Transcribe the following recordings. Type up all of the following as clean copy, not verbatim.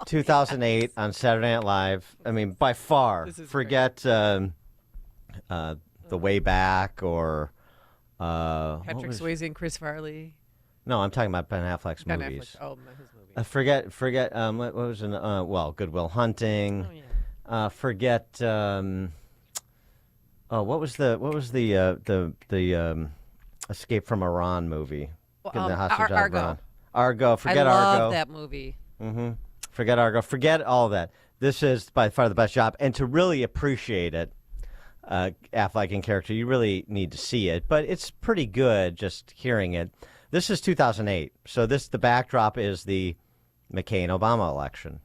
2008 on Saturday Night Live. I mean, by far. Forget The Way Back or Patrick Swayze and Chris Farley. No, I'm talking about Ben Affleck's movies. Oh, his movie. Forget. What was in? Good Will Hunting. Oh yeah. Forget. What was the Escape from Iran movie? Well, The Hostage on Argo. Iran. Argo. Forget I Argo. love that movie. Mm-hmm. Forget Argo. Forget all of that. This is by far the best job, and to really appreciate it, Affleck in character, you really need to see it. But it's pretty good just hearing it. This is 2008, so the backdrop is the McCain-Obama election.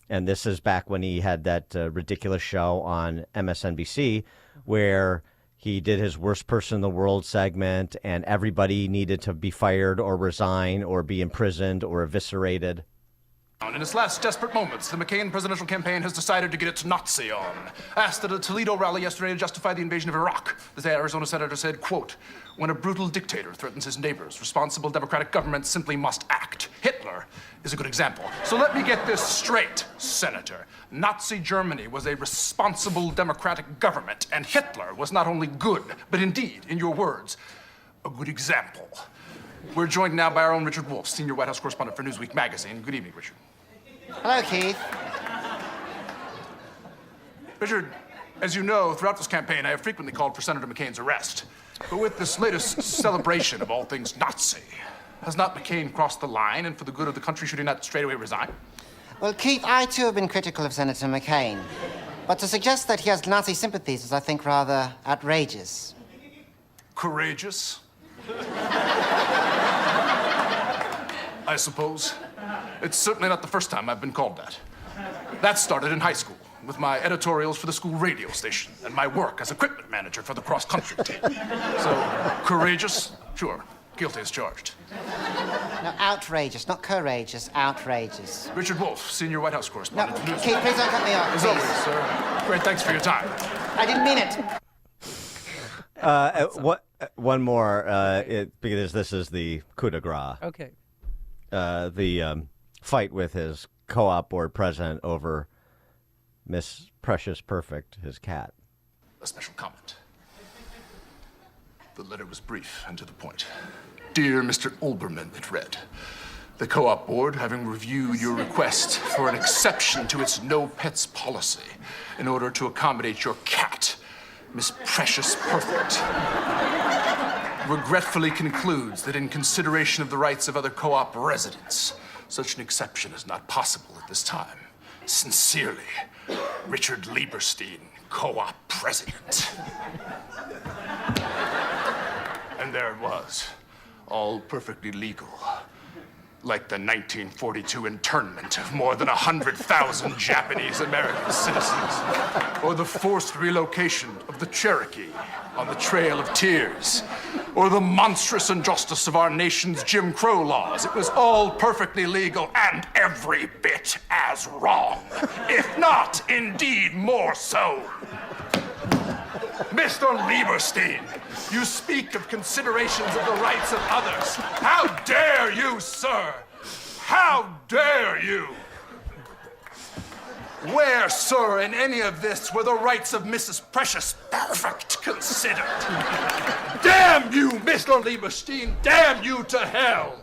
And this is back when he had that ridiculous show on MSNBC where he did his worst person in the world segment and everybody needed to be fired or resign or be imprisoned or eviscerated. In its last desperate moments, the McCain presidential campaign has decided to get its Nazi on. Asked at a Toledo rally yesterday to justify the invasion of Iraq, the Arizona senator said, quote, "When a brutal dictator threatens his neighbors, responsible democratic governments simply must act. Hitler is a good example. So let me get this straight, Senator. Nazi Germany was a responsible democratic government, and Hitler was not only good, but indeed, in your words, a good example." We're joined now by our own Richard Wolff, senior White House correspondent for Newsweek magazine. Good evening, Richard. Hello, Keith. Richard, as you know, throughout this campaign, I have frequently called for Senator McCain's arrest. But with this latest celebration of all things Nazi, has not McCain crossed the line, and for the good of the country, should he not straightway resign? Well, Keith, I too have been critical of Senator McCain. But to suggest that he has Nazi sympathies is, I think, rather outrageous. Courageous? I suppose. It's certainly not the first time I've been called that. That started in high school, with my editorials for the school radio station and my work as equipment manager for the cross-country team. So, courageous? Sure. Guilty as charged. No, outrageous, not courageous, outrageous. Richard Wolff, senior White House correspondent. No, Keith, please don't cut me off, As please. always, sir. Great thanks for your time. I didn't mean it. One more, because this is the coup de grace. Okay. The fight with his co-op board president over Miss Precious Perfect, his cat. A special comment. The letter was brief and to the point. Dear Mr. Olbermann, it read, the co-op board, having reviewed your request for an exception to its no pets policy in order to accommodate your cat, Miss Precious Perfect, regretfully concludes that in consideration of the rights of other co-op residents, such an exception is not possible at this time. Sincerely, Richard Lieberstein, co-op president. And there it was, all perfectly legal. Like the 1942 internment of more than 100,000 Japanese American citizens, or the forced relocation of the Cherokee on the Trail of Tears, or the monstrous injustice of our nation's Jim Crow laws. It was all perfectly legal and every bit as wrong, if not, indeed, more so. Mr. Lieberstein, you speak of considerations of the rights of others. How dare you, sir? How dare you? Where, sir, in any of this were the rights of Mrs. Precious Perfect considered? Damn you, Mr. Lieberstein! Damn you to hell!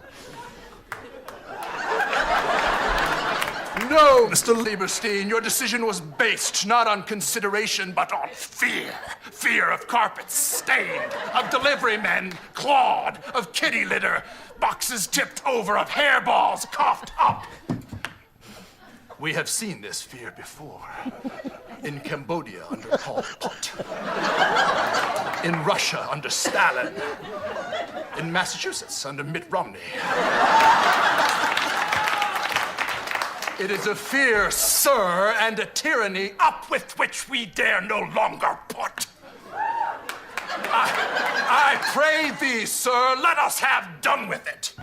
No, Mr. Lieberstein, your decision was based not on consideration, but on fear. Fear of carpets stained, of delivery men clawed, of kitty litter, boxes tipped over, of hairballs coughed up. We have seen this fear before. In Cambodia under Pol Pot. In Russia under Stalin. In Massachusetts under Mitt Romney. It is a fear, sir, and a tyranny up with which we dare no longer put. I pray thee, sir, let us have done with it.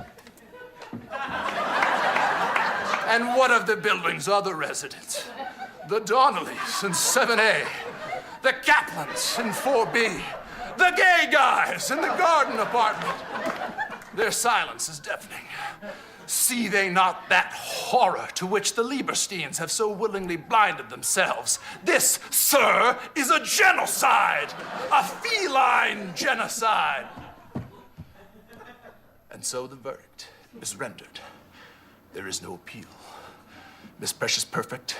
And what of the building's other residents? The Donnellys in 7A, the Kaplans in 4B, the gay guys in the garden apartment. Their silence is deafening. See they not that horror to which the Liebersteins have so willingly blinded themselves? This, sir, is a genocide! A feline genocide! And so the verdict is rendered. There is no appeal. Miss Precious Perfect,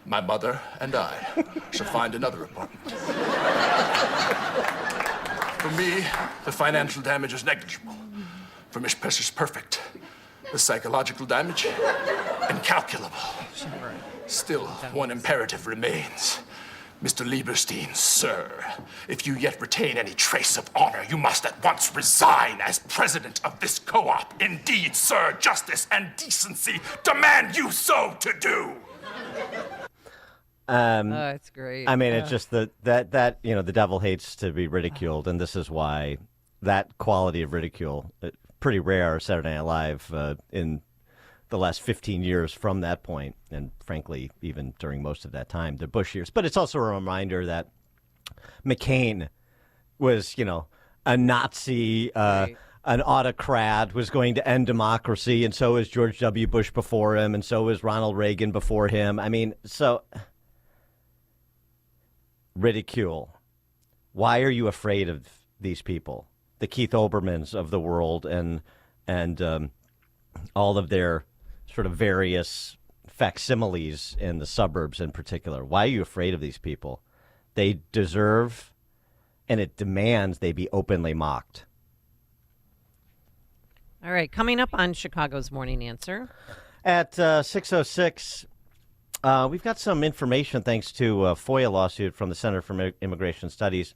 my mother and I shall find another apartment. For me, the financial damage is negligible. For Miss Precious Perfect, the psychological damage, incalculable. Still, one imperative remains. Mr. Lieberstein, sir, if you yet retain any trace of honor, you must at once resign as president of this co-op. Indeed, sir, justice and decency demand you so to do. Oh, it's great. I mean, it's just that the devil hates to be ridiculed, and this is why that quality of ridicule, pretty rare Saturday Night Live in the last 15 years from that point, and frankly, even during most of that time, the Bush years. But it's also a reminder that McCain was, a Nazi, Right. an autocrat, was going to end democracy, and so is George W. Bush before him, and so is Ronald Reagan before him. I mean, so ridicule. Why are you afraid of these people, the Keith Olbermanns of the world, and all of their sort of various facsimiles in the suburbs in particular? Why are you afraid of these people? They deserve, and it demands, they be openly mocked. All right, coming up on Chicago's Morning Answer. At 6:06, we've got some information, thanks to a FOIA lawsuit from the Center for Immigration Studies,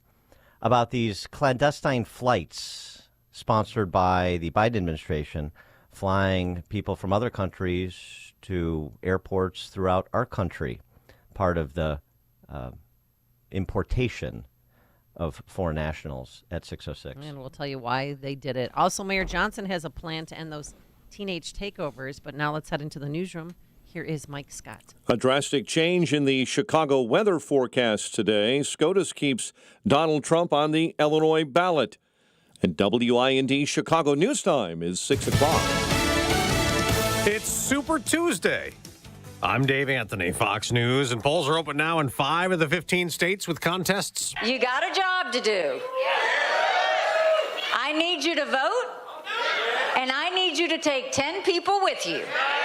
about these clandestine flights sponsored by the Biden administration, flying people from other countries to airports throughout our country, part of the importation of foreign nationals at 6:06. And we'll tell you why they did it. Also, Mayor Johnson has a plan to end those teenage takeovers. But now let's head into the newsroom. Here is Mike Scott. A drastic change in the Chicago weather forecast today. SCOTUS keeps Donald Trump on the Illinois ballot. And WIND Chicago News Time is 6 o'clock. It's Super Tuesday. I'm Dave Anthony, Fox News, and polls are open now in 5 of the 15 states with contests. You got a job to do. I need you to vote, and I need you to take 10 people with you.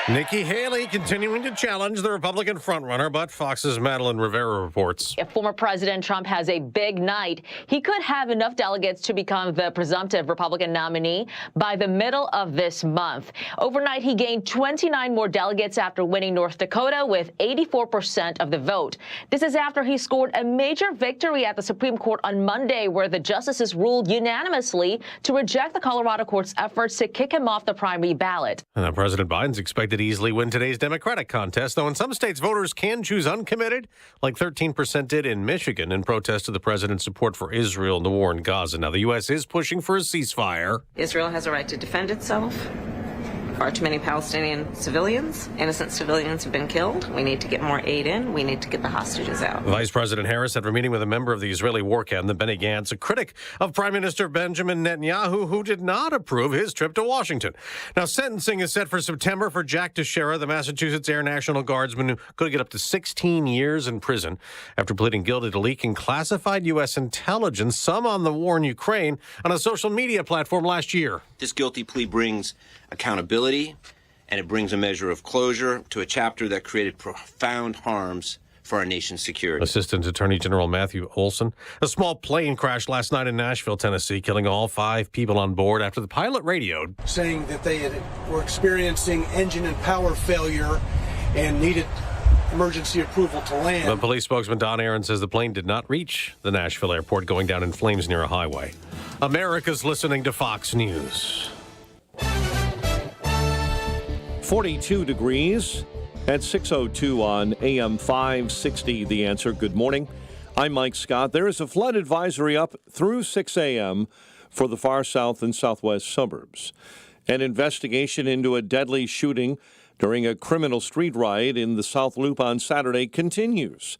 Nikki Haley continuing to challenge the Republican frontrunner, but Fox's Madeline Rivera reports. If former President Trump has a big night, he could have enough delegates to become the presumptive Republican nominee by the middle of this month. Overnight, he gained 29 more delegates after winning North Dakota with 84% of the vote. This is after he scored a major victory at the Supreme Court on Monday, where the justices ruled unanimously to reject the Colorado court's efforts to kick him off the primary ballot. And President Biden's expected to easily win today's Democratic contest, though in some states voters can choose uncommitted, like 13% did in Michigan in protest of the president's support for Israel and the war in Gaza. Now, the U.S. is pushing for a ceasefire. Israel has a right to defend itself. Far too many Palestinian civilians, innocent civilians have been killed. We need to get more aid in. We need to get the hostages out. Vice President Harris, after meeting with a member of the Israeli war cabinet, Benny Gantz, a critic of Prime Minister Benjamin Netanyahu, who did not approve his trip to Washington. Now, sentencing is set for September for Jack Teixeira, the Massachusetts Air National Guardsman, who could get up to 16 years in prison after pleading guilty to leaking classified U.S. intelligence, some on the war in Ukraine, on a social media platform last year. This guilty plea brings accountability, and it brings a measure of closure to a chapter that created profound harms for our nation's security. Assistant Attorney General Matthew Olson. A small plane crashed last night in Nashville, Tennessee, killing all 5 people on board after the pilot radioed, saying that they were experiencing engine and power failure and needed emergency approval to land. The police spokesman Don Aaron says the plane did not reach the Nashville airport, going down in flames near a highway. America's listening to Fox News. 42 degrees at 6:02 on AM 560. The Answer. Good morning. I'm Mike Scott. There is a flood advisory up through 6 a.m. for the far south and southwest suburbs. An investigation into a deadly shooting during a criminal street riot in the South Loop on Saturday continues.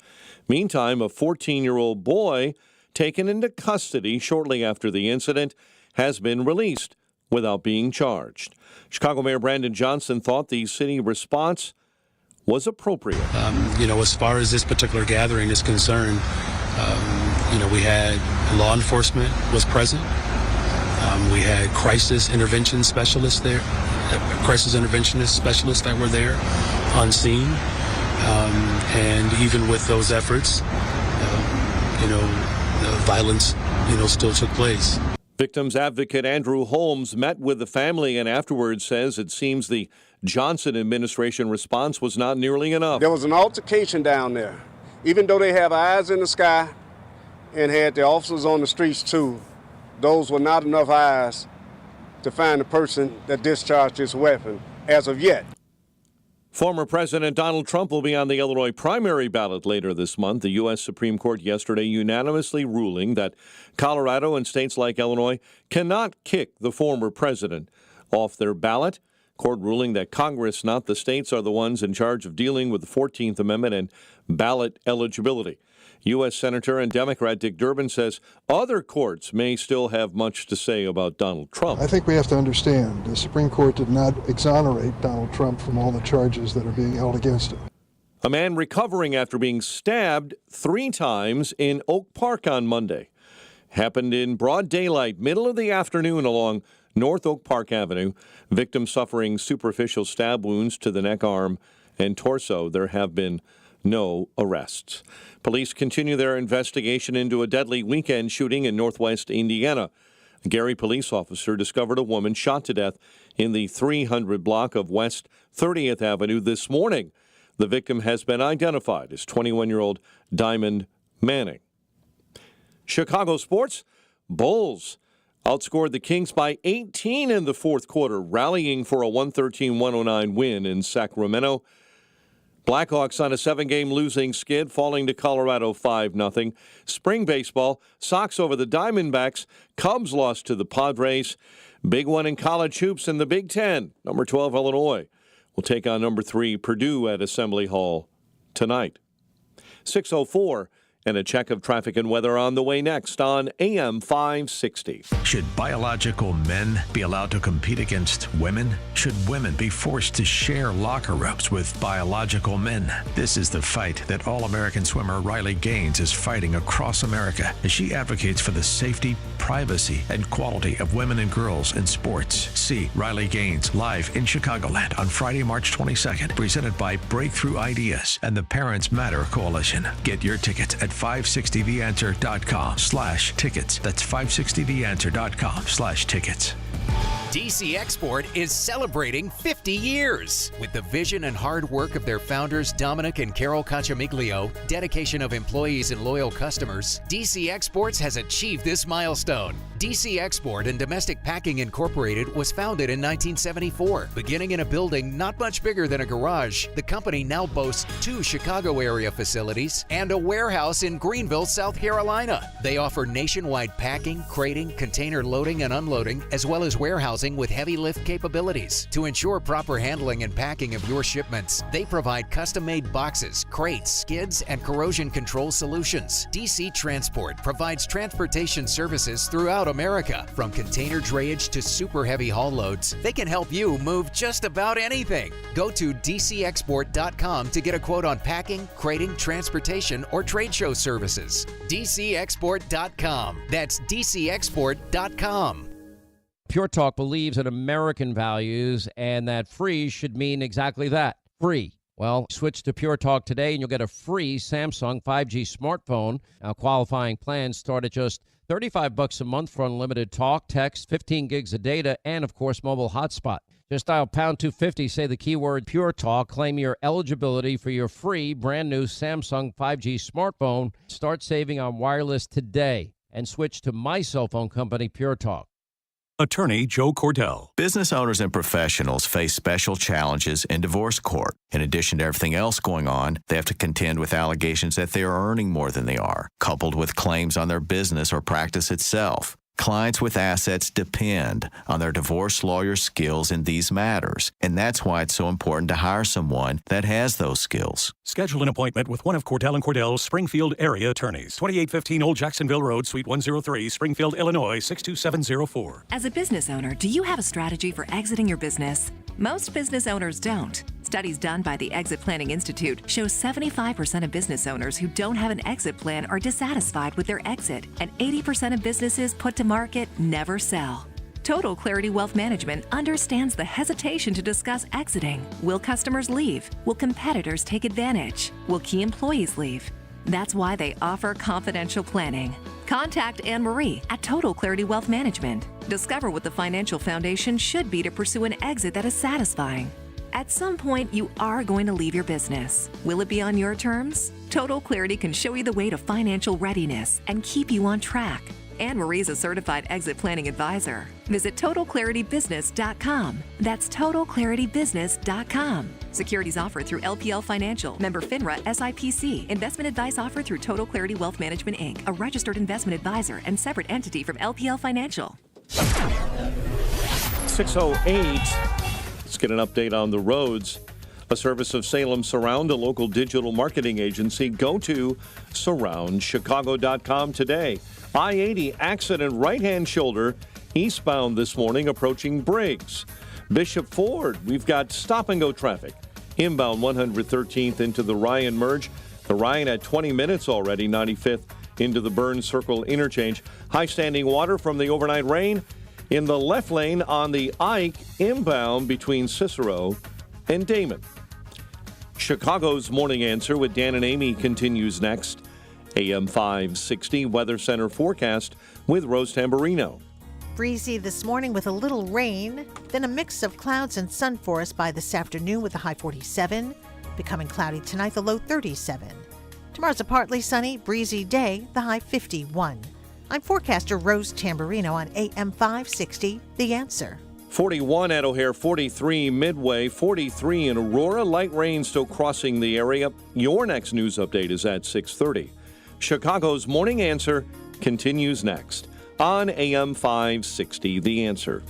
Meantime, a 14-year-old boy taken into custody shortly after the incident has been released. without being charged. Chicago Mayor Brandon Johnson thought the city response was appropriate. As far as this particular gathering is concerned, we had law enforcement was present. We had crisis intervention specialists there, crisis interventionist specialists that were there on scene. And even with those efforts, violence, still took place. Victims advocate Andrew Holmes met with the family and afterwards says it seems the Johnson administration response was not nearly enough. There was an altercation down there. Even though they have eyes in the sky and had the officers on the streets too, those were not enough eyes to find the person that discharged this weapon as of yet. Former President Donald Trump will be on the Illinois primary ballot later this month. The U.S. Supreme Court yesterday unanimously ruling that Colorado and states like Illinois cannot kick the former president off their ballot. Court ruling that Congress, not the states, are the ones in charge of dealing with the 14th Amendment and ballot eligibility. U.S. Senator and Democrat Dick Durbin says other courts may still have much to say about Donald Trump. I think we have to understand the Supreme Court did not exonerate Donald Trump from all the charges that are being held against him. A man recovering after being stabbed 3 times in Oak Park on Monday. Happened in broad daylight, middle of the afternoon along North Oak Park Avenue. Victim suffering superficial stab wounds to the neck, arm, and torso. There have been no arrests. Police continue their investigation into a deadly weekend shooting in northwest Indiana. A Gary police officer discovered a woman shot to death in the 300 block of West 30th Avenue this morning. The victim has been identified as 21-year-old Diamond Manning. Chicago sports. Bulls outscored the Kings by 18 in the fourth quarter, rallying for a 113-109 win in Sacramento. Blackhawks on a 7-game losing skid, falling to Colorado 5-0. Spring baseball, Sox over the Diamondbacks. Cubs lost to the Padres. Big one in college hoops in the Big Ten. Number 12, Illinois, will take on number 3, Purdue at Assembly Hall tonight. 6:04. And a check of traffic and weather on the way next on AM 560. Should biological men be allowed to compete against women? Should women be forced to share locker rooms with biological men? This is the fight that All-American swimmer Riley Gaines is fighting across America as she advocates for the safety, privacy, and quality of women and girls in sports. See Riley Gaines live in Chicagoland on Friday, March 22nd, presented by Breakthrough Ideas and the Parents Matter Coalition. Get your tickets at 560theanswer.com/tickets. That's 560theanswer.com/tickets. DC Export is celebrating 50 years. With the vision and hard work of their founders, Dominic and Carol Cacciamiglio, dedication of employees and loyal customers, DC Exports has achieved this milestone. DC Export and Domestic Packing Incorporated was founded in 1974. Beginning in a building not much bigger than a garage, the company now boasts 2 Chicago area facilities and a warehouse in Greenville, South Carolina. They offer nationwide packing, crating, container loading and unloading, as well as warehousing with heavy lift capabilities. To ensure proper handling and packing of your shipments, they provide custom-made boxes, crates, skids, and corrosion control solutions. DC Transport provides transportation services throughout America. From container drayage to super heavy haul loads, they can help you move just about anything. Go to DCExport.com to get a quote on packing, crating, transportation, or trade show services. DCExport.com. That's DCExport.com. Pure Talk believes in American values and that free should mean exactly that, free. Well, switch to Pure Talk today and you'll get a free Samsung 5G smartphone. Now, qualifying plans start at just $35 a month for unlimited talk, text, 15 gigs of data, and, of course, mobile hotspot. Just dial pound 250, say the keyword Pure Talk, claim your eligibility for your free brand new Samsung 5G smartphone. Start saving on wireless today and switch to my cell phone company, Pure Talk. Attorney Joe Cordell. Business owners and professionals face special challenges in divorce court. In addition to everything else going on, they have to contend with allegations that they are earning more than they are, coupled with claims on their business or practice itself. Clients with assets depend on their divorce lawyer's skills in these matters, and that's why it's so important to hire someone that has those skills. Schedule an appointment with one of Cordell & Cordell's Springfield area attorneys. 2815 Old Jacksonville Road, Suite 103, Springfield, Illinois, 62704. As a business owner, do you have a strategy for exiting your business? Most business owners don't. Studies done by the Exit Planning Institute show 75% of business owners who don't have an exit plan are dissatisfied with their exit, and 80% of businesses put to market never sell. Total Clarity Wealth Management understands the hesitation to discuss exiting. Will customers leave? Will competitors take advantage? Will key employees leave? That's why they offer confidential planning. Contact Anne-Marie at Total Clarity Wealth Management. Discover what the financial foundation should be to pursue an exit that is satisfying. At some point, you are going to leave your business. Will it be on your terms? Total Clarity can show you the way to financial readiness and keep you on track. Anne-Marie is a certified exit planning advisor. Visit TotalClarityBusiness.com. That's TotalClarityBusiness.com. Securities offered through LPL Financial, member FINRA SIPC. Investment advice offered through Total Clarity Wealth Management, Inc., a registered investment advisor and separate entity from LPL Financial. 6:08. Let's get an update on the roads. A service of Salem Surround, a local digital marketing agency. Go to surroundchicago.com today. I-80 accident right-hand shoulder eastbound this morning approaching Briggs. Bishop Ford, we've got stop-and-go traffic. Inbound 113th into the Ryan merge. The Ryan at 20 minutes already, 95th into the Burns Circle interchange. High standing water from the overnight rain in the left lane on the Ike inbound between Cicero and Damon. Chicago's Morning Answer with Dan and Amy continues next. AM 560 Weather Center forecast with Rose Tamburino. Breezy this morning with a little rain, then a mix of clouds and sun for us by this afternoon with a high 47. Becoming cloudy tonight, the low 37. Tomorrow's a partly sunny, breezy day, the high 51. I'm forecaster Rose Tamburino on AM 560, The Answer. 41 at O'Hare, 43 Midway, 43 in Aurora. Light rain still crossing the area. Your next news update is at 6:30. Chicago's Morning Answer continues next on AM 560, The Answer.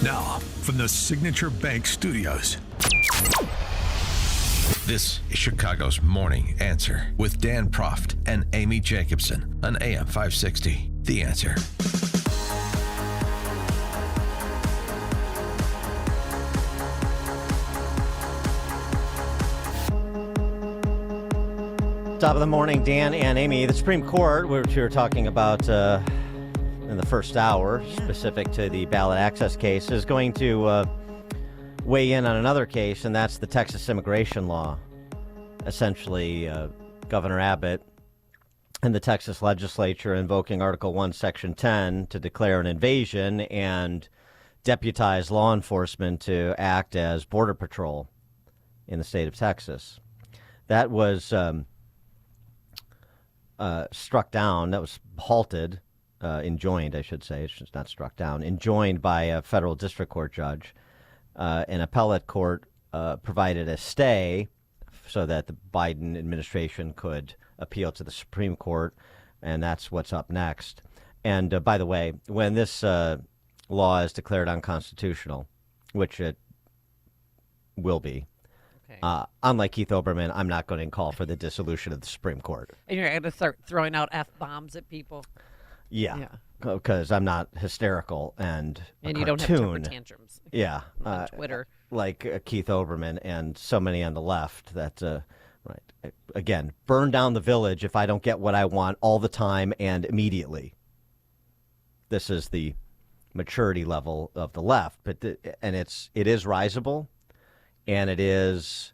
Now, from the Signature Bank Studios, this is Chicago's Morning Answer with Dan Proft and Amy Jacobson on AM 560, The Answer. Top of the morning, Dan and Amy. The Supreme Court, which we were talking about in the first hour, specific to the ballot access case, is going to weigh in on another case, and that's the Texas immigration law. Essentially, Governor Abbott and the Texas legislature invoking Article 1, Section 10 to declare an invasion and deputize law enforcement to act as border patrol in the state of Texas. That was struck down. That was halted, enjoined, I should say. It's not struck down. Enjoined by a federal district court judge. An appellate court provided a stay so that the Biden administration could appeal to the Supreme Court, and that's what's up next. And by the way, when this law is declared unconstitutional, which it will be, unlike Keith Olbermann, I'm not going to call for the dissolution of the Supreme Court. And you're going to start throwing out F-bombs at people. Yeah, because I'm not hysterical and you don't have temper tantrums. Yeah, on Twitter, like Keith Olbermann and so many on the left. That right again, burn down the village if I don't get what I want all the time and immediately. This is the maturity level of the left, but it is risible, and it is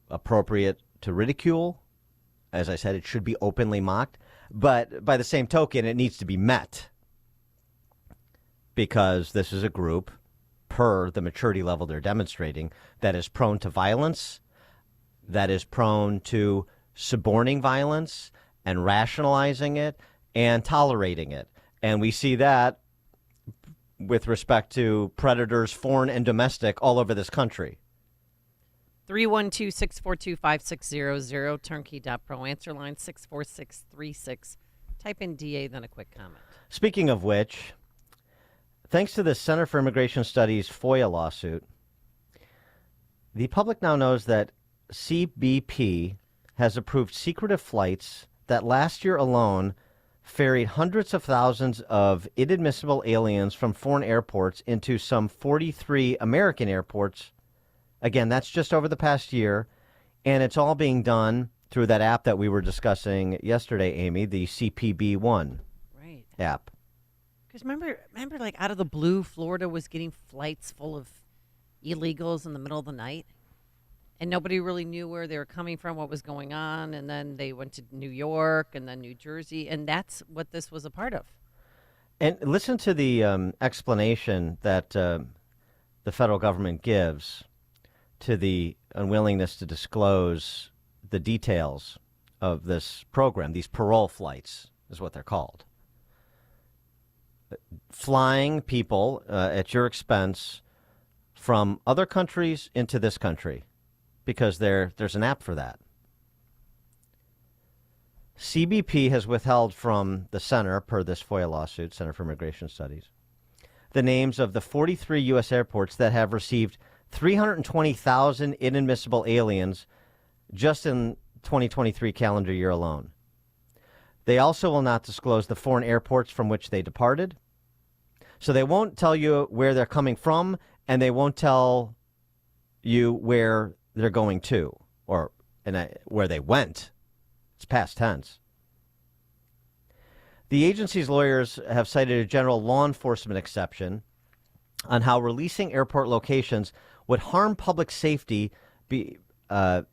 appropriate to ridicule. As I said, it should be openly mocked. But by the same token, it needs to be met because this is a group, per the maturity level they're demonstrating, that is prone to violence, that is prone to suborning violence and rationalizing it and tolerating it. And we see that with respect to predators, foreign and domestic, all over this country. 312-642-5600, turnkey.pro. Answer line 64636. Type in DA, then a quick comment. Speaking of which, thanks to the Center for Immigration Studies FOIA lawsuit, the public now knows that CBP has approved secretive flights that last year alone ferried hundreds of thousands of inadmissible aliens from foreign airports into some 43 American airports. Again, that's just over the past year, and it's all being done through that app that we were discussing yesterday, Amy, the CPB1 app. Because remember, like out of the blue, Florida was getting flights full of illegals in the middle of the night, and nobody really knew where they were coming from, what was going on, and then they went to New York and then New Jersey, and that's what this was a part of. And listen to the explanation that the federal government gives to the unwillingness to disclose the details of this program. These parole flights is what they're called. Flying people at your expense from other countries into this country, because there's an app for that. CBP has withheld from the center, per this FOIA lawsuit, Center for Immigration Studies, the names of the 43 U.S. airports that have received 320,000 inadmissible aliens just in 2023 calendar year alone. They also will not disclose the foreign airports from which they departed. So they won't tell you where they're coming from, and they won't tell you where they're going to, or where they went. It's past tense. The agency's lawyers have cited a general law enforcement exception on how releasing airport locations would harm public safety, and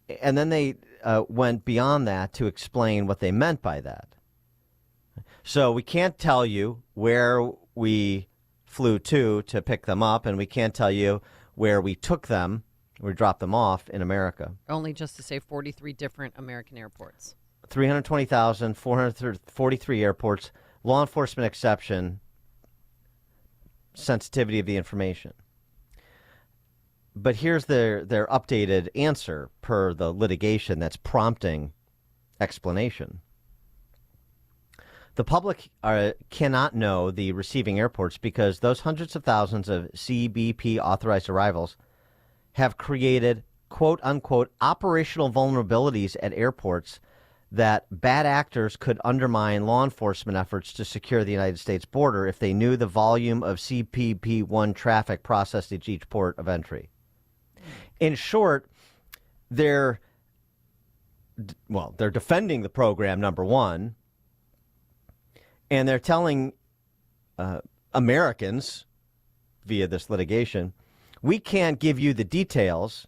then they went beyond that to explain what they meant by that. So we can't tell you where we flew to pick them up, and we can't tell you where we took them, we dropped them off in America. Only just to say 43 different American airports. 320,443 airports, law enforcement exception, sensitivity of the information. But here's their updated answer per the litigation that's prompting explanation. The public cannot know the receiving airports because those hundreds of thousands of CBP authorized arrivals have created, quote unquote, operational vulnerabilities at airports that bad actors could undermine law enforcement efforts to secure the United States border if they knew the volume of CPP-1 traffic processed at each port of entry. In short, they're defending the program, number one, and they're telling Americans via this litigation, we can't give you the details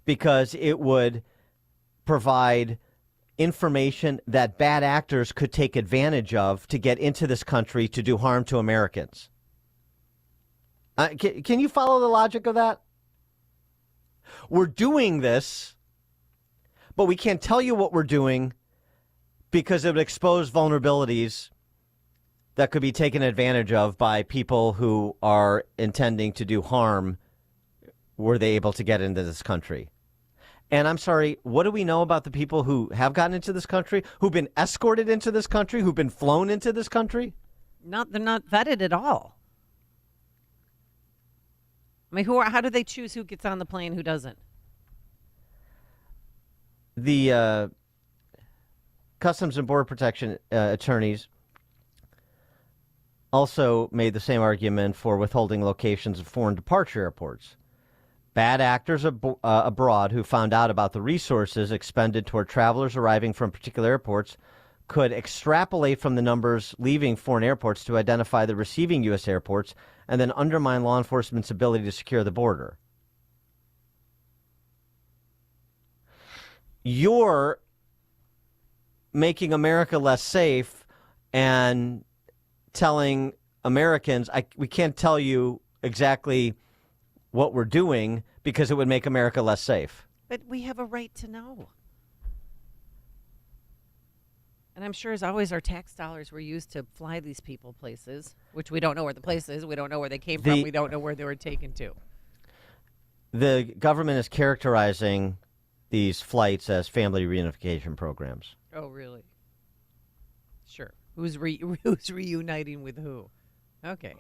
because it would provide information that bad actors could take advantage of to get into this country to do harm to Americans. Can you follow the logic of that? We're doing this, but we can't tell you what we're doing because it would expose vulnerabilities that could be taken advantage of by people who are intending to do harm were they able to get into this country. And I'm sorry, what do we know about the people who have gotten into this country, who've been escorted into this country, who've been flown into this country? They're not vetted at all. I mean, how do they choose who gets on the plane, who doesn't? The Customs and Border Protection attorneys also made the same argument for withholding locations of foreign departure airports. Bad actors abroad who found out about the resources expended toward travelers arriving from particular airports could extrapolate from the numbers leaving foreign airports to identify the receiving U.S. airports and then undermine law enforcement's ability to secure the border. You're making America less safe and telling Americans, we can't tell you exactly what we're doing because it would make America less safe. But we have a right to know. And I'm sure, as always, our tax dollars were used to fly these people places, which we don't know where the place is. We don't know where they came from. We don't know where they were taken to. The government is characterizing these flights as family reunification programs. Oh, really? Sure. Who's reuniting with who? Okay.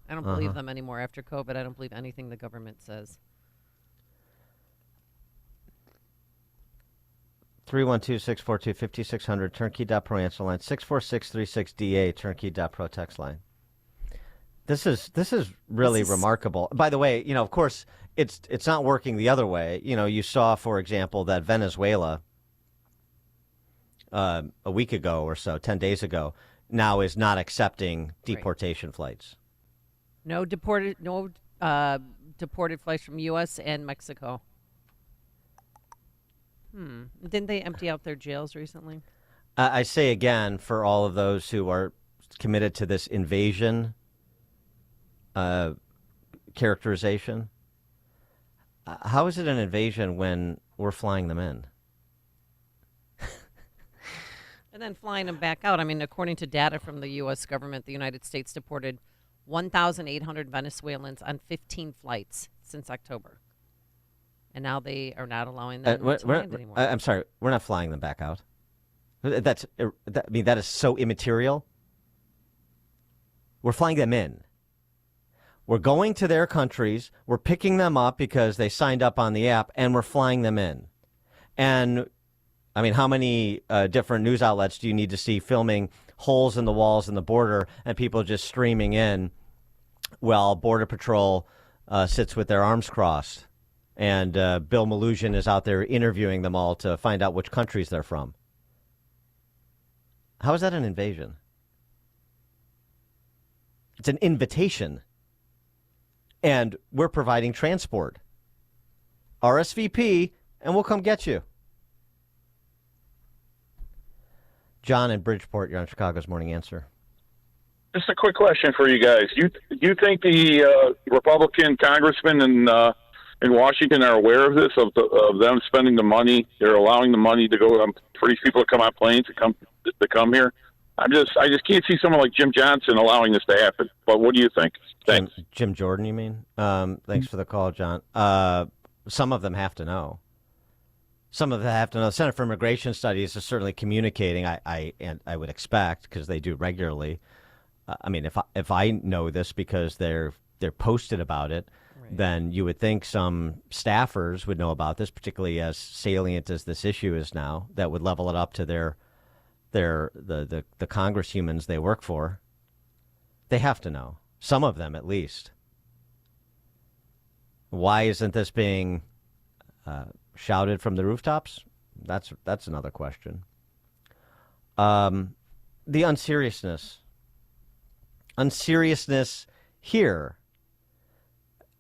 I don't believe them anymore after COVID. I don't believe anything the government says. 312-642-5600, turnkey.pro answer line, 64636DA, turnkey.pro text line. This is really remarkable. By the way, of course, it's not working the other way. You saw, for example, that Venezuela a week ago or so, 10 days ago, now is not accepting deportation flights. No deported flights from U.S. and Mexico. Didn't they empty out their jails recently? I say again, for all of those who are committed to this invasion characterization, how is it an invasion when we're flying them in? And then flying them back out. I mean, according to data from the U.S. government, the United States deported 1,800 Venezuelans on 15 flights since October. And now they are not allowing them to land anymore. I'm sorry, we're not flying them back out. That is so immaterial. We're flying them in. We're going to their countries. We're picking them up because they signed up on the app, and we're flying them in. And I mean, how many different news outlets do you need to see filming holes in the walls in the border and people just streaming in while Border Patrol sits with their arms crossed? And Bill Malugin is out there interviewing them all to find out which countries they're from. How is that an invasion? It's an invitation. And we're providing transport. RSVP, and we'll come get you. John in Bridgeport, you're on Chicago's Morning Answer. Just a quick question for you guys. You think the Republican congressmen in Washington are aware of this, of them spending the money? They're allowing the money to go for these people to come on planes to come here. I just can't see someone like Jim Johnson allowing this to happen. But what do you think? Thanks. Jim Jordan, you mean? Thanks for the call, John. Some of them have to know. Some of them have to know. The Center for Immigration Studies is certainly communicating. I would expect, because they do regularly. I mean, if I know this because they're posted about it, then you would think some staffers would know about this, particularly as salient as this issue is now, that would level it up to the congresshumans they work for. They have to know. Some of them, at least. Why isn't this being shouted from the rooftops? That's another question. The unseriousness here.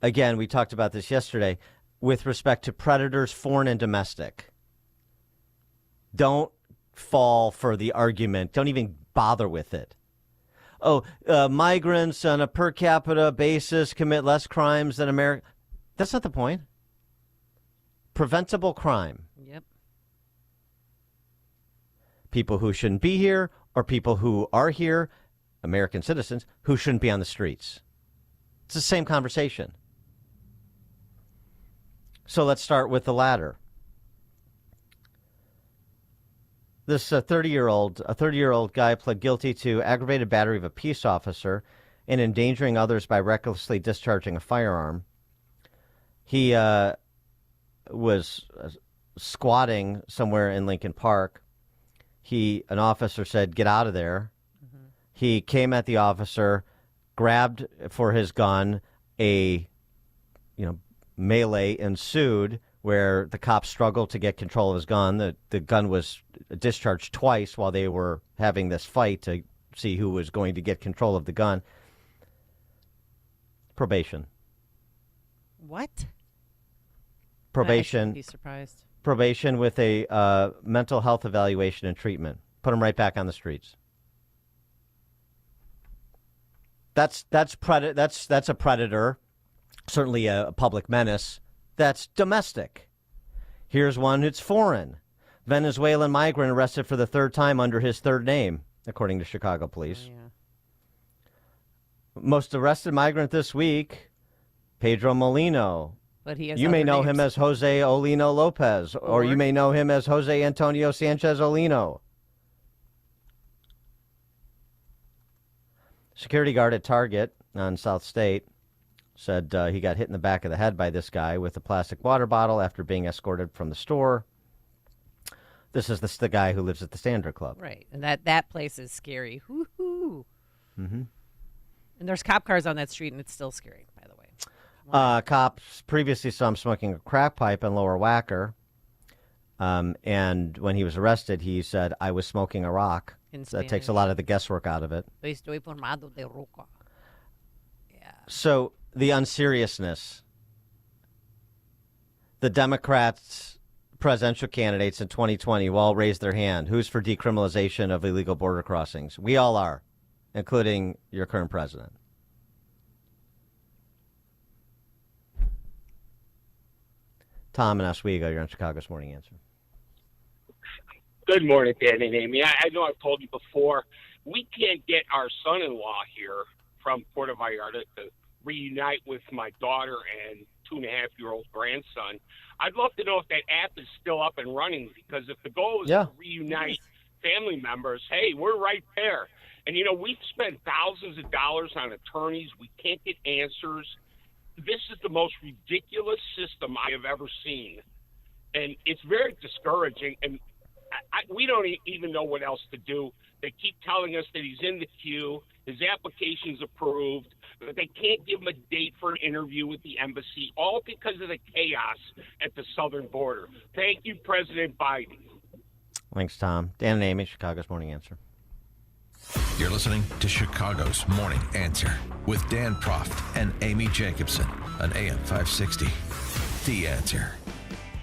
Again, we talked about this yesterday with respect to predators, foreign and domestic. Don't fall for the argument. Don't even bother with it. Migrants on a per capita basis commit less crimes than America. That's not the point. Preventable crime. Yep. People who shouldn't be here or people who are here, American citizens, who shouldn't be on the streets. It's the same conversation. So let's start with the latter. This 30-year-old guy pled guilty to aggravated battery of a peace officer and endangering others by recklessly discharging a firearm. He was squatting somewhere in Lincoln Park. An officer said, "Get out of there." Mm-hmm. He came at the officer, grabbed for his gun. Melee ensued where the cop struggled to get control of his gun. The gun was discharged twice while they were having this fight to see who was going to get control of the gun. Probation. What? Probation. I shouldn't be surprised. Probation with a mental health evaluation and treatment. Put him right back on the streets. That's a predator. Certainly a public menace. That's domestic. Here's one that's foreign. Venezuelan migrant arrested for the third time under his third name, according to Chicago police. Oh, yeah. Most arrested migrant this week, Pedro Molino, But he has You may other know names. him as Jose Olino Lopez, or you may know him as Jose Antonio Sanchez Olino. Security guard at Target on South State said he got hit in the back of the head by this guy with a plastic water bottle after being escorted from the store. This is the guy who lives at the Sandra Club. Right, and that place is scary. Hoo-hoo. Mm-hmm. And there's cop cars on that street, and it's still scary, by the way. Cops previously saw him smoking a crack pipe in Lower Wacker. And when he was arrested, he said, "I was smoking a rock." So that takes a lot of the guesswork out of it. Estoy formado de roca. So the unseriousness. The Democrats' presidential candidates in 2020 will all raise their hand. Who's for decriminalization of illegal border crossings? We all are, including your current president. Tom in Oswego, you're on Chicago's Morning Answer. Good morning, Dan and Amy. I know I've told you before, we can't get our son-in-law here from Puerto Vallarta to reunite with my daughter and 2.5-year-old grandson. I'd love to know if that app is still up and running, because if the goal is to reunite family members, hey, we're right there. And, we've spent thousands of dollars on attorneys. We can't get answers. This is the most ridiculous system I have ever seen. And it's very discouraging. And we don't even know what else to do. They keep telling us that he's in the queue, his application's approved, but they can't give him a date for an interview with the embassy, all because of the chaos at the southern border. Thank you, President Biden. Thanks, Tom. Dan and Amy, Chicago's Morning Answer. You're listening to Chicago's Morning Answer with Dan Proft and Amy Jacobson on AM 560. The Answer.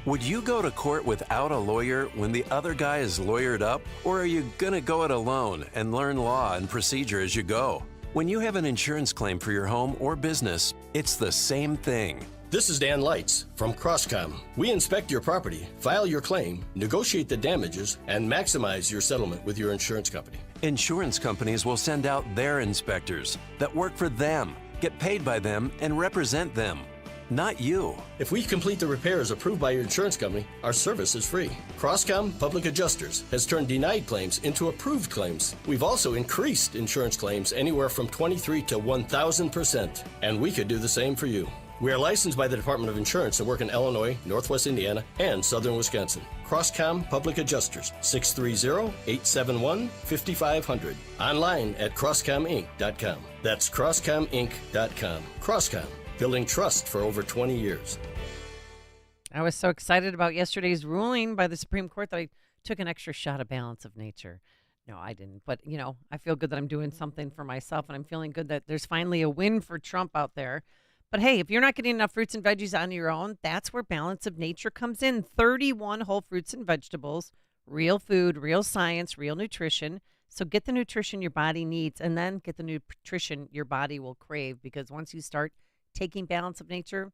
Would you go to court without a lawyer when the other guy is lawyered up? Or are you going to go it alone and learn law and procedure as you go? When you have an insurance claim for your home or business, it's the same thing. This is Dan Lights from Crosscom. We inspect your property, file your claim, negotiate the damages, and maximize your settlement with your insurance company. Insurance companies will send out their inspectors that work for them, get paid by them, and represent them. Not you. If we complete the repairs approved by your insurance company, our service is free. Crosscom Public Adjusters has turned denied claims into approved claims. We've also increased insurance claims anywhere from 23 to 1,000%, and we could do the same for you. We are licensed by the Department of Insurance and work in Illinois, Northwest Indiana, and Southern Wisconsin. Crosscom Public Adjusters, 630-871-5500. Online at crosscominc.com. That's crosscominc.com. Crosscom. Building trust for over 20 years. I was so excited about yesterday's ruling by the Supreme Court that I took an extra shot of Balance of Nature. No, I didn't. But, I feel good that I'm doing something for myself, and I'm feeling good that there's finally a win for Trump out there. But, hey, if you're not getting enough fruits and veggies on your own, that's where Balance of Nature comes in. 31 whole fruits and vegetables, real food, real science, real nutrition. So get the nutrition your body needs, and then get the nutrition your body will crave, because once you start taking Balance of Nature,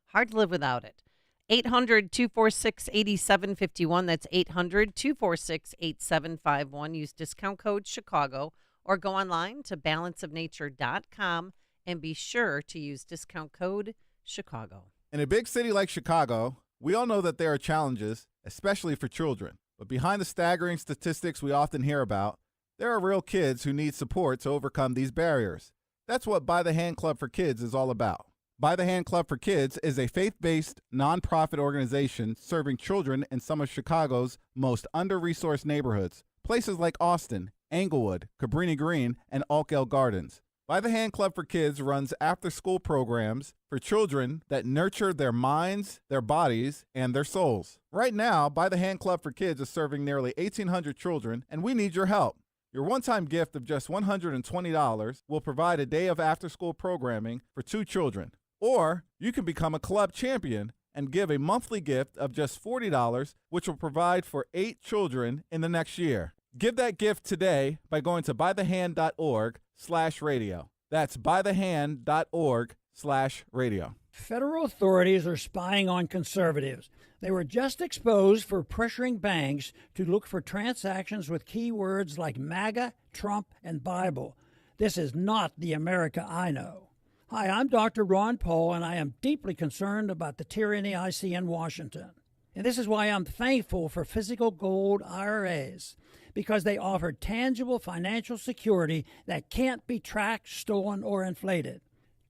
hard to live without it. 800-246-8751. That's 800-246-8751. Use discount code Chicago or go online to balanceofnature.com and be sure to use discount code Chicago. In a big city like Chicago, we all know that there are challenges, especially for children. But behind the staggering statistics we often hear about, there are real kids who need support to overcome these barriers. That's what By the Hand Club for Kids is all about. By the Hand Club for Kids is a faith-based, nonprofit organization serving children in some of Chicago's most under-resourced neighborhoods, places like Austin, Englewood, Cabrini Green, and Oak Gardens. By the Hand Club for Kids runs after-school programs for children that nurture their minds, their bodies, and their souls. Right now, By the Hand Club for Kids is serving nearly 1,800 children, and we need your help. Your one-time gift of just $120 will provide a day of after-school programming for 2 children. Or you can become a club champion and give a monthly gift of just $40, which will provide for 8 children in the next year. Give that gift today by going to bythehand.org/radio. That's bythehand.org/radio. Federal authorities are spying on conservatives. They were just exposed for pressuring banks to look for transactions with keywords like MAGA, Trump, and Bible. This is not the America I know. Hi, I'm Dr. Ron Paul, and I am deeply concerned about the tyranny I see in Washington. And this is why I'm thankful for physical gold IRAs, because they offer tangible financial security that can't be tracked, stolen, or inflated.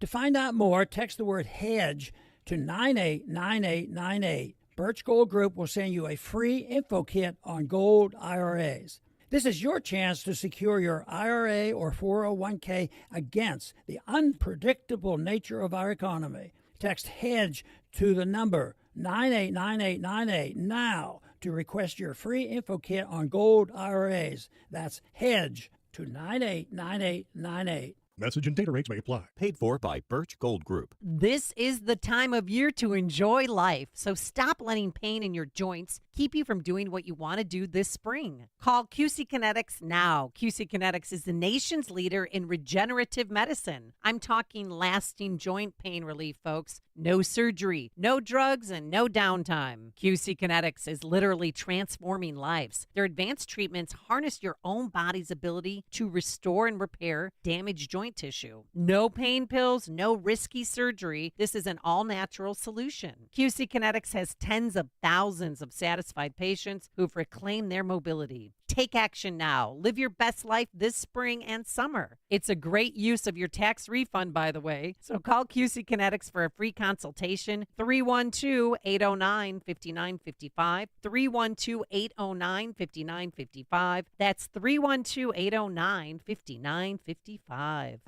To find out more, text the word HEDGE to 989898. Birch Gold Group will send you a free info kit on gold IRAs. This is your chance to secure your IRA or 401k against the unpredictable nature of our economy. Text HEDGE to the number 989898 now to request your free info kit on gold IRAs. That's HEDGE to 989898. Message and data rates may apply. Paid for by Birch Gold Group. This is the time of year to enjoy life, so stop letting pain in your joints keep you from doing what you want to do this spring. Call QC Kinetics now. QC Kinetics is the nation's leader in regenerative medicine. I'm talking lasting joint pain relief, folks. No surgery, no drugs, and no downtime. QC Kinetics is literally transforming lives. Their advanced treatments harness your own body's ability to restore and repair damaged joint tissue. No pain pills, no risky surgery. This is an all-natural solution. QC Kinetics has tens of thousands of satisfied patients who've reclaimed their mobility. Take action now. Live your best life this spring and summer. It's a great use of your tax refund, by the way. So call QC Kinetics for a free consultation. 312-809-5955. 312-809-5955. That's 312-809-5955.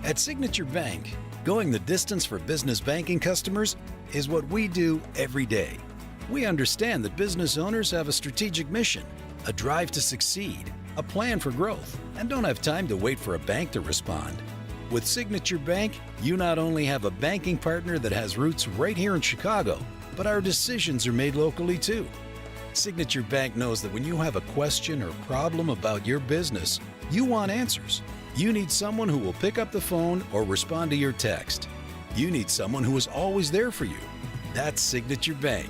At Signature Bank, going the distance for business banking customers is what we do every day. We understand that business owners have a strategic mission, a drive to succeed, a plan for growth, and don't have time to wait for a bank to respond. With Signature Bank, you not only have a banking partner that has roots right here in Chicago, but our decisions are made locally too. Signature Bank knows that when you have a question or problem about your business, you want answers. You need someone who will pick up the phone or respond to your text. You need someone who is always there for you. That's Signature Bank.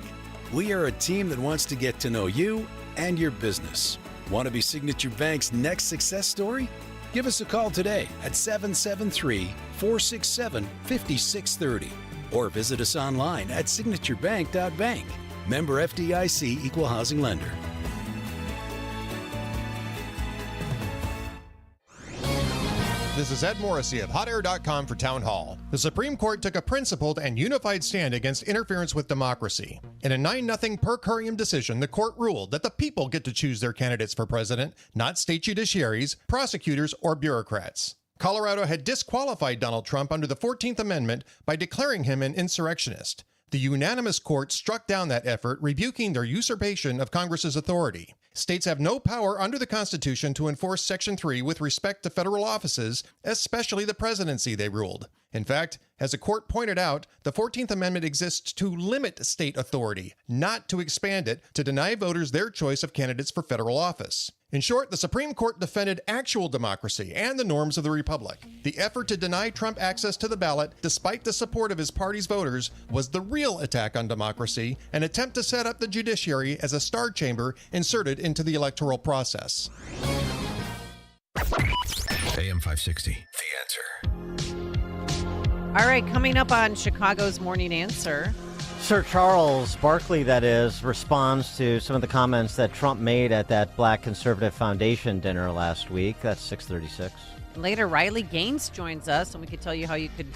We are a team that wants to get to know you and your business. Want to be Signature Bank's next success story? Give us a call today at 773-467-5630 or visit us online at signaturebank.bank. Member FDIC Equal Housing Lender. This is Ed Morrissey of HotAir.com for Town Hall. The Supreme Court took a principled and unified stand against interference with democracy. In a 9-0 per curiam decision, the court ruled that the people get to choose their candidates for president, not state judiciaries, prosecutors, or bureaucrats. Colorado had disqualified Donald Trump under the 14th Amendment by declaring him an insurrectionist. The unanimous court struck down that effort, rebuking their usurpation of Congress's authority. States have no power under the Constitution to enforce Section 3 with respect to federal offices, especially the presidency, they ruled. In fact, as the court pointed out, the 14th Amendment exists to limit state authority, not to expand it to deny voters their choice of candidates for federal office. In short, the Supreme Court defended actual democracy and the norms of the republic. The effort to deny Trump access to the ballot, despite the support of his party's voters, was the real attack on democracy, an attempt to set up the judiciary as a star chamber inserted into the electoral process. AM 560, The Answer. All right, coming up on Chicago's Morning Answer. Sir Charles Barkley, that is, responds to some of the comments that Trump made at that Black Conservative Foundation dinner last week. That's 6:36. Later, Riley Gaines joins us, and we can tell you how you could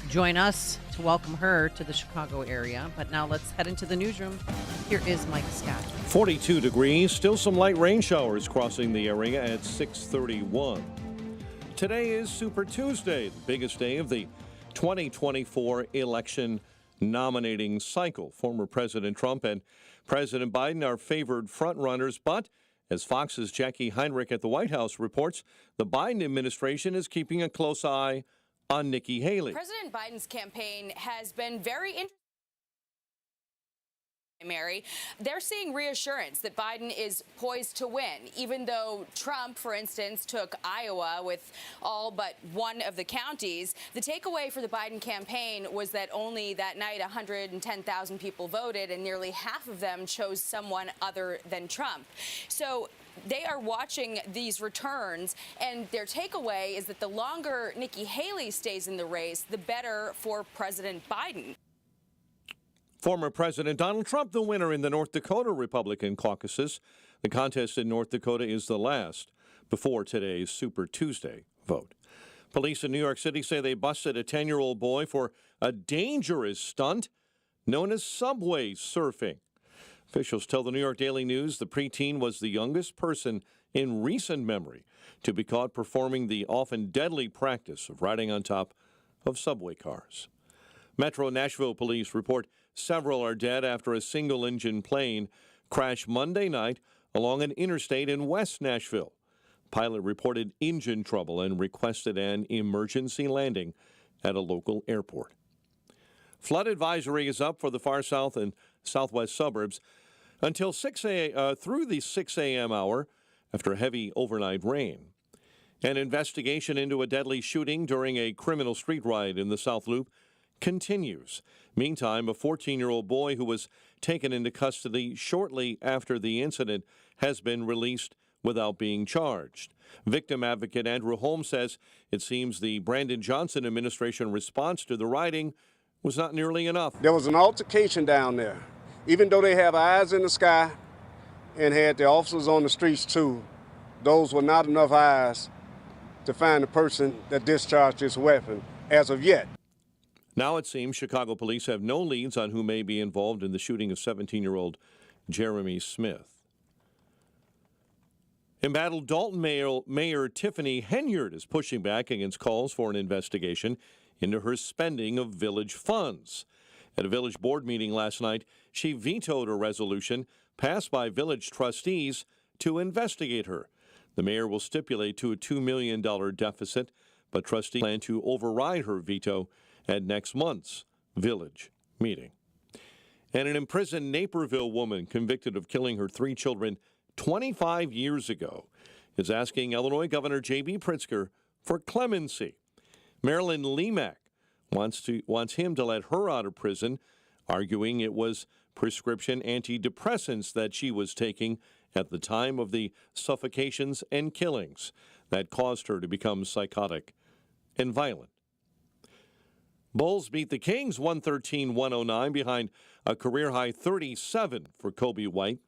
join us to welcome her to the Chicago area. But now let's head into the newsroom. Here is Mike Scott. 42 degrees, still some light rain showers crossing the area at 6:31. Today is Super Tuesday, the biggest day of the 2024 election nominating cycle. Former President Trump and President Biden are favored frontrunners, but as Fox's Jackie Heinrich at the White House reports, the Biden administration is keeping a close eye on Nikki Haley. President Biden's campaign has been very interesting. Mary, they're seeing reassurance that Biden is poised to win, even though Trump, for instance, took Iowa with all but one of the counties. The takeaway for the Biden campaign was that only that night 110,000 people voted, and nearly half of them chose someone other than Trump. So they are watching these returns, and their takeaway is that the longer Nikki Haley stays in the race, the better for President Biden. Former President Donald Trump, the winner in the North Dakota Republican caucuses. The contest in North Dakota is the last before today's Super Tuesday vote. Police in New York City say they busted a 10-year-old boy for a dangerous stunt known as subway surfing. Officials tell the New York Daily News the preteen was the youngest person in recent memory to be caught performing the often deadly practice of riding on top of subway cars. Metro Nashville police report several are dead after a single-engine plane crashed Monday night along an interstate in West Nashville. Pilot reported engine trouble and requested an emergency landing at a local airport. Flood advisory is up for the far south and southwest suburbs until through the 6 a.m. hour after heavy overnight rain. An investigation into a deadly shooting during a criminal street riot in the South Loop continues. Meantime, a 14-year-old boy who was taken into custody shortly after the incident has been released without being charged. Victim advocate Andrew Holmes says it seems the Brandon Johnson administration response to the rioting was not nearly enough. There was an altercation down there. Even though they have eyes in the sky and had the officers on the streets too, those were not enough eyes to find the person that discharged this weapon as of yet. Now it seems Chicago police have no leads on who may be involved in the shooting of 17-year-old Jeremy Smith. Embattled Dalton Mayor Tiffany Henyard is pushing back against calls for an investigation into her spending of village funds. At a village board meeting last night, she vetoed a resolution passed by village trustees to investigate her. The mayor will stipulate to a $2 million deficit, but trustees plan to override her veto at next month's village meeting. And an imprisoned Naperville woman convicted of killing her 3 children 25 years ago is asking Illinois Governor J.B. Pritzker for clemency. Marilyn Lemak wants him to let her out of prison, arguing it was prescription antidepressants that she was taking at the time of the suffocations and killings that caused her to become psychotic and violent. Bulls beat the Kings 113-109 behind a career-high 37 for Kobe White.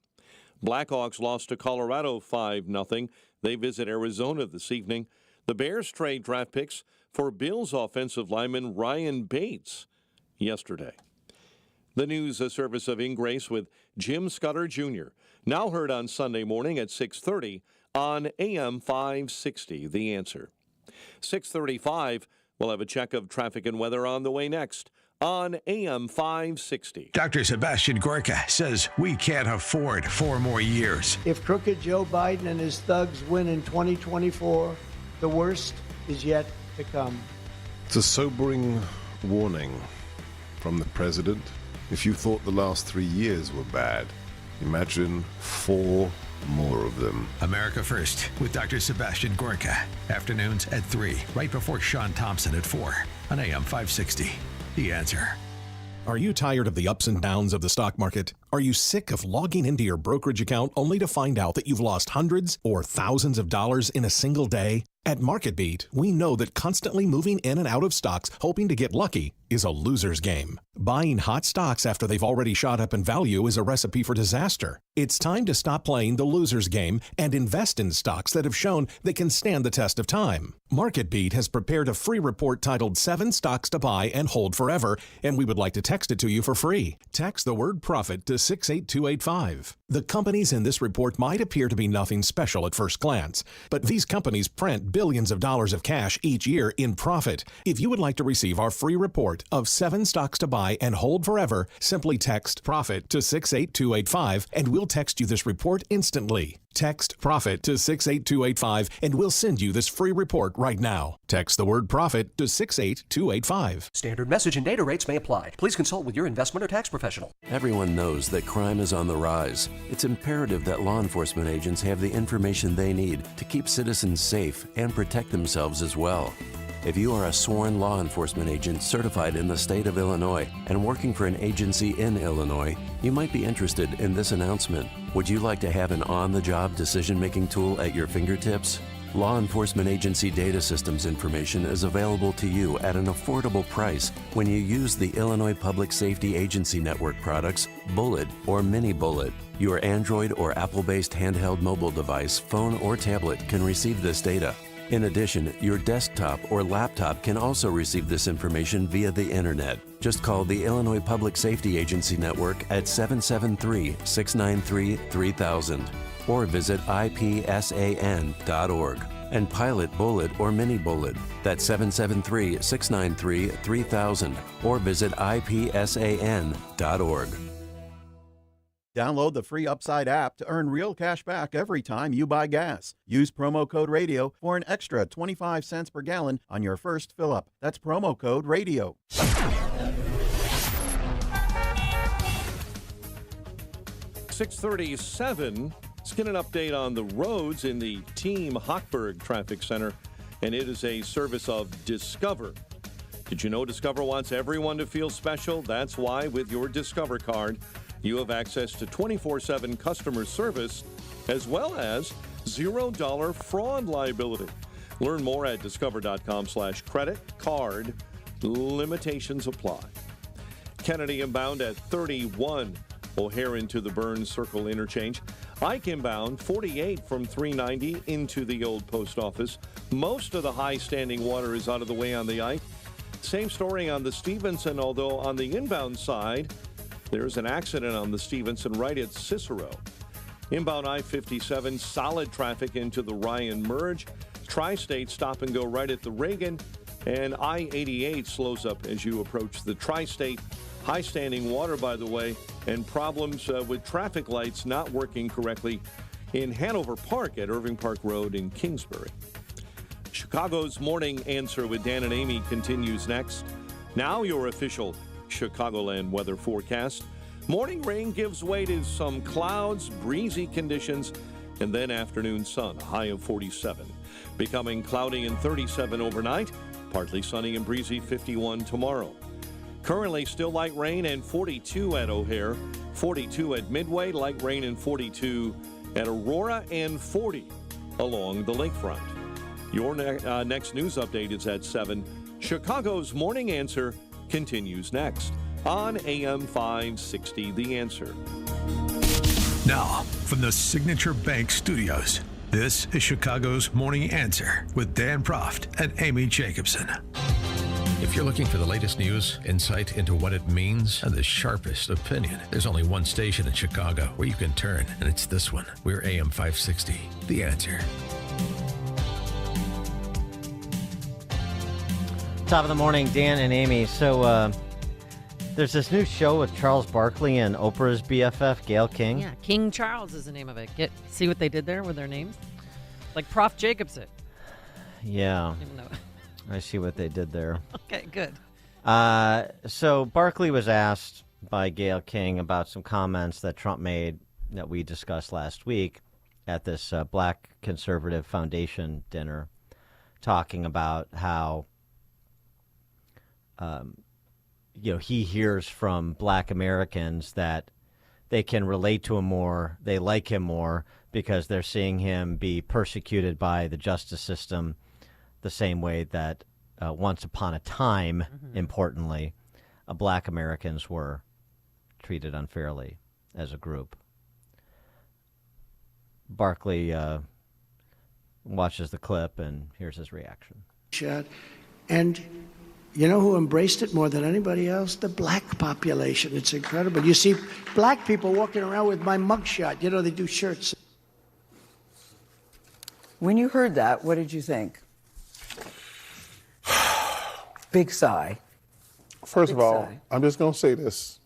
Blackhawks lost to Colorado 5-0. They visit Arizona this evening. The Bears trade draft picks for Bills offensive lineman Ryan Bates yesterday. The news, a service of Ingrace with Jim Scudder Jr., now heard on Sunday morning at 6:30 on AM 560, The Answer. 6:35, we'll have a check of traffic and weather on the way next on AM 560. Dr. Sebastian Gorka says we can't afford 4 more years. If crooked Joe Biden and his thugs win in 2024, the worst is yet to come. It's a sobering warning from the president. If you thought the last 3 years were bad, imagine 4 more of them. America First with Dr. Sebastian Gorka. Afternoons at 3, right before Sean Thompson at 4 on AM 560. The Answer. Are you tired of the ups and downs of the stock market? Are you sick of logging into your brokerage account only to find out that you've lost hundreds or thousands of dollars in a single day? At MarketBeat, we know that constantly moving in and out of stocks hoping to get lucky is a loser's game. Buying hot stocks after they've already shot up in value is a recipe for disaster. It's time to stop playing the loser's game and invest in stocks that have shown they can stand the test of time. MarketBeat has prepared a free report titled 7 Stocks to Buy and Hold Forever, and we would like to text it to you for free. Text the word profit to 68285. The companies in this report might appear to be nothing special at first glance, but these companies print billions of dollars of cash each year in profit. If you would like to receive our free report of 7 stocks to buy and hold forever, simply text profit to 68285 and we'll text you this report instantly. Text profit to 68285 and we'll send you this free report right now. Text the word profit to 68285. Standard message and data rates may apply. Please consult with your investment or tax professional. Everyone knows that crime is on the rise. It's imperative that law enforcement agents have the information they need to keep citizens safe and protect themselves as well. If you are a sworn law enforcement agent certified in the state of Illinois and working for an agency in Illinois, you might be interested in this announcement. Would you like to have an on-the-job decision-making tool at your fingertips? Law enforcement agency data systems information is available to you at an affordable price when you use the Illinois Public Safety Agency Network products, Bullet or Mini Bullet. Your Android or Apple-based handheld mobile device, phone or tablet can receive this data. In addition, your desktop or laptop can also receive this information via the internet. Just call the Illinois Public Safety Agency Network at 773-693-3000 or visit ipsan.org and pilot Bullet or Mini Bullet. That's 773-693-3000 or visit ipsan.org. Download the free Upside app to earn real cash back every time you buy gas. Use promo code RADIO for an extra 25 cents per gallon on your first fill-up. That's promo code RADIO. 6:37. Let's get an update on the roads in the Team Hochberg Traffic Center, and it is a service of Discover. Did you know Discover wants everyone to feel special? That's why with your Discover card, you have access to 24/7 customer service as well as $0 fraud liability. Learn more at discover.com/credit card. Limitations apply. Kennedy inbound at 31. O'Hare into the Burns Circle interchange. Ike inbound 48 from 390 into the old post office. Most of the high standing water is out of the way on the Ike. Same story on the Stevenson, although on the inbound side, there's an accident on the Stevenson right at Cicero. Inbound I-57, solid traffic into the Ryan merge. Tri-State stop and go right at the Reagan. And I-88 slows up as you approach the Tri-State. High standing water, by the way, and problems with traffic lights not working correctly in Hanover Park at Irving Park Road in Kingsbury. Chicago's Morning Answer with Dan and Amy continues next. Now your official Chicagoland weather forecast. Morning rain gives way to some clouds, breezy conditions, and then afternoon sun, a high of 47. Becoming cloudy and 37 overnight, partly sunny and breezy 51 tomorrow. Currently still light rain and 42 at O'Hare, 42 at Midway, light rain and 42 at Aurora, and 40 along the lakefront. Your next news update is at 7. Chicago's Morning Answer continues next on AM 560, The Answer. Now, from the Signature Bank Studios, this is Chicago's Morning Answer with Dan Proft and Amy Jacobson. If you're looking for the latest news, insight into what it means, and the sharpest opinion, there's only one station in Chicago where you can turn, and it's this one. We're AM 560, The Answer. Top of the morning, Dan and Amy. So there's this new show with Charles Barkley and Oprah's BFF, Gayle King. Yeah, King Charles is the name of it. See what they did there with their names? Like Prof. Jacobson. Yeah. Even though I see what they did there. Okay, good. So Barkley was asked by Gayle King about some comments that Trump made that we discussed last week at this Black Conservative Foundation dinner, talking about how he hears from Black Americans that they can relate to him more, they like him more, because they're seeing him be persecuted by the justice system the same way that once upon a time, importantly, Black Americans were treated unfairly as a group. Barkley watches the clip, and here's his reaction. And you know who embraced it more than anybody else? The black population. It's incredible. You see black people walking around with my mugshot. You know, they do shirts. When you heard that, what did you think? Big sigh. First of all, I'm just going to say this.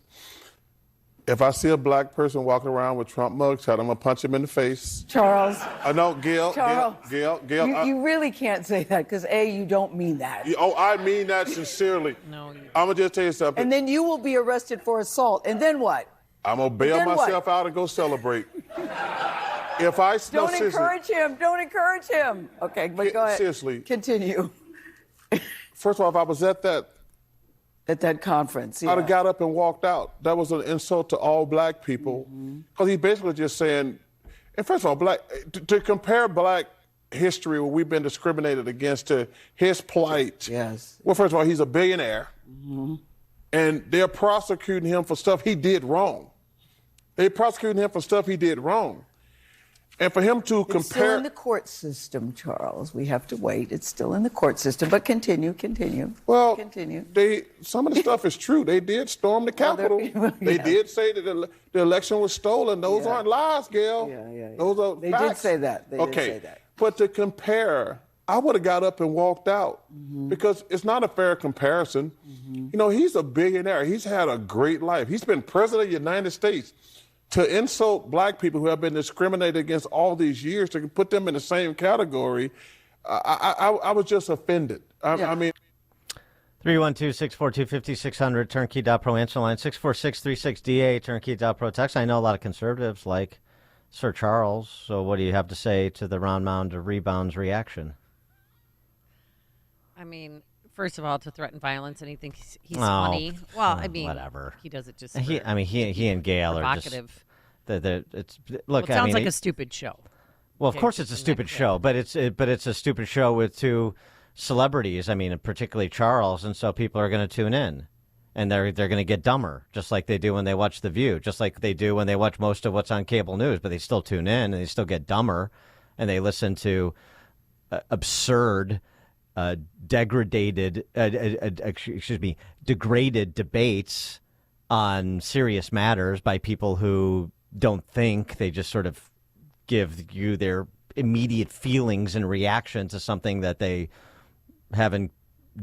If I see a black person walking around with Trump mugshot, I'm going to punch him in the face. Charles. No, Gayle. Charles. Gayle. You really can't say that because, A, you don't mean that. I mean that sincerely. No. I'm going to just tell you something. And then you will be arrested for assault. And then what? I'm going to bail myself out and go celebrate. Don't encourage him. Don't encourage him. Okay, but go ahead. Seriously. Continue. First of all, if I was at that conference, I'd have got up and walked out. That was an insult to all black people, because he's basically just saying, and first of all, to compare black history where we've been discriminated against to his plight. Yes. Well, first of all, he's a billionaire, and they're prosecuting him for stuff he did wrong. They're prosecuting him for stuff he did wrong. And for him to It's still in the court system, Charles. We have to wait. It's still in the court system. But continue. Well, continue. Some of the stuff is true. They did storm the Capitol. They did say that the election was stolen. Those aren't lies, Gail. Those are They facts. did say that. They did okay. say that. But to compare, I would have got up and walked out because it's not a fair comparison. You know, he's a billionaire. He's had a great life. He's been president of the United States. To insult black people who have been discriminated against all these years, to put them in the same category, I was just offended. I mean, 312-642-5600, turnkey.pro answer line, 64636DA, turnkey.pro text. I know a lot of conservatives like Sir Charles, so what do you have to say to the round mound of rebounds reaction? I mean, first of all, to threaten violence, and he thinks he's funny. Well, I mean, whatever. He does it just. He and Gail are just provocative. Look, It sounds like a stupid show. Well, of course it's a stupid show, but it's a stupid show with two celebrities. I mean, particularly Charles, and so people are going to tune in, and they're going to get dumber, just like they do when they watch The View, just like they do when they watch most of what's on cable news. But they still tune in, and they still get dumber, and they listen to absurd. Degraded debates on serious matters by people who don't think. They just sort of give you their immediate feelings and reaction to something that they haven't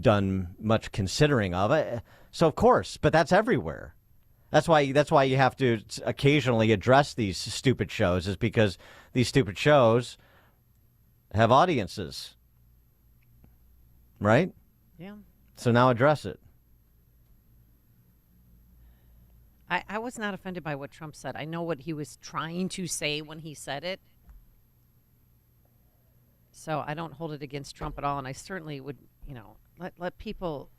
done much considering of. So of course, but that's everywhere. That's why you have to occasionally address these stupid shows, is because these stupid shows have audiences. Right? Yeah. So now address it. I was not offended by what Trump said. I know what he was trying to say when he said it. So I don't hold it against Trump at all. And I certainly would, let people,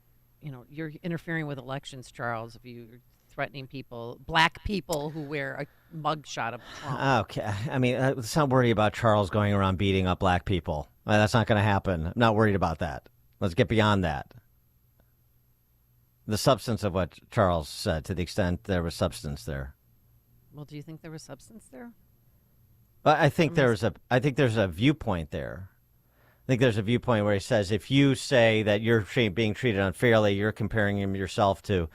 you're interfering with elections, Charles, if you're threatening people, black people who wear a mugshot of Trump. Okay. I mean, let's not worry about Charles going around beating up black people. That's not going to happen. I'm not worried about that. Let's get beyond that. The substance of what Charles said, to the extent there was substance there. Well, do you think there was substance there? I think there's a viewpoint there. I think there's a viewpoint where he says, if you say that you're being treated unfairly, you're comparing yourself to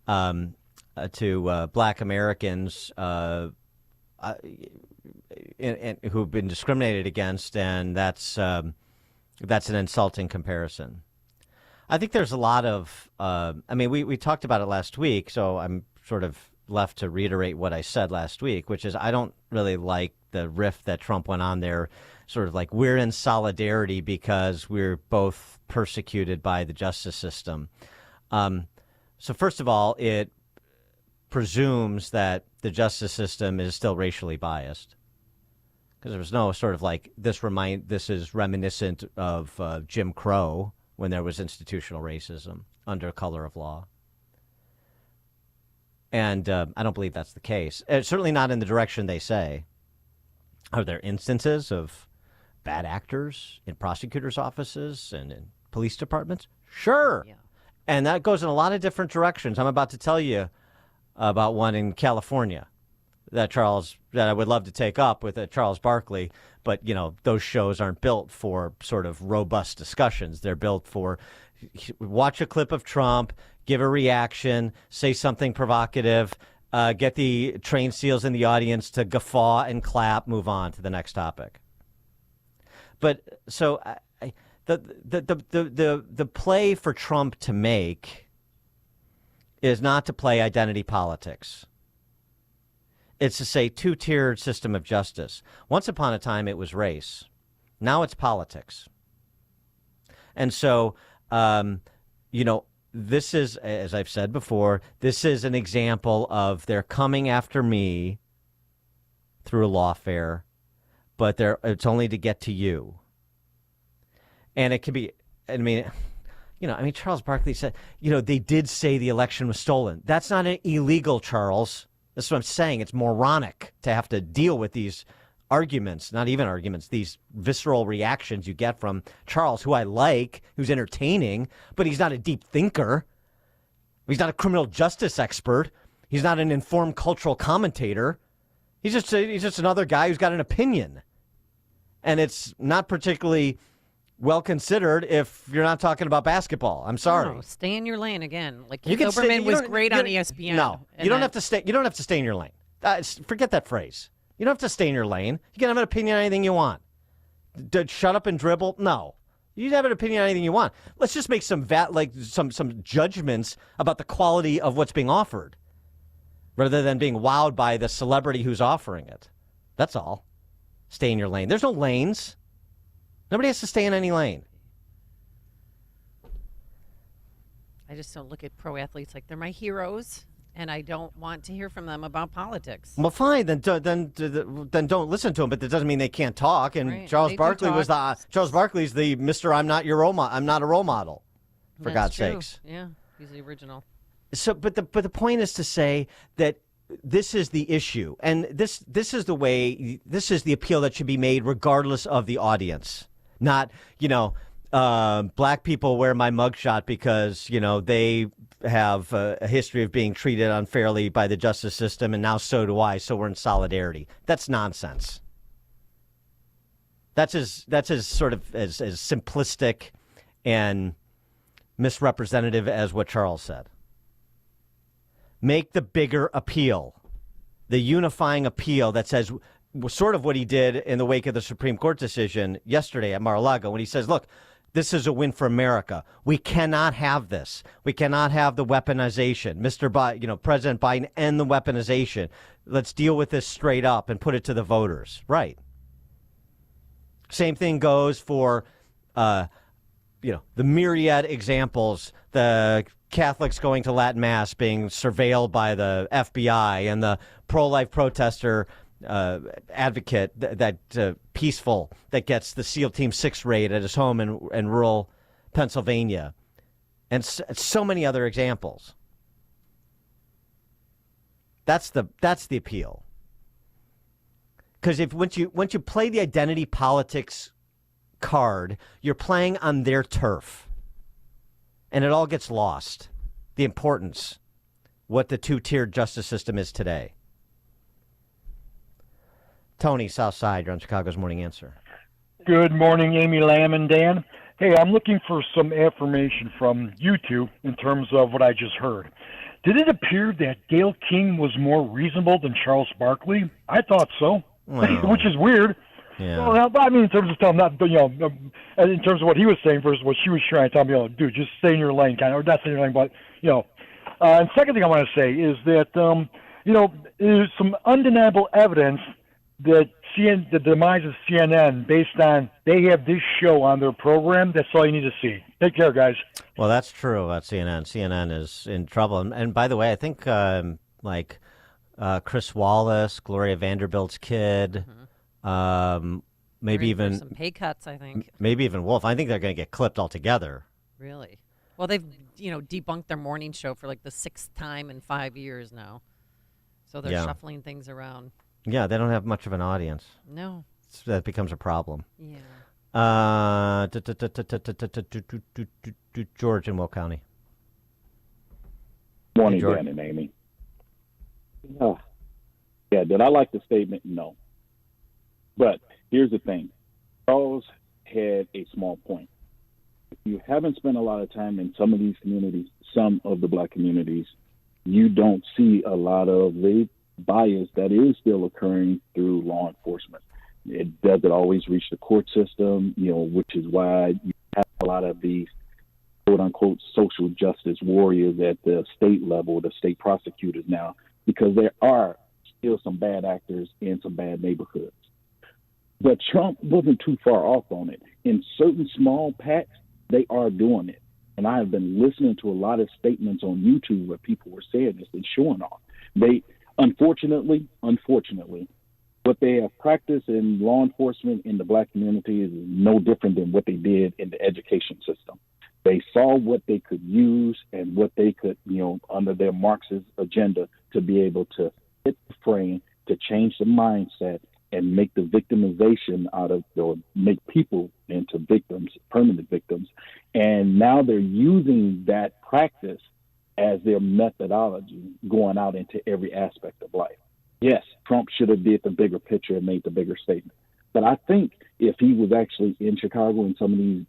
black Americans who've been discriminated against, and that's an insulting comparison. I think there's a lot of, we talked about it last week, so I'm sort of left to reiterate what I said last week, which is I don't really like the riff that Trump went on there, sort of like we're in solidarity because we're both persecuted by the justice system. So first of all, it presumes that the justice system is still racially biased, because there was no sort of like this is reminiscent of Jim Crow, when there was institutional racism under color of law. And I don't believe that's the case. Certainly not in the direction they say. Are there instances of bad actors in prosecutors' offices and in police departments? Sure. Yeah. And that goes in a lot of different directions. I'm about to tell you about one in California that I would love to take up with Charles Barkley. But, those shows aren't built for sort of robust discussions. They're built for watch a clip of Trump, give a reaction, say something provocative, get the trained seals in the audience to guffaw and clap, move on to the next topic. But so the play for Trump to make is not to play identity politics. It's to say two-tiered system of justice. Once upon a time, it was race. Now it's politics. And so, this is, as I've said before, this is an example of they're coming after me through a lawfare, but it's only to get to you. And it could be, Charles Barkley said, they did say the election was stolen. That's not illegal, Charles. That's what I'm saying. It's moronic to have to deal with these arguments, not even arguments, these visceral reactions you get from Charles, who I like, who's entertaining, but he's not a deep thinker. He's not a criminal justice expert. He's not an informed cultural commentator. He's just another guy who's got an opinion. And it's not particularly well considered if you're not talking about basketball. I'm sorry. No, stay in your lane again. Like You Keith can stay- Olbermann you was don't- great you on don't- ESPN. No, you don't have to stay. You don't have to stay in your lane. Forget that phrase. You don't have to stay in your lane. You can have an opinion on anything you want. Shut up and dribble? No. You can have an opinion on anything you want. Let's just make some judgments about the quality of what's being offered, rather than being wowed by the celebrity who's offering it. That's all. Stay in your lane. There's no lanes. Nobody has to stay in any lane. I just don't look at pro athletes like they're my heroes, and I don't want to hear from them about politics. Well, fine. Then don't listen to them. But that doesn't mean they can't talk. And Right. Charles They do Barkley talk. Charles Barkley's the Mr. I'm not a role model. For That's God's true. sakes. Yeah, he's the original. So, but the point is to say that this is the issue, and this is the way. This is the appeal that should be made, regardless of the audience. Not black people wear my mugshot because they have a history of being treated unfairly by the justice system, and now so do I. So we're in solidarity. That's nonsense. That's as sort of as simplistic and misrepresentative as what Charles said. Make the bigger appeal, the unifying appeal that says sort of what he did in the wake of the Supreme Court decision yesterday at Mar-a-Lago when he says, look, this is a win for America. We cannot have this. We cannot have the weaponization. President Biden, end the weaponization. Let's deal with this straight up and put it to the voters. Right. Same thing goes for, the myriad examples, the Catholics going to Latin Mass being surveilled by the FBI, and the pro-life protester advocate that peaceful that gets the SEAL Team 6 raid at his home in rural Pennsylvania, and so many other examples. That's the appeal. Because once you play the identity politics card, you're playing on their turf, and it all gets lost. The importance, what the two-tiered justice system is today. Tony, South Side, you're on Chicago's Morning Answer. Good morning, Amy, Lamb, and Dan. Hey, I'm looking for some affirmation from you two in terms of what I just heard. Did it appear that Gayle King was more reasonable than Charles Barkley? I thought so, which is weird. Yeah. Well, I mean, in terms of telling that, in terms of what he was saying versus what she was trying to tell me, dude, just stay in your lane, kind of, or not stay in your lane, but And second thing I want to say is that there's some undeniable evidence that the demise of CNN based on they have this show on their program. That's all you need to see. Take care, guys. Well, that's true about CNN. CNN is in trouble. And by the way, I think Chris Wallace, Gloria Vanderbilt's kid, maybe even some pay cuts, I think. Maybe even Wolf. I think they're going to get clipped altogether. Really? Well, they've debunked their morning show for like the 6th time in 5 years now. So they're shuffling things around. Yeah, they don't have much of an audience. No. So that becomes a problem. Yeah. George in Will County. Morning, George. Dan and Amy. Yeah, did I like the statement? No. But here's the thing. Charles had a small point. If you haven't spent a lot of time in some of these communities, some of the black communities, you don't see a lot of the bias that is still occurring through law enforcement. It doesn't always reach the court system, which is why you have a lot of these quote-unquote social justice warriors at the state level, the state prosecutors now, because there are still some bad actors in some bad neighborhoods. But Trump wasn't too far off on it. In certain small packs, they are doing it. And I have been listening to a lot of statements on YouTube where people were saying this and showing off. They, unfortunately, what they have practiced in law enforcement in the black community is no different than what they did in the education system. They saw what they could use and what they could, under their Marxist agenda, to be able to hit the frame, to change the mindset and make the victimization out of, or make people into victims, permanent victims. And now they're using that practice as their methodology going out into every aspect of life. Yes, Trump should have did the bigger picture and made the bigger statement. But I think if he was actually in Chicago in some of these,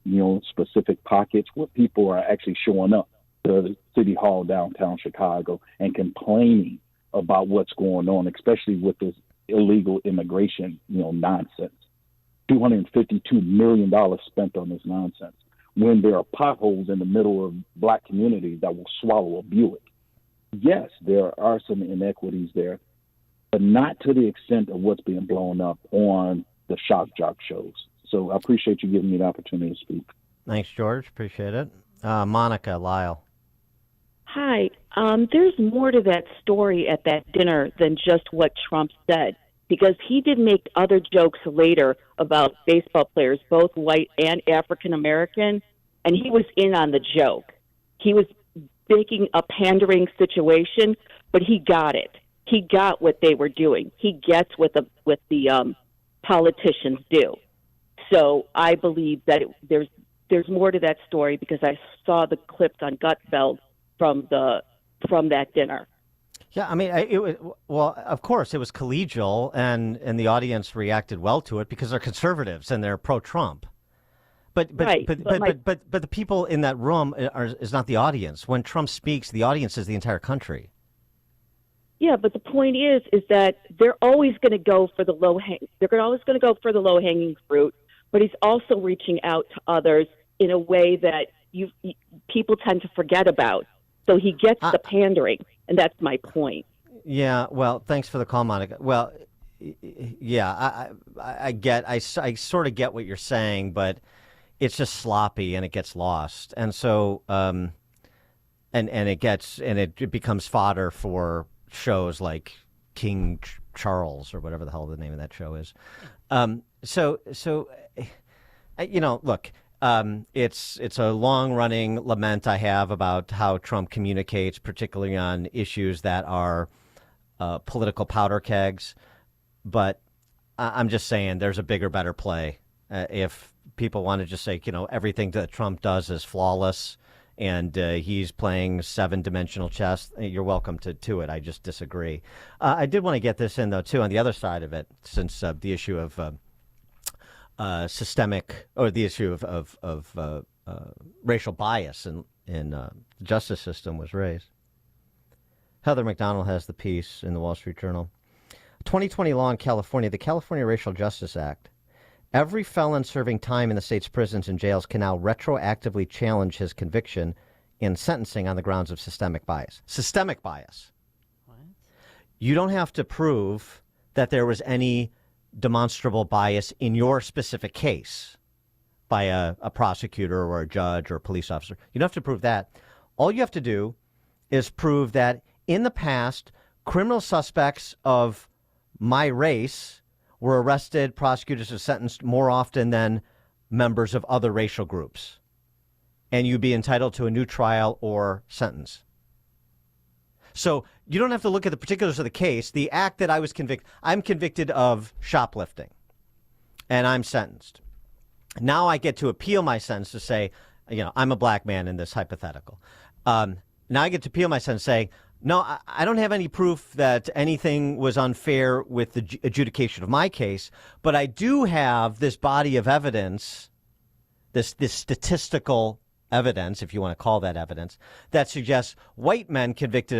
specific pockets where people are actually showing up to the City Hall downtown Chicago and complaining about what's going on, especially with this illegal immigration, nonsense. $252 million spent on this nonsense when there are potholes in the middle of black communities that will swallow a Buick. Yes, there are some inequities there, but not to the extent of what's being blown up on the shock jock shows. So I appreciate you giving me the opportunity to speak. Thanks, George. Appreciate it. Monica, Lyle. Hi. There's more to that story at that dinner than just what Trump said, because he did make other jokes later about baseball players, both white and African American, and he was in on the joke. He was making a pandering situation, but he got it. He got what they were doing. He gets what the politicians do. So I believe that there's more to that story, because I saw the clips on Gutfeld from that dinner. Yeah, I mean, of course, it was collegial, and the audience reacted well to it because they're conservatives and they're pro-Trump. But the people in that room is not the audience. When Trump speaks, the audience is the entire country. Yeah, but the point is that they're always going to go for the low hanging fruit. But he's also reaching out to others in a way that people tend to forget about. So he gets the pandering, and that's my point. Yeah, well, thanks for the call, Monica. Well, yeah, I sort of get what you're saying, but it's just sloppy and it gets lost, and so it becomes fodder for shows like King Charles or whatever the hell the name of that show is. Look. It's a long-running lament I have about how Trump communicates, particularly on issues that are political powder kegs. But I'm just saying there's a bigger, better play. If people want to just say, everything that Trump does is flawless and he's playing seven-dimensional chess, you're welcome to it. I just disagree. I did want to get this in, though, too, on the other side of it, since the issue of systemic, or the issue of racial bias in the justice system was raised. Heather McDonald has the piece in the Wall Street Journal. 2020 law in California, the California Racial Justice Act. Every felon serving time in the state's prisons and jails can now retroactively challenge his conviction in sentencing on the grounds of systemic bias. Systemic bias. What? You don't have to prove that there was any demonstrable bias in your specific case by a prosecutor or a judge or a police officer. You don't have to prove that. All you have to do is prove that in the past, criminal suspects of my race were arrested, prosecuted, or sentenced more often than members of other racial groups. And you'd be entitled to a new trial or sentence. So you don't have to look at the particulars of the case. The act that I was convicted, I'm convicted of shoplifting, and I'm sentenced. Now I get to appeal my sentence to say, I'm a black man in this hypothetical. Now I get to appeal my sentence saying, no, I don't have any proof that anything was unfair with the adjudication of my case, but I do have this body of evidence, this statistical evidence, if you want to call that evidence, that suggests white men convicted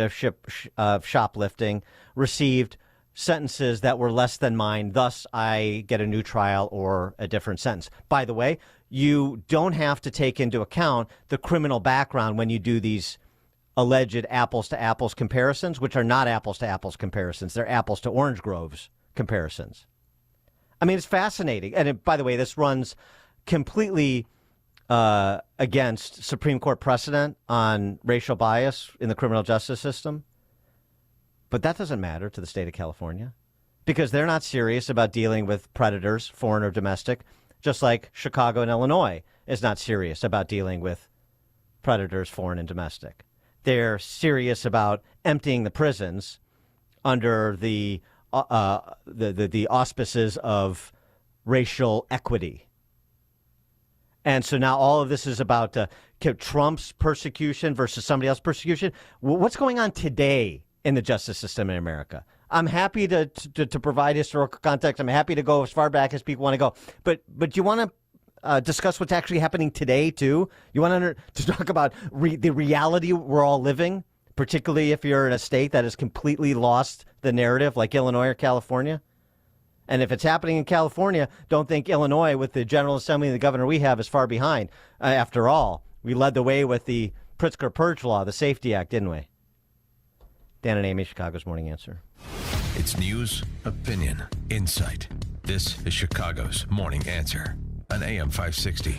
of shoplifting received sentences that were less than mine. Thus, I get a new trial or a different sentence. By the way, you don't have to take into account the criminal background when you do these alleged apples-to-apples comparisons, which are not apples-to-apples comparisons. They're apples-to-orange groves comparisons. I mean, it's fascinating. And by the way, this runs completely against Supreme Court precedent on racial bias in the criminal justice system. But that doesn't matter to the state of California because they're not serious about dealing with predators, foreign or domestic, just like Chicago and Illinois is not serious about dealing with predators, foreign and domestic. They're serious about emptying the prisons under the auspices of racial equity. And so now all of this is about Trump's persecution versus somebody else's persecution. What's going on today in the justice system in America? I'm happy to provide historical context. I'm happy to go as far back as people want to go. But you want to discuss what's actually happening today, too? You want to talk about the reality we're all living, particularly if you're in a state that has completely lost the narrative, like Illinois or California? And if it's happening in California, don't think Illinois, with the General Assembly and the governor we have, is far behind. After all, we led the way with the Pritzker Purge Law, the Safety Act, didn't we? Dan and Amy, Chicago's Morning Answer. It's news, opinion, insight. This is Chicago's Morning Answer on AM 560.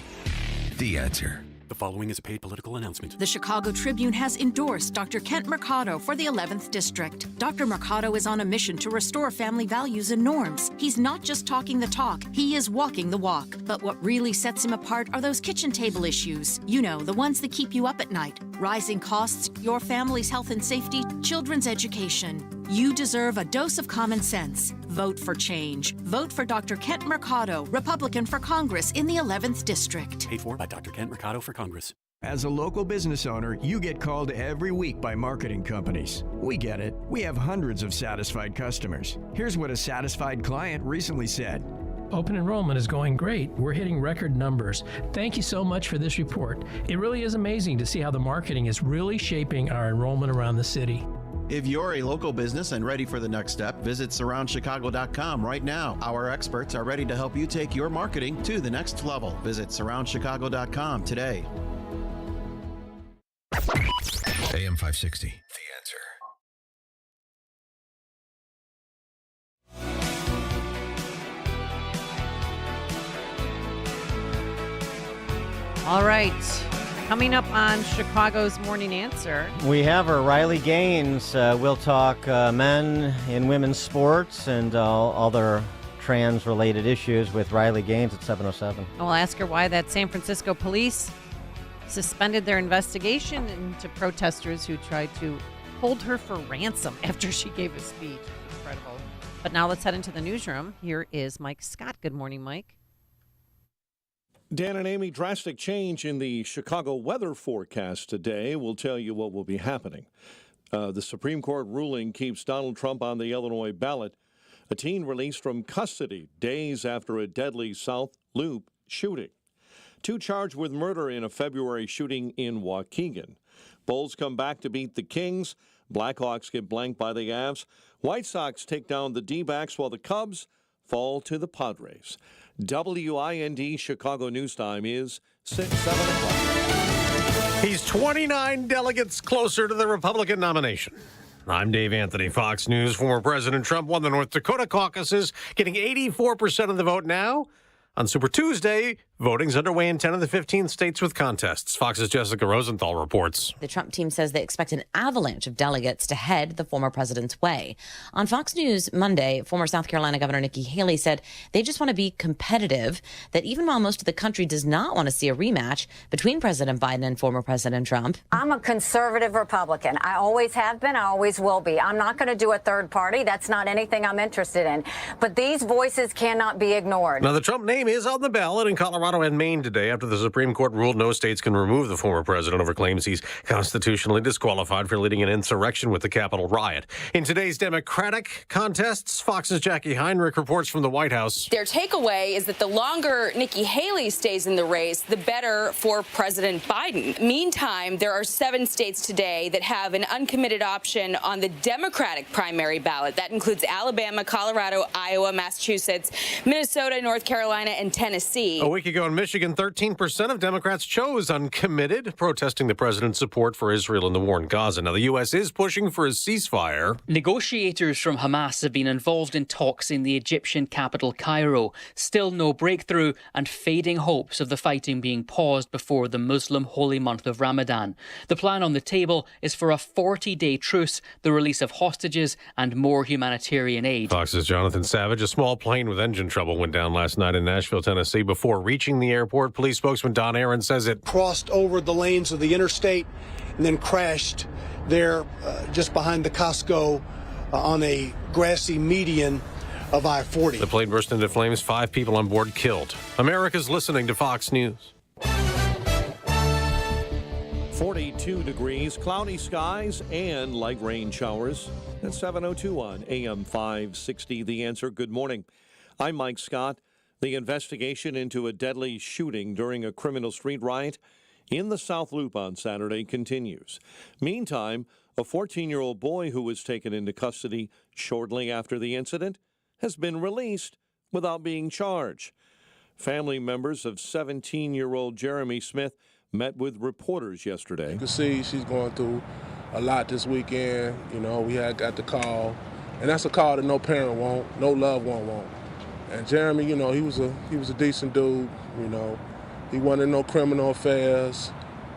The Answer. The following is a paid political announcement. The Chicago Tribune has endorsed Dr. Kent Mercado for the 11th District. Dr. Mercado is on a mission to restore family values and norms. He's not just talking the talk, he is walking the walk. But what really sets him apart are those kitchen table issues. You know, the ones that keep you up at night. Rising costs, your family's health and safety, children's education. You deserve a dose of common sense. Vote for change. Vote for Dr. Kent Mercado, Republican for Congress in the 11th District. Paid for by Dr. Kent Mercado for Congress. As a local business owner, you get called every week by marketing companies. We get it. We have hundreds of satisfied customers. Here's what a satisfied client recently said. Open enrollment is going great. We're hitting record numbers. Thank you so much for this report. It really is amazing to see how the marketing is really shaping our enrollment around the city. If you're a local business and ready for the next step, visit surroundchicago.com right now. Our experts are ready to help you take your marketing to the next level. Visit surroundchicago.com today. AM 560. The Answer. All right. Coming up on Chicago's Morning Answer. We have our Riley Gaines. We'll talk men and women's sports and all their trans-related issues with Riley Gaines at 7:07. I'll ask her why that San Francisco police suspended their investigation into protesters who tried to hold her for ransom after she gave a speech. Incredible. But now let's head into the newsroom. Here is Mike Scott. Good morning, Mike. Dan and Amy, drastic change in the Chicago weather forecast today. We'll tell you what will be happening. The Supreme Court ruling keeps Donald Trump on the Illinois ballot. A teen released from custody days after a deadly South Loop shooting. 2 charged with murder in a February shooting in Waukegan. Bulls come back to beat the Kings. Blackhawks get blanked by the Avs. White Sox take down the D-backs while the Cubs fall to the Padres. WIND Chicago News Time is 7 o'clock. He's 29 delegates closer to the Republican nomination. I'm Dave Anthony, Fox News. Former President Trump won the North Dakota caucuses, getting 84% of the vote now. On Super Tuesday, voting's underway in 10 of the 15 states with contests. Fox's Jessica Rosenthal reports. The Trump team says they expect an avalanche of delegates to head the former president's way. On Fox News Monday, former South Carolina Governor Nikki Haley said they just want to be competitive, that even while most of the country does not want to see a rematch between President Biden and former President Trump. I'm a conservative Republican. I always have been. I always will be. I'm not going to do a third party. That's not anything I'm interested in. But these voices cannot be ignored. Now, the Trump name is on the ballot in Colorado and Maine today after the Supreme Court ruled no states can remove the former president over claims he's constitutionally disqualified for leading an insurrection with the Capitol riot. In today's Democratic contests, Fox's Jackie Heinrich reports from the White House. Their takeaway is that the longer Nikki Haley stays in the race, the better for President Biden. Meantime, there are 7 states today that have an uncommitted option on the Democratic primary ballot. That includes Alabama, Colorado, Iowa, Massachusetts, Minnesota, North Carolina, and Tennessee. A week ago in Michigan, 13% of Democrats chose uncommitted, protesting the president's support for Israel in the war in Gaza. Now, the U.S. is pushing for a ceasefire. Negotiators from Hamas have been involved in talks in the Egyptian capital, Cairo. Still no breakthrough and fading hopes of the fighting being paused before the Muslim holy month of Ramadan. The plan on the table is for a 40-day truce, the release of hostages, and more humanitarian aid. Fox's Jonathan Savage. A small plane with engine trouble went down last night in Nashville, Tennessee, before reaching reaching the airport. Police spokesman Don Aaron says it crossed over the lanes of the interstate and then crashed there just behind the Costco on a grassy median of I-40. The plane burst into flames, 5 people on board killed. America's listening to Fox News. 42 degrees, cloudy skies, and light rain showers. At 7:02 on AM 560, The Answer. Good morning. I'm Mike Scott. The investigation into a deadly shooting during a criminal street riot in the South Loop on Saturday continues. Meantime, a 14-year-old boy who was taken into custody shortly after the incident has been released without being charged. Family members of 17-year-old Jeremy Smith met with reporters yesterday. You can see she's going through a lot this weekend. You know, we had got the call, and that's a call that no parent won't, no loved one won't. And Jeremy, you know, he was a decent dude. You know, he wasn't in no criminal affairs,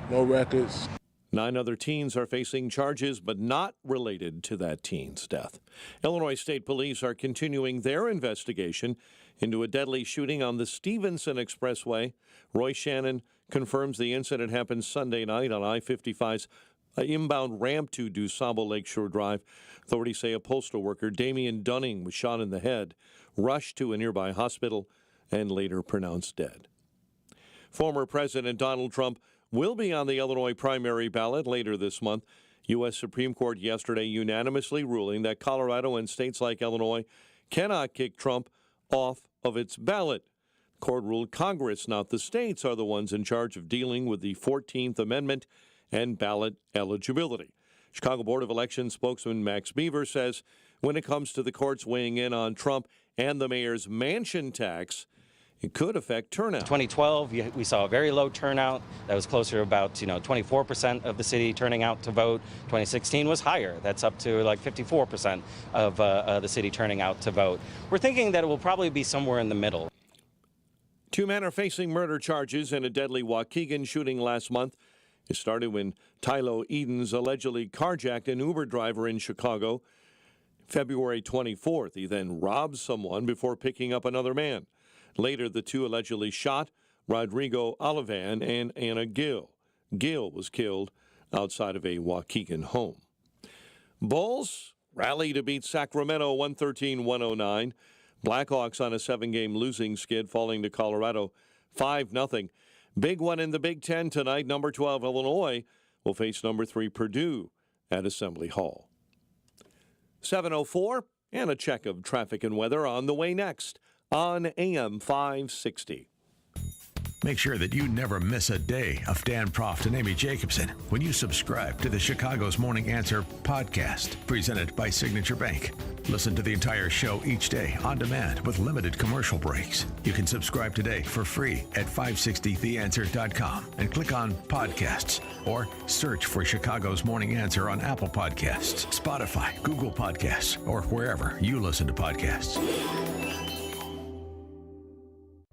no records. 9 other teens are facing charges, but not related to that teen's death. Illinois State Police are continuing their investigation into a deadly shooting on the Stevenson Expressway. Roy Shannon confirms the incident happened Sunday night on I-55's inbound ramp to DuSable Lakeshore Drive. Authorities say a postal worker, Damian Dunning, was shot in the head, rushed to a nearby hospital, and later pronounced dead. Former President Donald Trump will be on the Illinois primary ballot later this month. U.S. Supreme Court yesterday unanimously ruling that Colorado and states like Illinois cannot kick Trump off of its ballot. The court ruled Congress, not the states, are the ones in charge of dealing with the 14th Amendment and ballot eligibility. Chicago Board of Elections spokesman Max Beaver says when it comes to the courts weighing in on Trump and the mayor's mansion tax, it could affect turnout. 2012, we saw a very low turnout. That was closer to about 24% of the city turning out to vote. 2016 was higher. That's up to like 54% of the city turning out to vote. We're thinking that it will probably be somewhere in the middle. 2 men are facing murder charges in a deadly Waukegan shooting last month. It started when Tylo Edens allegedly carjacked an Uber driver in Chicago. February 24th, he then robbed someone before picking up another man. Later, the 2 allegedly shot Rodrigo Olivan and Anna Gill. Gill was killed outside of a Waukegan home. Bulls rally to beat Sacramento 113-109. Blackhawks on a 7-game losing skid, falling to Colorado 5-0. Big one in the Big Ten tonight. Number 12 Illinois will face number 3 Purdue at Assembly Hall. 7:04 and a check of traffic and weather on the way next on AM 560. Make sure that you never miss a day of Dan Proft and Amy Jacobson when you subscribe to the Chicago's Morning Answer podcast, presented by Signature Bank. Listen to the entire show each day on demand with limited commercial breaks. You can subscribe today for free at 560theanswer.com and click on podcasts or search for Chicago's Morning Answer on Apple Podcasts, Spotify, Google Podcasts, or wherever you listen to podcasts.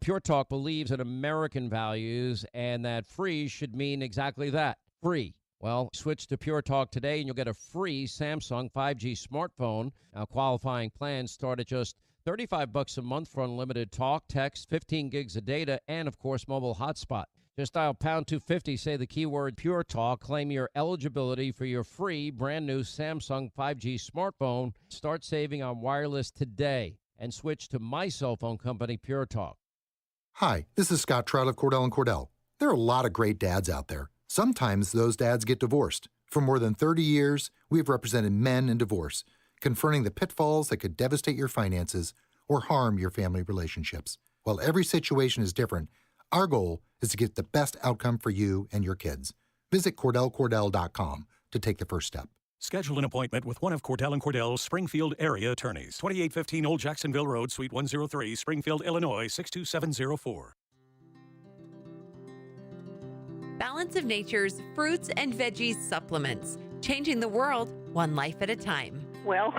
Pure Talk believes in American values and that free should mean exactly that, free. Well, switch to Pure Talk today and you'll get a free Samsung 5G smartphone. Now, qualifying plans start at just $35 a month for unlimited talk, text, 15 gigs of data, and, of course, mobile hotspot. Just dial pound 250, say the keyword Pure Talk, claim your eligibility for your free brand new Samsung 5G smartphone. Start saving on wireless today and switch to my cell phone company, Pure Talk. Hi, this is Scott Trout of Cordell & Cordell. There are a lot of great dads out there. Sometimes those dads get divorced. For more than 30 years, we have represented men in divorce, confronting the pitfalls that could devastate your finances or harm your family relationships. While every situation is different, our goal is to get the best outcome for you and your kids. Visit CordellCordell.com to take the first step. Schedule an appointment with one of Cordell & Cordell's Springfield area attorneys. 2815 Old Jacksonville Road, Suite 103, Springfield, Illinois, 62704. Balance of Nature's fruits and veggies supplements. Changing the world one life at a time. Well,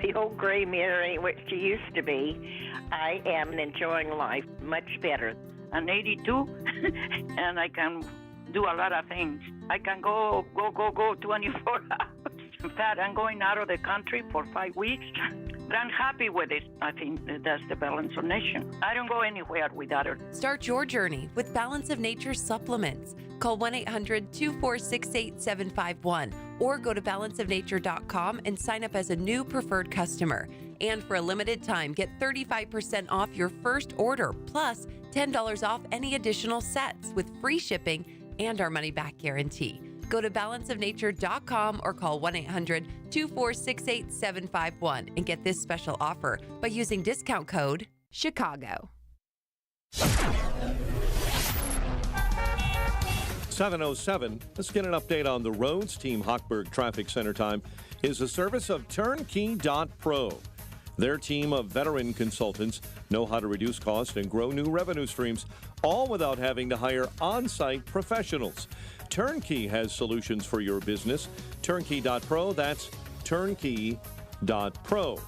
the old gray matter ain't what she used to be. I am enjoying life much better. I'm 82, and I can do a lot of things. I can go 24 hours. In fact, I'm going out of the country for 5 weeks. But I'm happy with it. I think that's the balance of nation. I don't go anywhere without it. Start your journey with Balance of Nature supplements. Call 1-800-246-8751 or go to balanceofnature.com and sign up as a new preferred customer. And for a limited time, get 35% off your first order, plus $10 off any additional sets with free shipping and our money-back guarantee. Go to balanceofnature.com or call 1-800-246-8751 and get this special offer by using discount code CHICAGO. 7:07. Let's get an update on the roads. Team Hochberg Traffic Center time is a service of Turnkey.pro. Their team of veteran consultants know how to reduce costs and grow new revenue streams, all without having to hire on-site professionals. Turnkey has solutions for your business. Turnkey.pro, that's Turnkey.pro.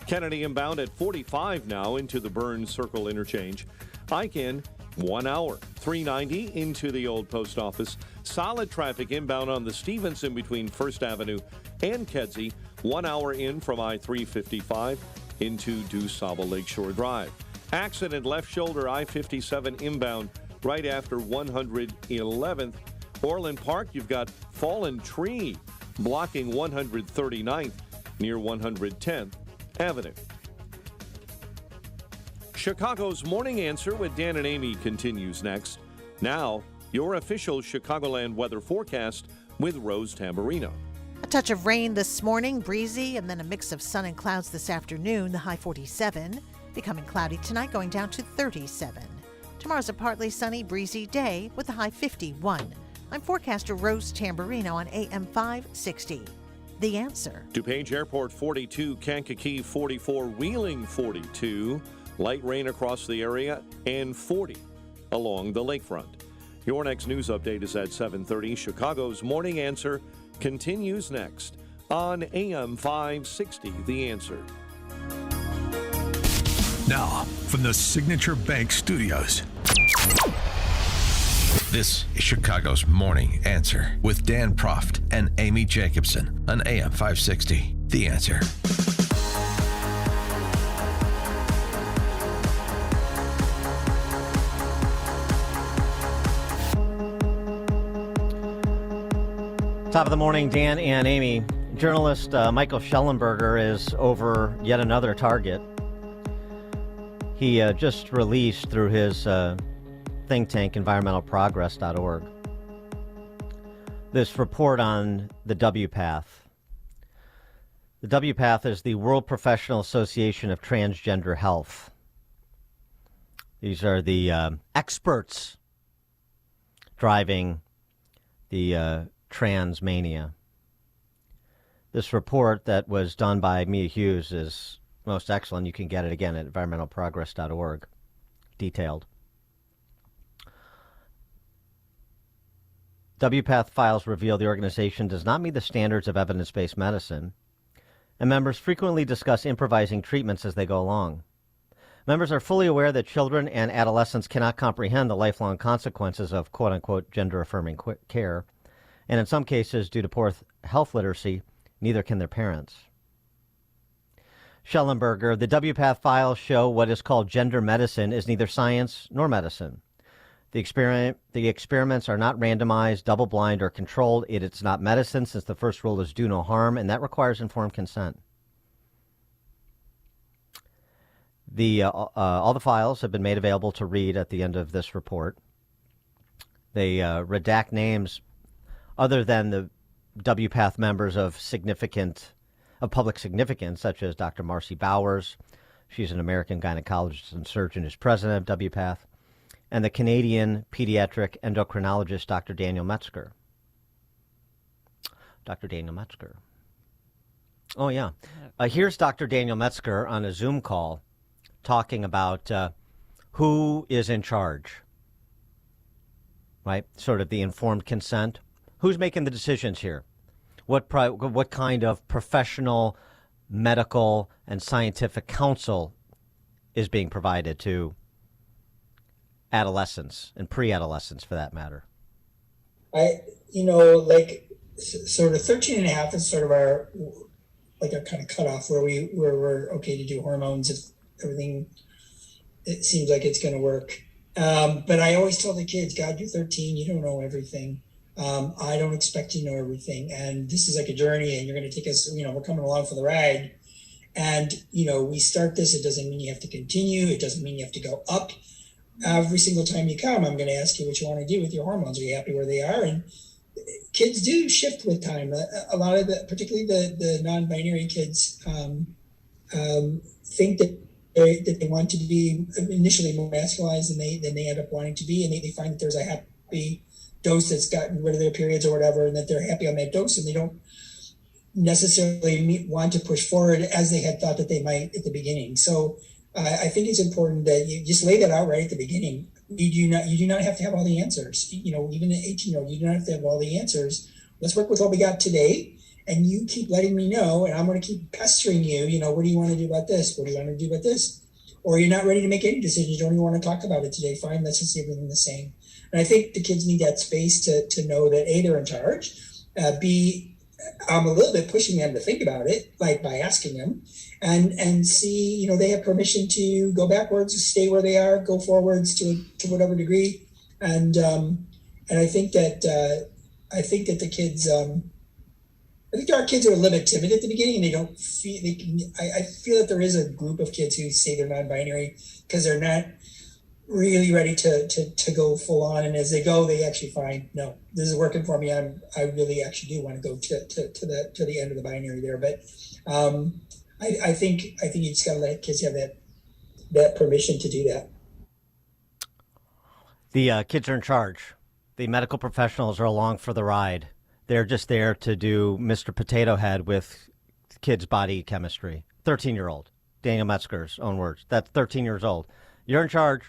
Kennedy inbound at 45 now into the Burns Circle interchange. Ike in 1 hour. 390 into the old post office. Solid traffic inbound on the Stevenson between First Avenue and Kedzie. 1 hour in from I-355 into DuSable Lakeshore Drive. Accident left shoulder I-57 inbound right after 111th. Orland Park, you've got fallen tree blocking 139th near 110th Avenue. Chicago's Morning Answer with Dan and Amy continues next. Now, your official Chicagoland weather forecast with Rose Tamburino. A touch of rain this morning, breezy, and then a mix of sun and clouds this afternoon, the high 47. Becoming cloudy tonight, going down to 37. Tomorrow's a partly sunny, breezy day with a high 51. I'm forecaster Rose Tamburino on AM 560. The Answer. DuPage Airport 42, Kankakee 44, Wheeling 42. Light rain across the area and 40 along the lakefront. Your next news update is at 7:30. Chicago's Morning Answer continues next on AM 560. The Answer. Now, from the Signature Bank Studios, this is Chicago's Morning Answer with Dan Proft and Amy Jacobson on AM 560. The Answer. Top of the morning, Dan and Amy. Journalist Michael Schellenberger is over yet another target. He just released through his think tank, environmentalprogress.org, this report on the WPATH. The WPATH is the World Professional Association of Transgender Health. These are the experts driving the trans mania. This report that was done by Mia Hughes is most excellent. You can get it again at environmentalprogress.org. Detailed. WPATH files reveal the organization does not meet the standards of evidence-based medicine, and members frequently discuss improvising treatments as they go along. Members are fully aware that children and adolescents cannot comprehend the lifelong consequences of quote-unquote gender-affirming care, and in some cases, due to poor health literacy, neither can their parents. Schellenberger, the WPATH files show what is called gender medicine is neither science nor medicine. The experiments are not randomized, double-blind, or controlled. It's not medicine, since the first rule is do no harm, and that requires informed consent. All the files have been made available to read at the end of this report. They redact names other than the WPATH members of public significance, such as Dr. Marcy Bowers. She's an American gynecologist and surgeon who's president of WPATH. And the Canadian pediatric endocrinologist, Dr. Daniel Metzger. Dr. Daniel Metzger. Oh, yeah. Here's Dr. Daniel Metzger on a Zoom call talking about who is in charge, right? Sort of the informed consent. Who's making the decisions here? What kind of professional, medical, and scientific counsel is being provided to adolescents and pre-adolescents, for that matter? Sort of 13 and a half is sort of our like a kind of cutoff where we're okay to do hormones if everything, it seems like it's going to work. But I always tell the kids, God, you're 13, you don't know everything. I don't expect you to know everything. And this is like a journey, and you're going to take us, we're coming along for the ride. And, we start this. It doesn't mean you have to continue. It doesn't mean you have to go up. Every single time you come, I'm going to ask you what you want to do with your hormones. Are you happy where they are? And kids do shift with time. A lot of particularly the non-binary kids, think that they want to be initially more masculinized than they end up wanting to be, and they find that there's a happy dose that's gotten rid of their periods or whatever, and that they're happy on that dose, and they don't necessarily want to push forward as they had thought that they might at the beginning. So I think it's important that you just lay that out right at the beginning. You do not have to have all the answers. Even an 18-year-old, you don't have to have all the answers. Let's work with what we got today, and you keep letting me know, and I'm going to keep pestering you. What do you want to do about this? What do you want to do about this? Or you're not ready to make any decisions. You don't even want to talk about it today. Fine, let's just see everything the same. And I think the kids need that space to know that A, they're in charge. B, I'm a little bit pushing them to think about it, like by asking them, and C, they have permission to go backwards, stay where they are, go forwards to whatever degree, and I think that the kids, I think there are kids who are a little bit timid at the beginning, and they don't feel they can. I feel that there is a group of kids who say they're non-binary because they're not really ready to go full on, and as they go, they actually find, no, this is working for me. I really actually do want to go to the end of the binary there. But I think you just got to let kids have that permission to do that. The kids are in charge. The medical professionals are along for the ride. They're just there to do Mr. Potato Head with kids' body chemistry. 13-year-old, Daniel Metzger's own words. That's 13 years old. You're in charge.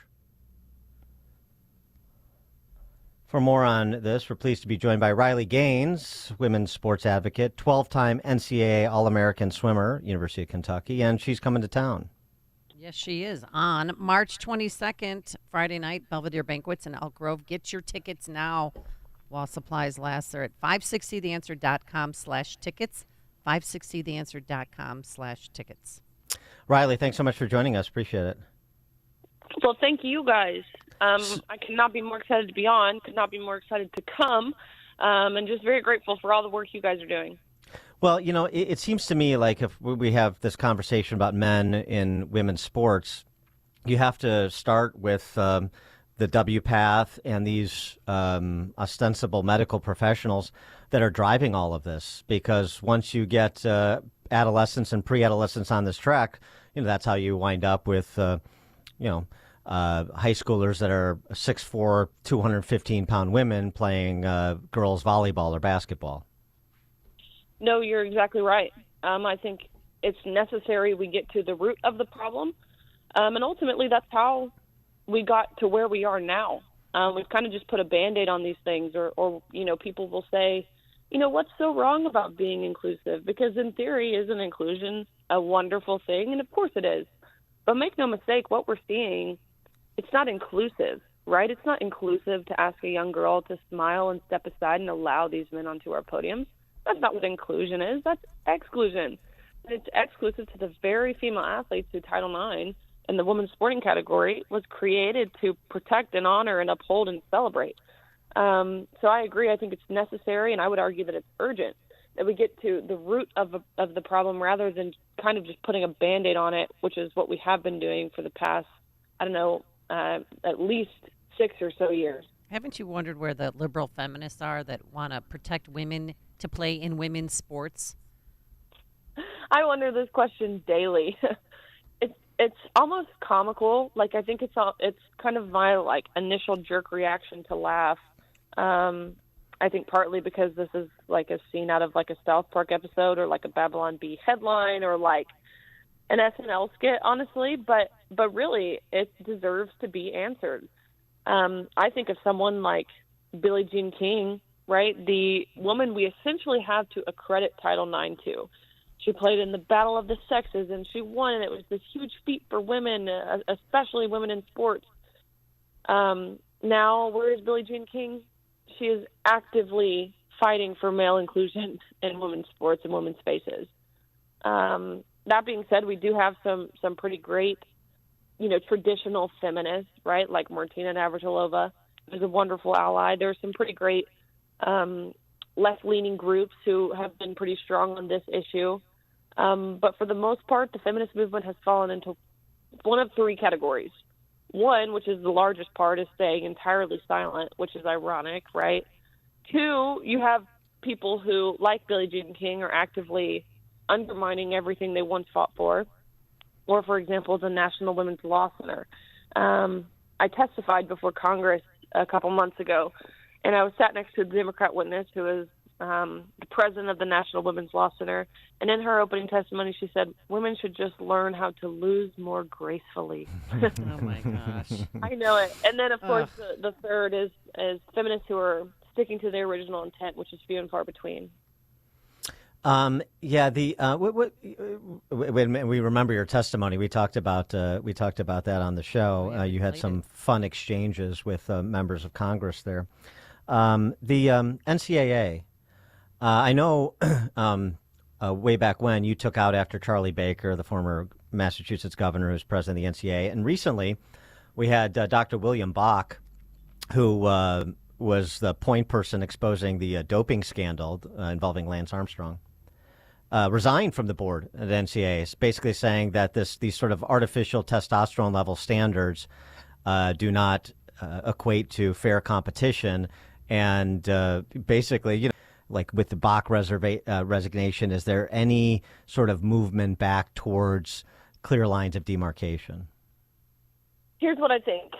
For more on this, we're pleased to be joined by Riley Gaines, women's sports advocate, 12-time NCAA All-American swimmer, University of Kentucky, and she's coming to town. Yes, she is. On March 22nd, Friday night, Belvedere Banquets in Elk Grove. Get your tickets now while supplies last. They're at 560theanswer.com/tickets, 560theanswer.com/tickets. Riley, thanks so much for joining us. Appreciate it. Well, thank you guys. I could not be more excited to be on, could not be more excited to come, and just very grateful for all the work you guys are doing. Well, it seems to me like if we have this conversation about men in women's sports, you have to start with the WPATH and these ostensible medical professionals that are driving all of this. Because once you get adolescents and pre-adolescents on this track, that's how you wind up with, high schoolers that are 6'4", 215-pound women playing girls volleyball or basketball. No, you're exactly right. I think it's necessary we get to the root of the problem. And ultimately, that's how we got to where we are now. We've kind of just put a Band-Aid on these things, or people will say, what's so wrong about being inclusive? Because in theory, isn't inclusion a wonderful thing? And of course it is. But make no mistake, what we're seeing, it's not inclusive, right? It's not inclusive to ask a young girl to smile and step aside and allow these men onto our podiums. That's not what inclusion is. That's exclusion. And it's exclusive to the very female athletes who Title IX in the women's sporting category was created to protect and honor and uphold and celebrate. So I agree. I think it's necessary, and I would argue that it's urgent that we get to the root of the problem rather than kind of just putting a Band-Aid on it, which is what we have been doing for the past, at least 6 or so years. Haven't you wondered where the liberal feminists are that want to protect women to play in women's sports? I wonder this question daily. It's almost comical. Like, I think it's kind of my initial jerk reaction to laugh. I think partly because this is like a scene out of a South Park episode or a Babylon Bee headline or an SNL skit, honestly. But really, it deserves to be answered. I think of someone like Billie Jean King, right? The woman we essentially have to accredit Title IX to. She played in the Battle of the Sexes, and she won, and it was this huge feat for women, especially women in sports. Now, where is Billie Jean King? She is actively fighting for male inclusion in women's sports and women's spaces. That being said, we do have some pretty great, traditional feminists, right? Like Martina Navratilova is a wonderful ally. There's some pretty great left-leaning groups who have been pretty strong on this issue. But for the most part, the feminist movement has fallen into one of three categories. One, which is the largest part, is staying entirely silent, which is ironic, right? Two, you have people who, like Billie Jean King, are actively undermining everything they once fought for. Or, for example, the National Women's Law Center. I testified before Congress a couple months ago, and I was sat next to a Democrat witness who is the president of the National Women's Law Center. And in her opening testimony, she said, women should just learn how to lose more gracefully. Oh, my gosh. I know it. And then, of course, the third is feminists who are sticking to their original intent, which is few and far between. Yeah. When we remember your testimony, we talked about that on the show. You had some fun exchanges with members of Congress there. The NCAA. I know way back when you took out after Charlie Baker, the former Massachusetts governor who was president of the NCAA, and recently we had Dr. William Bach, who was the point person exposing the doping scandal involving Lance Armstrong. Resigned from the board at NCAA, basically saying that these sort of artificial testosterone level standards do not equate to fair competition, and basically, like with the Bach resignation, is there any sort of movement back towards clear lines of demarcation? Here's what I think.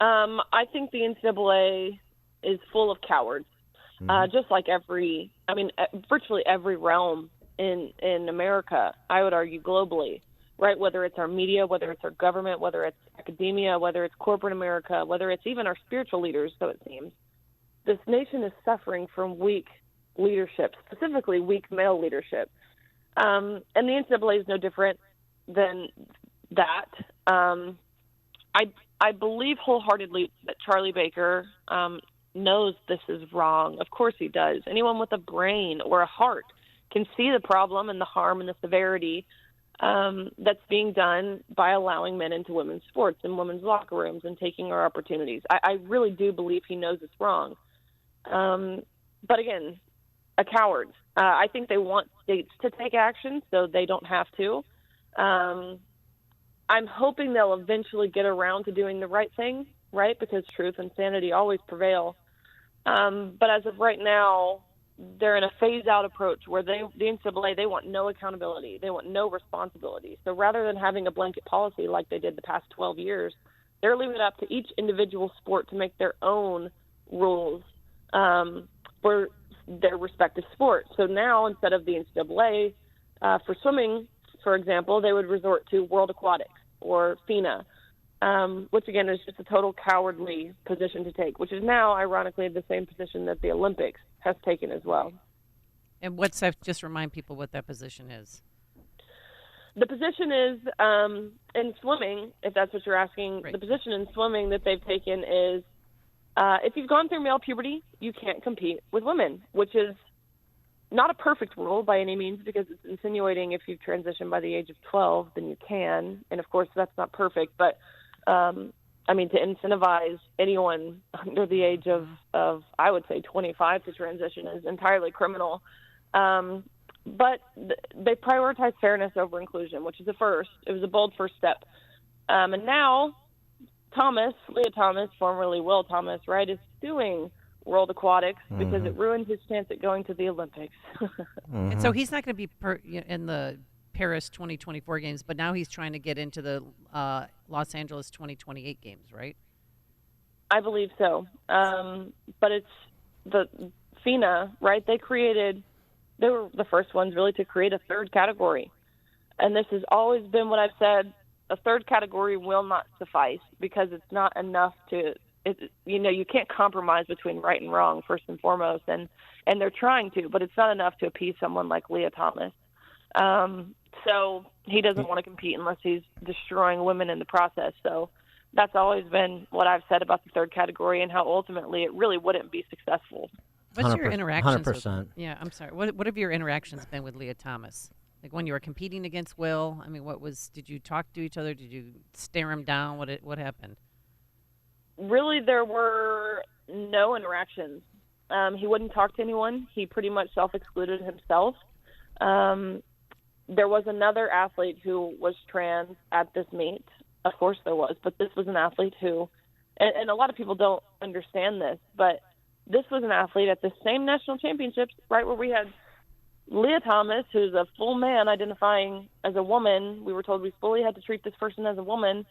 I think the NCAA is full of cowards, just like virtually every realm in America, I would argue globally, right? Whether it's our media, whether it's our government, whether it's academia, whether it's corporate America, whether it's even our spiritual leaders, so it seems. This nation is suffering from weak leadership, specifically weak male leadership. And the NCAA is no different than that. I believe wholeheartedly that Charlie Baker knows this is wrong. Of course he does. Anyone with a brain or a heart can see the problem and the harm and the severity that's being done by allowing men into women's sports and women's locker rooms and taking our opportunities. I really do believe he knows it's wrong. But again, a coward. I think they want states to take action so they don't have to. I'm hoping they'll eventually get around to doing the right thing, right? Because truth and sanity always prevail. But as of right now, they're in a phase-out approach where the NCAA, they want no accountability. They want no responsibility. So rather than having a blanket policy like they did the past 12 years, they're leaving it up to each individual sport to make their own rules for their respective sports. So now, instead of the NCAA, for swimming, for example, they would resort to World Aquatics or FINA, which, again, is just a total cowardly position to take, which is now, ironically, the same position that the Olympics has taken as well. And just remind people what that position is. The position is, in swimming, if that's what you're asking, the position in swimming that they've taken is, if you've gone through male puberty, you can't compete with women, which is not a perfect rule by any means, because it's insinuating if you've transitioned by the age of 12, then you can. And, of course, that's not perfect, but to incentivize anyone under the age of I would say 25 to transition is entirely criminal. But they prioritize fairness over inclusion, which is a first. It was a bold first step. And now Leah Thomas, formerly Will Thomas, right, is suing World Aquatics because it ruined his chance at going to the Olympics. And so he's not going to be in the Paris 2024 games, but now he's trying to get into the Los Angeles 2028 games, right? I believe so. But it's the FINA, right? They were the first ones really to create a third category. And this has always been what I've said. A third category will not suffice because it's not enough you can't compromise between right and wrong, first and foremost. And they're trying to, but it's not enough to appease someone like Leah Thomas. So he doesn't want to compete unless he's destroying women in the process. So that's always been what I've said about the third category and how ultimately it really wouldn't be successful. What's your interactions 100%. with? Yeah, I'm sorry. What have your interactions been with Leah Thomas? Like when you were competing against Will, I mean, did you talk to each other? Did you stare him down? What happened? Really, there were no interactions. He wouldn't talk to anyone. He pretty much self-excluded himself. There was another athlete who was trans at this meet. Of course there was, but this was an athlete who, and a lot of people don't understand this, but this was an athlete at the same national championships, right where we had Leah Thomas, who's a full man identifying as a woman. We were told we fully had to treat this person as a woman.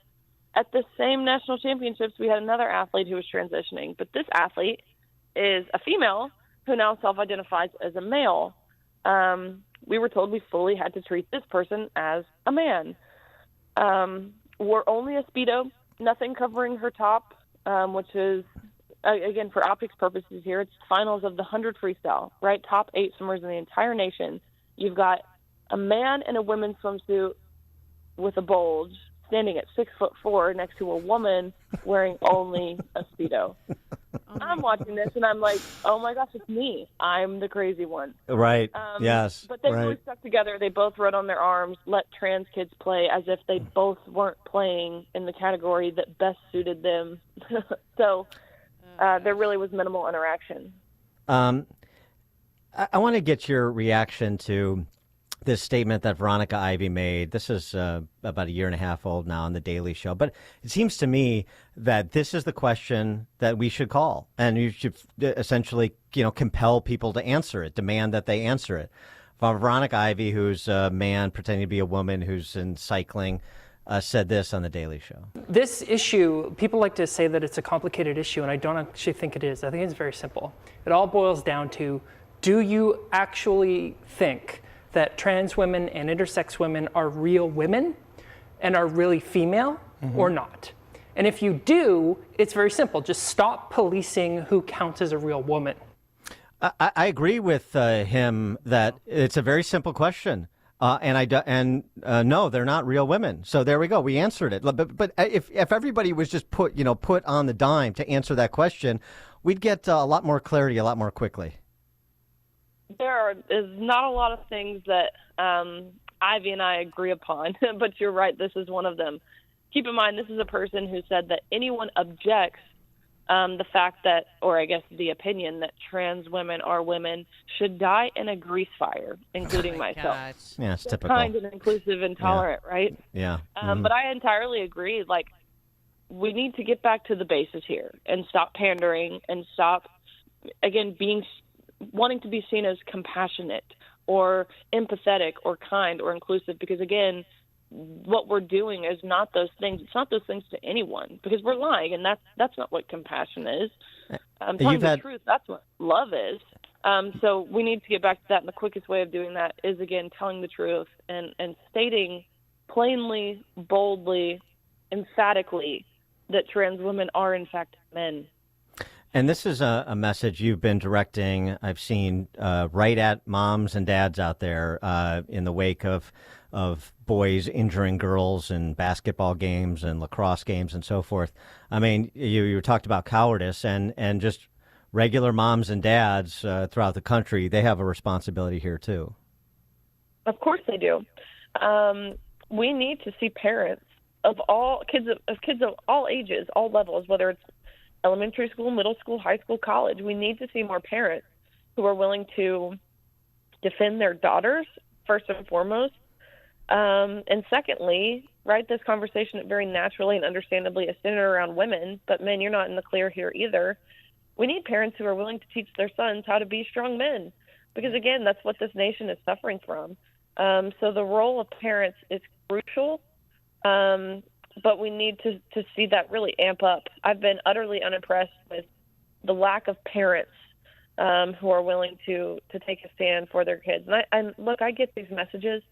At the same national championships, we had another athlete who was transitioning, but this athlete is a female who now self-identifies as a male. We were told we fully had to treat this person as a man. Wore only a Speedo, nothing covering her top, which is, again, for optics purposes here, it's finals of the 100 freestyle, right? Top 8 swimmers in the entire nation. You've got a man in a women's swimsuit with a bulge standing at 6'4" next to a woman wearing only a Speedo. I'm watching this and I'm like, oh my gosh, it's me. I'm the crazy one. Right. Yes. But they right. really stuck together. They both wrote on their arms, let trans kids play, as if they both weren't playing in the category that best suited them. So there really was minimal interaction. I want to get your reaction to this statement that Veronica Ivy made. This is about a year and a half old now on The Daily Show. But it seems to me that this is the question that we should call. And you should essentially, compel people to answer it, demand that they answer it. Veronica Ivy, who's a man pretending to be a woman who's in cycling, said this on The Daily Show. This issue, people like to say that it's a complicated issue, and I don't actually think it is. I think it's very simple. It all boils down to, do you actually think that trans women and intersex women are real women and are really female or not? And if you do, it's very simple. Just stop policing who counts as a real woman. I agree with him that it's a very simple question. No, they're not real women. So there we go. We answered it. But if everybody was just put on the dime to answer that question, we'd get a lot more clarity a lot more quickly. There is not a lot of things that Ivy and I agree upon, but you're right, this is one of them. Keep in mind, this is a person who said that anyone objects the fact that, or I guess the opinion that trans women are women should die in a grease fire, including myself. Gosh. Yeah, it's typical. Kind and inclusive and tolerant, right? Yeah. But I entirely agree. Like, we need to get back to the basis here and stop pandering and stop, again, wanting to be seen as compassionate or empathetic or kind or inclusive, because again, what we're doing is not those things. It's not those things to anyone, because we're lying, and that's not what compassion is. Telling the truth, that's what love is. So we need to get back to that, and the quickest way of doing that is, again, telling the truth and stating plainly, boldly, emphatically that trans women are in fact men. And this is a message you've been directing, I've seen, right at moms and dads out there in the wake of boys injuring girls in basketball games and lacrosse games and so forth. I mean, you talked about cowardice, and just regular moms and dads throughout the country, they have a responsibility here too. Of course they do. We need to see parents of all kids of all ages, all levels, whether it's elementary school, middle school, high school, college. We need to see more parents who are willing to defend their daughters, first and foremost. And secondly, right, this conversation very naturally and understandably is centered around women, but men, you're not in the clear here either. We need parents who are willing to teach their sons how to be strong men, because again, that's what this nation is suffering from. So the role of parents is crucial. But we need to see that really amp up. I've been utterly unimpressed with the lack of parents who are willing to take a stand for their kids. And look, I get these messages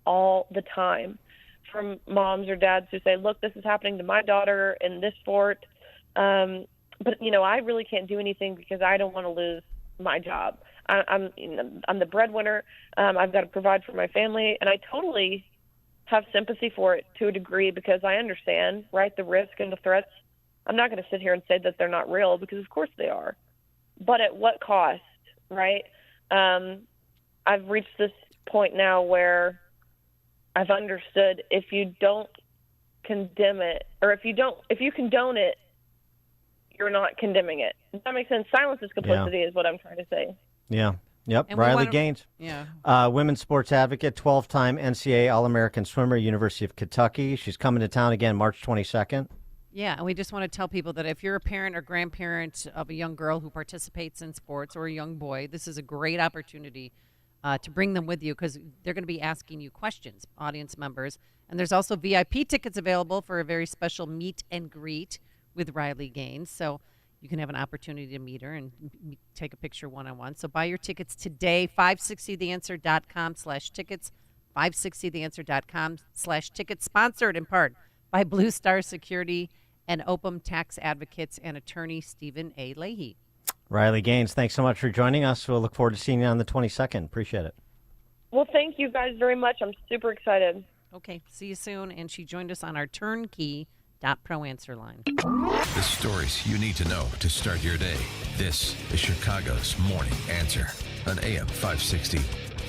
all the time from moms or dads who say, look, this is happening to my daughter in this sport. But, I really can't do anything because I don't want to lose my job. I'm the breadwinner. I've got to provide for my family. And I totally have sympathy for it to a degree, because I understand, right, the risk and the threats. I'm not going to sit here and say that they're not real, because of course they are. But at what cost, right? I've reached this point now where I've understood if you don't condemn it, or if you condone it, you're not condemning it. Does that make sense? Silence is complicity is what I'm trying to say. Yeah. Yep. And we Riley wanna- Gaines. Yeah. Women's sports advocate, 12-time NCAA All-American swimmer, University of Kentucky. She's coming to town again March 22nd. Yeah, and we just want to tell people that if you're a parent or grandparent of a young girl who participates in sports, or a young boy, this is a great opportunity to bring them with you, because they're going to be asking you questions, audience members. And there's also VIP tickets available for a very special meet and greet with Riley Gaines. So you can have an opportunity to meet her and take a picture one-on-one. So buy your tickets today, 560theanswer.com/tickets, 560theanswer.com/tickets, sponsored in part by Blue Star Security and Opum Tax Advocates and attorney Stephen A. Leahy. Riley Gaines, thanks so much for joining us. We'll look forward to seeing you on the 22nd. Appreciate it. Well, thank you guys very much. I'm super excited. Okay, see you soon. And she joined us on our turnkey.pro answer line. The stories you need to know to start your day. This is Chicago's Morning Answer on AM 560.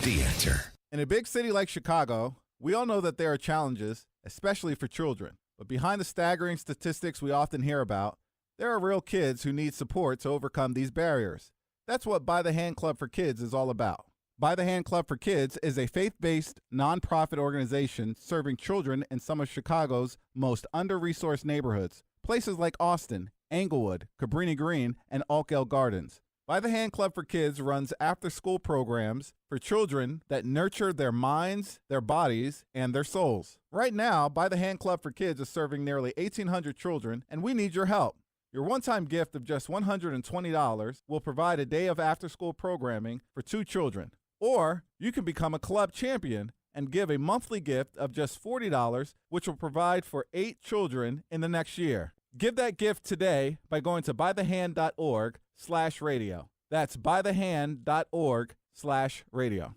The Answer. In a big city like Chicago, we all know that there are challenges, especially for children. But behind the staggering statistics we often hear about, there are real kids who need support to overcome these barriers. That's what By the Hand Club for Kids is all about. By the Hand Club for Kids is a faith-based, nonprofit organization serving children in some of Chicago's most under-resourced neighborhoods, places like Austin, Englewood, Cabrini Green, and Altgeld Gardens. By the Hand Club for Kids runs after-school programs for children that nurture their minds, their bodies, and their souls. Right now, By the Hand Club for Kids is serving nearly 1,800 children, and we need your help. Your one-time gift of just $120 will provide a day of after-school programming for 2 children. Or you can become a club champion and give a monthly gift of just $40, which will provide for 8 children in the next year. Give that gift today by going to bythehand.org/radio. That's bythehand.org/radio.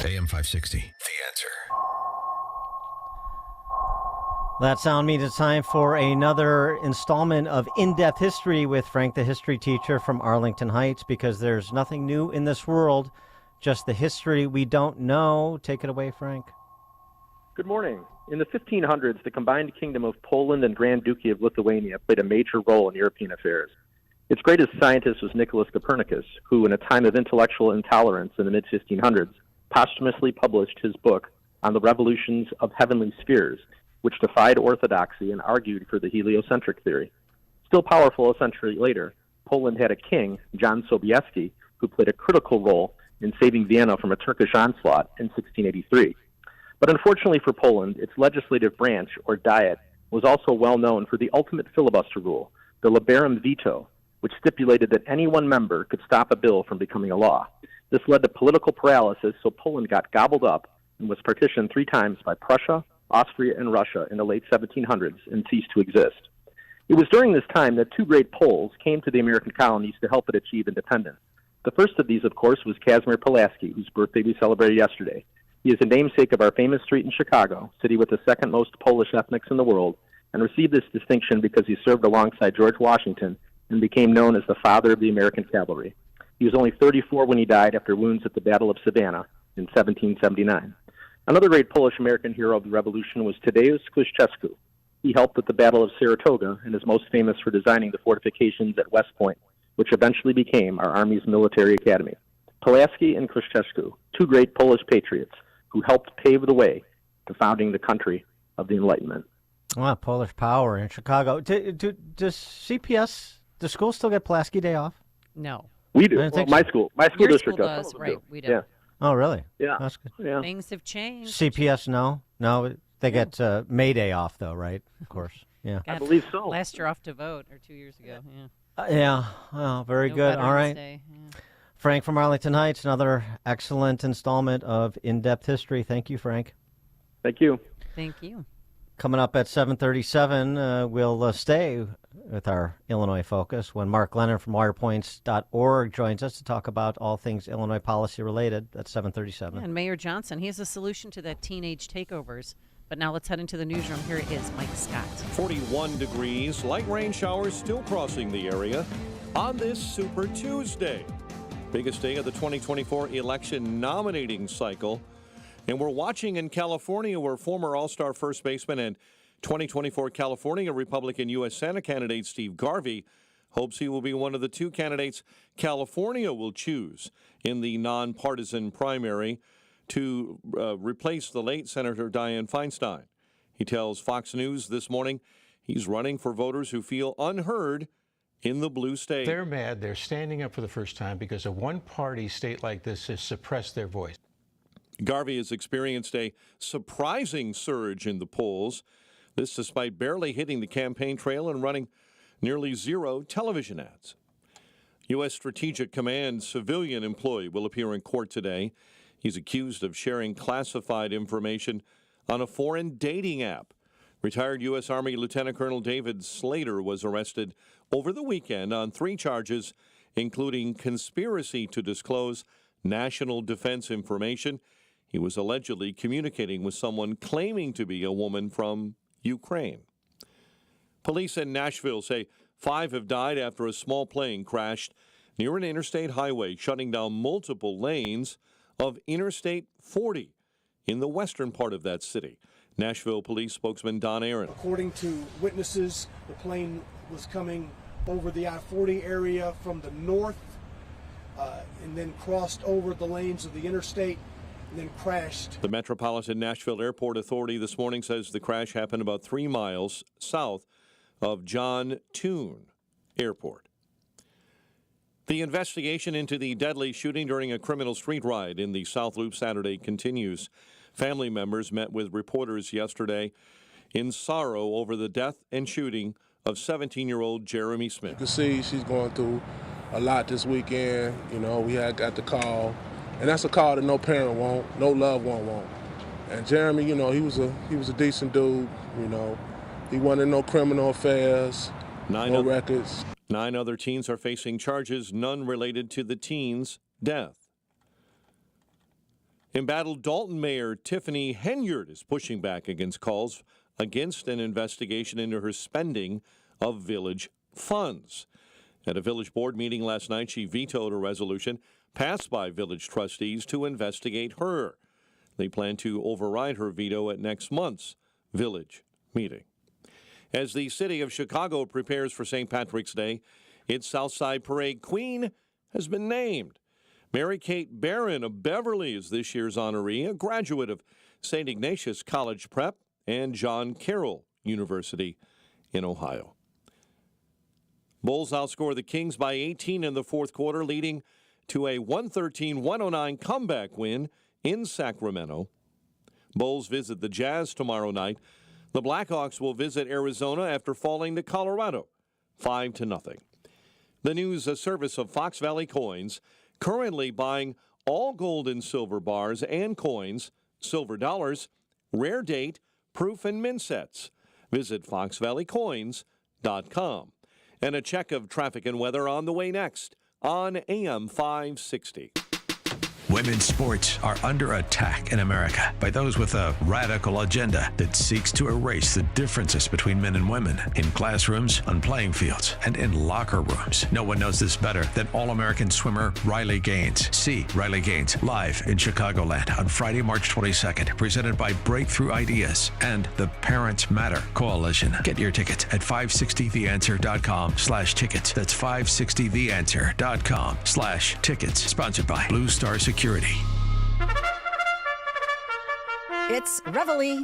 AM 560. The Answer. That sound means it's time for another installment of In-Depth History with Frank, the history teacher from Arlington Heights, because there's nothing new in this world, just the history we don't know. Take it away, Frank. Good morning. In the 1500s, the combined kingdom of Poland and Grand Duchy of Lithuania played a major role in European affairs. Its greatest scientist was Nicholas Copernicus, who, in a time of intellectual intolerance in the mid-1500s, posthumously published his book on the revolutions of heavenly spheres, which defied orthodoxy and argued for the heliocentric theory. Still powerful a century later, Poland had a king, John Sobieski, who played a critical role in saving Vienna from a Turkish onslaught in 1683. But unfortunately for Poland, its legislative branch, or Diet, was also well known for the ultimate filibuster rule, the liberum veto, which stipulated that any one member could stop a bill from becoming a law. This led to political paralysis, so Poland got gobbled up and was partitioned 3 times by Prussia, Austria, and Russia in the late 1700s and ceased to exist. It was during this time that 2 great Poles came to the American colonies to help it achieve independence. The first of these, of course, was Kazimierz Pulaski, whose birthday we celebrated yesterday. He is the namesake of our famous street in Chicago, city with the second most Polish ethnics in the world, and received this distinction because he served alongside George Washington and became known as the father of the American cavalry. He was only 34 when he died after wounds at the Battle of Savannah in 1779. Another great Polish-American hero of the Revolution was Tadeusz Kościuszko. He helped at the Battle of Saratoga and is most famous for designing the fortifications at West Point, which eventually became our Army's military academy. Pulaski and Kościuszko, 2 great Polish patriots who helped pave the way to founding the country of the Enlightenment. Wow, Polish power in Chicago. Does CPS, the school still get Pulaski Day off? No. We do. Well, my school Your district school does, right? Do. We do. Yeah. Oh, really? Yeah. That's good. Yeah. Things have changed. CPS, no? No, they get May Day off, though, right? Of course. Yeah. I believe so. Last year off to vote, or 2 years ago. Yeah. Yeah. Oh, very No good. All Veterans right. Day, yeah. Frank from Arlington Heights, another excellent installment of In-Depth History. Thank you, Frank. Thank you. Thank you. Coming up at 7:37, we'll stay with our Illinois focus when Mark Lennon from wirepoints.org joins us to talk about all things Illinois policy related. That's 7:37. Yeah, and Mayor Johnson, he has a solution to that teenage takeovers. But now let's head into the newsroom. Here is Mike Scott. 41 degrees, light rain showers still crossing the area on this Super Tuesday. Biggest day of the 2024 election nominating cycle. And we're watching in California where former All-Star first baseman and 2024 California Republican U.S. Senate candidate Steve Garvey hopes he will be one of the two candidates California will choose in the nonpartisan primary to replace the late Senator Dianne Feinstein. He tells Fox News this morning he's running for voters who feel unheard in the blue state. They're mad. They're standing up for the first time because a one-party state like this has suppressed their voice. Garvey has experienced a surprising surge in the polls. This despite barely hitting the campaign trail and running nearly zero television ads. U.S. Strategic Command civilian employee will appear in court today. He's accused of sharing classified information on a foreign dating app. Retired U.S. Army Lieutenant Colonel David Slater was arrested over the weekend on 3 charges, including conspiracy to disclose national defense information. He was allegedly communicating with someone claiming to be a woman from Ukraine. Police in Nashville say 5 have died after a small plane crashed near an interstate highway, shutting down multiple lanes of Interstate 40 in the western part of that city. Nashville police spokesman Don Aaron. According to witnesses, the plane was coming over the I-40 area from the north and then crossed over the lanes of the interstate and then crashed. The Metropolitan Nashville Airport Authority this morning says the crash happened about 3 miles south of John Toon Airport. The investigation into the deadly shooting during a criminal street riot in the South Loop Saturday continues. Family members met with reporters yesterday in sorrow over the death and shooting of 17-year-old Jeremy Smith. You can see she's going through a lot this weekend. You know, we had got the call, and that's a call that no parent won't, no loved one won't. And Jeremy, you know, he was a decent dude. You know, he wasn't in no criminal affairs, no records. 9 other teens are facing charges, none related to the teen's death. Embattled Dalton Mayor Tiffany Henyard is pushing back against calls against an investigation into her spending of village funds. At a village board meeting last night, she vetoed a resolution passed by village trustees to investigate her. They plan to override her veto at next month's village meeting. As the city of Chicago prepares for St. Patrick's Day, its Southside Parade Queen has been named. Mary Kate Barron of Beverly is this year's honoree, a graduate of St. Ignatius College Prep and John Carroll University in Ohio. Bulls outscore the Kings by 18 in the fourth quarter, leading to a 113-109 comeback win in Sacramento. Bulls visit the Jazz tomorrow night. The Blackhawks will visit Arizona after falling to Colorado 5-0. The news service of Fox Valley Coins, currently buying all gold and silver bars and coins, silver dollars, rare date, proof, and mint sets. Visit foxvalleycoins.com. And a check of traffic and weather on the way next on AM 560. Women's sports are under attack in America by those with a radical agenda that seeks to erase the differences between men and women in classrooms, on playing fields, and in locker rooms. No one knows this better than All-American swimmer Riley Gaines. See Riley Gaines live in Chicagoland on Friday, March 22nd, presented by Breakthrough Ideas and the Parents Matter Coalition. Get your tickets at 560theanswer.com/tickets. That's 560theanswer.com/tickets. Sponsored by Blue Star Security. It's Reveille.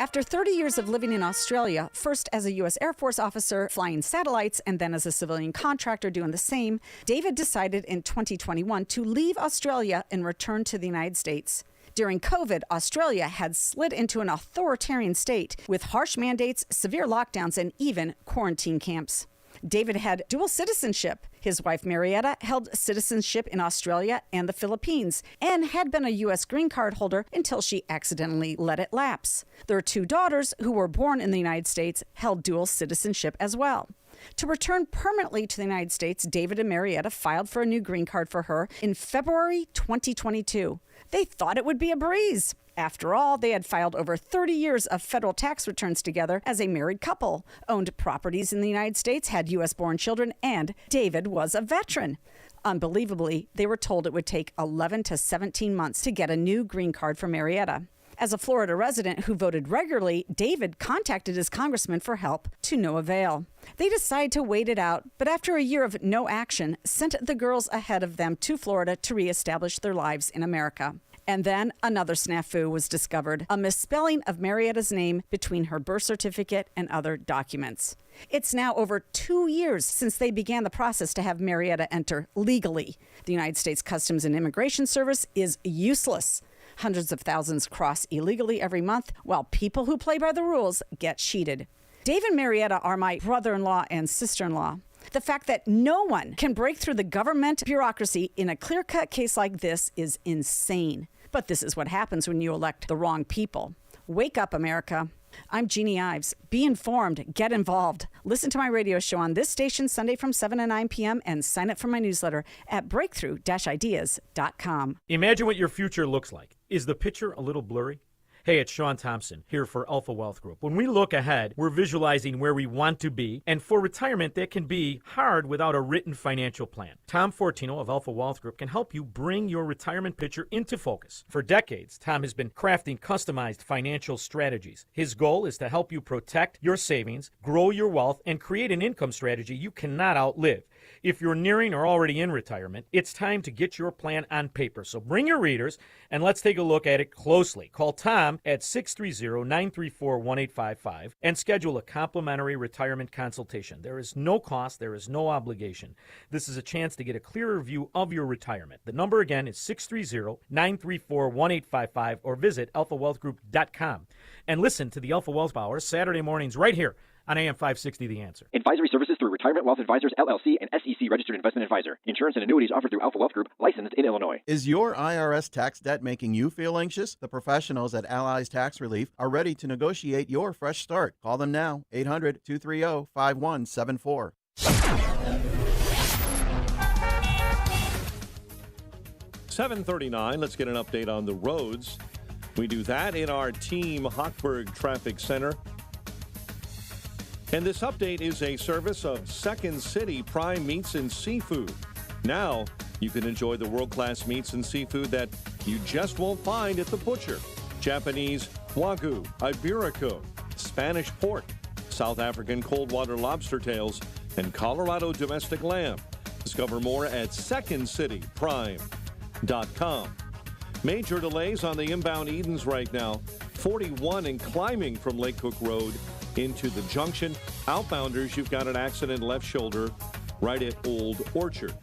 After 30 years of living in Australia, first as a U.S. Air Force officer flying satellites and then as a civilian contractor doing the same, David decided in 2021 to leave Australia and return to the United States. During COVID, Australia had slid into an authoritarian state with harsh mandates, severe lockdowns, and even quarantine camps. David had dual citizenship. His wife, Marietta, held citizenship in Australia and the Philippines and had been a U.S. green card holder until she accidentally let it lapse. Their 2 daughters, who were born in the United States, held dual citizenship as well. To return permanently to the United States, David and Marietta filed for a new green card for her in February 2022. They thought it would be a breeze. After all, they had filed over 30 years of federal tax returns together as a married couple, owned properties in the United States, had U.S.-born children, and David was a veteran. Unbelievably, they were told it would take 11 to 17 months to get a new green card for Marietta. As a Florida resident who voted regularly, David contacted his congressman for help, to no avail. They decided to wait it out, but after a year of no action, sent the girls ahead of them to Florida to reestablish their lives in America. And then another snafu was discovered, a misspelling of Marietta's name between her birth certificate and other documents. It's now over 2 years since they began the process to have Marietta enter legally. The United States Customs and Immigration Service is useless. Hundreds of thousands cross illegally every month, while people who play by the rules get cheated. Dave and Marietta are my brother-in-law and sister-in-law. The fact that no one can break through the government bureaucracy in a clear-cut case like this is insane. But this is what happens when you elect the wrong people. Wake up, America. I'm Jeannie Ives. Be informed. Get involved. Listen to my radio show on this station Sunday from 7 to 9 p.m. and sign up for my newsletter at breakthrough-ideas.com. Imagine what your future looks like. Is the picture a little blurry? Hey, it's Sean Thompson here for Alpha Wealth Group. When we look ahead, we're visualizing where we want to be, and for retirement, that can be hard without a written financial plan. Tom Fortino of Alpha Wealth Group can help you bring your retirement picture into focus. For decades, Tom has been crafting customized financial strategies. His goal is to help you protect your savings, grow your wealth, and create an income strategy you cannot outlive. If you're nearing or already in retirement, it's time to get your plan on paper. So bring your readers and let's take a look at it closely. Call Tom at 630-934-1855 and schedule a complimentary retirement consultation. There is no cost. There is no obligation. This is a chance to get a clearer view of your retirement. The number again is 630-934-1855 or visit alphawealthgroup.com. And listen to the Alpha Wealth Hour Saturday mornings right here on AM 560 The Answer. Advisory services through Retirement Wealth Advisors, LLC, and SEC Registered Investment Advisor. Insurance and annuities offered through Alpha Wealth Group, licensed in Illinois. Is your IRS tax debt making you feel anxious? The professionals at Allies Tax Relief are ready to negotiate your fresh start. Call them now, 800-230-5174. 7:39. Let's get an update on the roads. We do that in our Team Hochberg Traffic Center. And this update is a service of Second City Prime Meats and Seafood. Now, you can enjoy the world-class meats and seafood that you just won't find at the butcher. Japanese Wagyu, Iberico, Spanish pork, South African cold water lobster tails, and Colorado domestic lamb. Discover more at secondcityprime.com. Major delays on the inbound Edens right now. 41 and climbing from Lake Cook Road into the junction. Outbounders, you've got an accident left shoulder right at Old Orchard.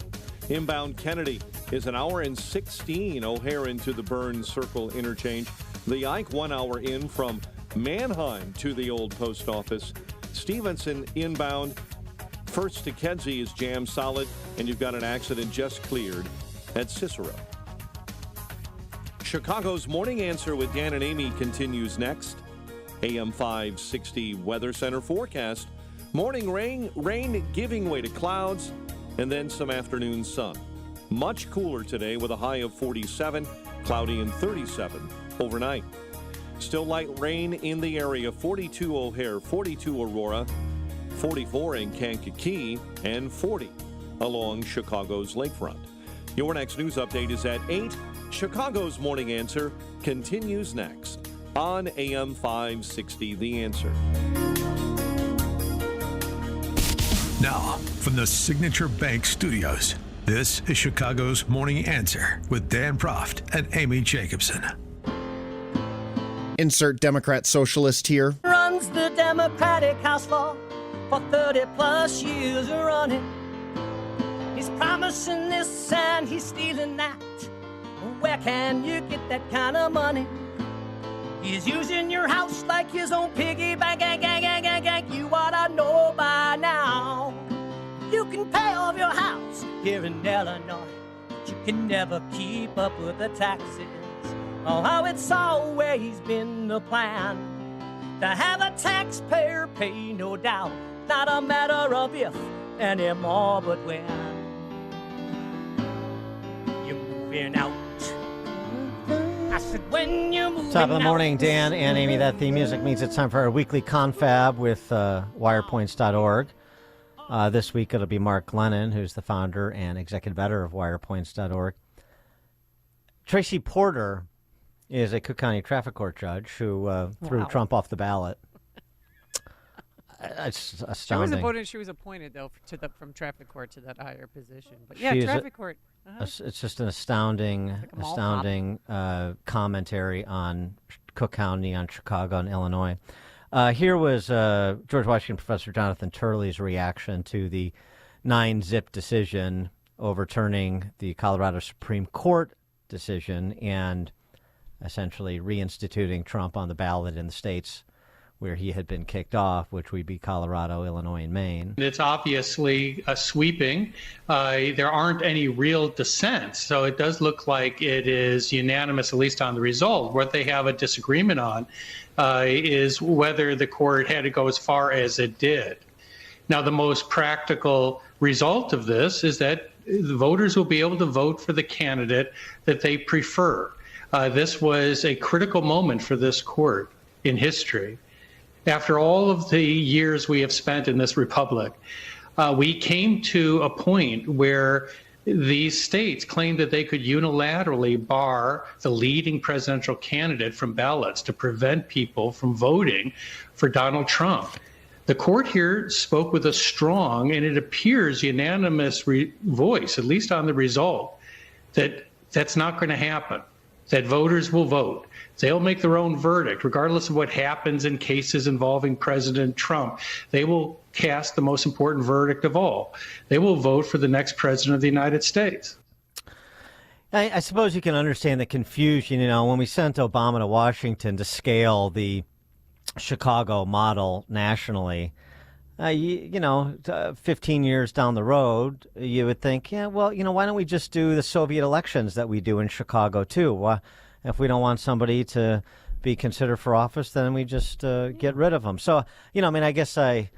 Inbound Kennedy is an hour and 16 O'Hare into the Burns Circle interchange. The Ike 1 hour in from Manheim to the old post office. Stevenson inbound. First to Kedzie is jammed solid, and you've got an accident just cleared at Cicero. Chicago's Morning Answer with Dan and Amy continues next. AM 560 Weather Center forecast. Morning rain giving way to clouds, and then some afternoon sun. Much cooler today with a high of 47, cloudy and 37 overnight. Still light rain in the area, 42 O'Hare, 42 Aurora, 44 in Kankakee, and 40 along Chicago's lakefront. Your next news update is at 8. Chicago's Morning Answer continues next on AM 560 The Answer. Now, from the Signature Bank Studios, this is Chicago's Morning Answer with Dan Proft and Amy Jacobson. Insert Democrat socialist here. Runs the Democratic House floor for 30 plus years running. He's promising this and he's stealing that. Where can you get that kind of money? He's using your house like his own piggy bank. You ought to know by now. You can pay off your house here in Illinois, but you can never keep up with the taxes. Oh, how it's always been the plan to have a taxpayer pay, no doubt. Not a matter of if anymore, but when. You're moving out. I said, when you're moving Top of the out. morning, Dan and Amy. That theme music means it's time for our weekly confab with wirepoints.org. This week it'll be Mark Glennon, who's the founder and executive editor of WirePoints.org. Tracy Porter is a Cook County traffic court judge who threw Trump off the ballot. It's astounding. She was appointed, though, from traffic court to that higher position. But yeah, traffic court. It's just an astounding commentary on Cook County, on Chicago, and Illinois. Here was George Washington professor Jonathan Turley's reaction to the 9-zip decision overturning the Colorado Supreme Court decision and essentially reinstituting Trump on the ballot in the states where he had been kicked off, which would be Colorado, Illinois, and Maine. It's obviously sweeping. There aren't any real dissents, so it does look like it is unanimous, at least on the result. What they have a disagreement on is whether the court had to go as far as it did. Now, the most practical result of this is that the voters will be able to vote for the candidate that they prefer. This was a critical moment for this court in history. After all of the years we have spent in this republic, we came to a point where these states claimed that they could unilaterally bar the leading presidential candidate from ballots to prevent people from voting for Donald Trump. The court here spoke with a strong, and it appears unanimous voice, at least on the result, that that's not going to happen, that voters will vote. They'll make their own verdict, regardless of what happens in cases involving President Trump. They will cast the most important verdict of all. They will vote for the next president of the United States. I suppose you can understand the confusion. You know, when we sent Obama to Washington to scale the Chicago model nationally, 15 years down the road, you would think, yeah, well, why don't we just do the Soviet elections that we do in Chicago, too? If we don't want somebody to be considered for office, then we just get rid of them. So, I guess I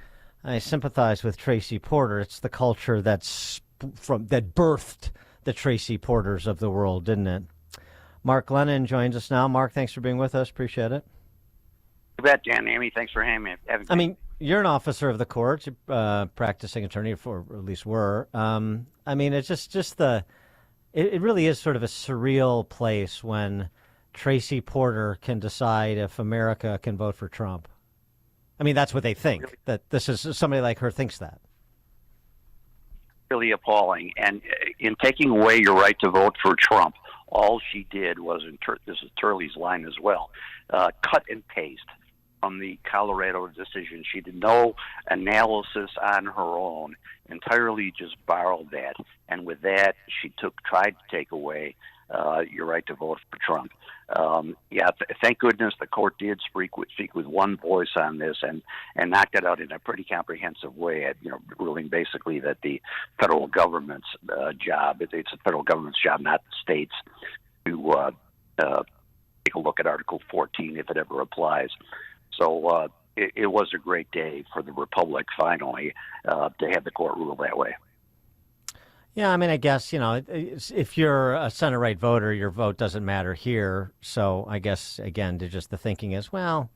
sympathize with Tracy Porter. It's the culture that birthed the Tracy Porters of the world, didn't it? Mark Glennon joins us now. Mark, thanks for being with us. Appreciate it. You bet, Dan. Amy, thanks for having me. You're an officer of the court, practicing attorney, or at least were. It's just it really is sort of a surreal place when Tracy Porter can decide if America can vote for Trump. That's what they think, really? That this is somebody like her thinks that. Really appalling. And in taking away your right to vote for Trump, all she did was, this is Turley's line as well, cut and paste from the Colorado decision. She did no analysis on her own, entirely just borrowed that. And with that, she tried to take away your right to vote for Trump. Thank goodness the court did speak with one voice on this and knocked it out in a pretty comprehensive way, ruling basically that the federal government's job, it's the federal government's job, not the states, to take a look at Article 14 if it ever applies. So it was a great day for the Republic, finally, to have the court rule that way. Yeah, I guess, if you're a center-right voter, your vote doesn't matter here. So I guess, again, the thinking is, well,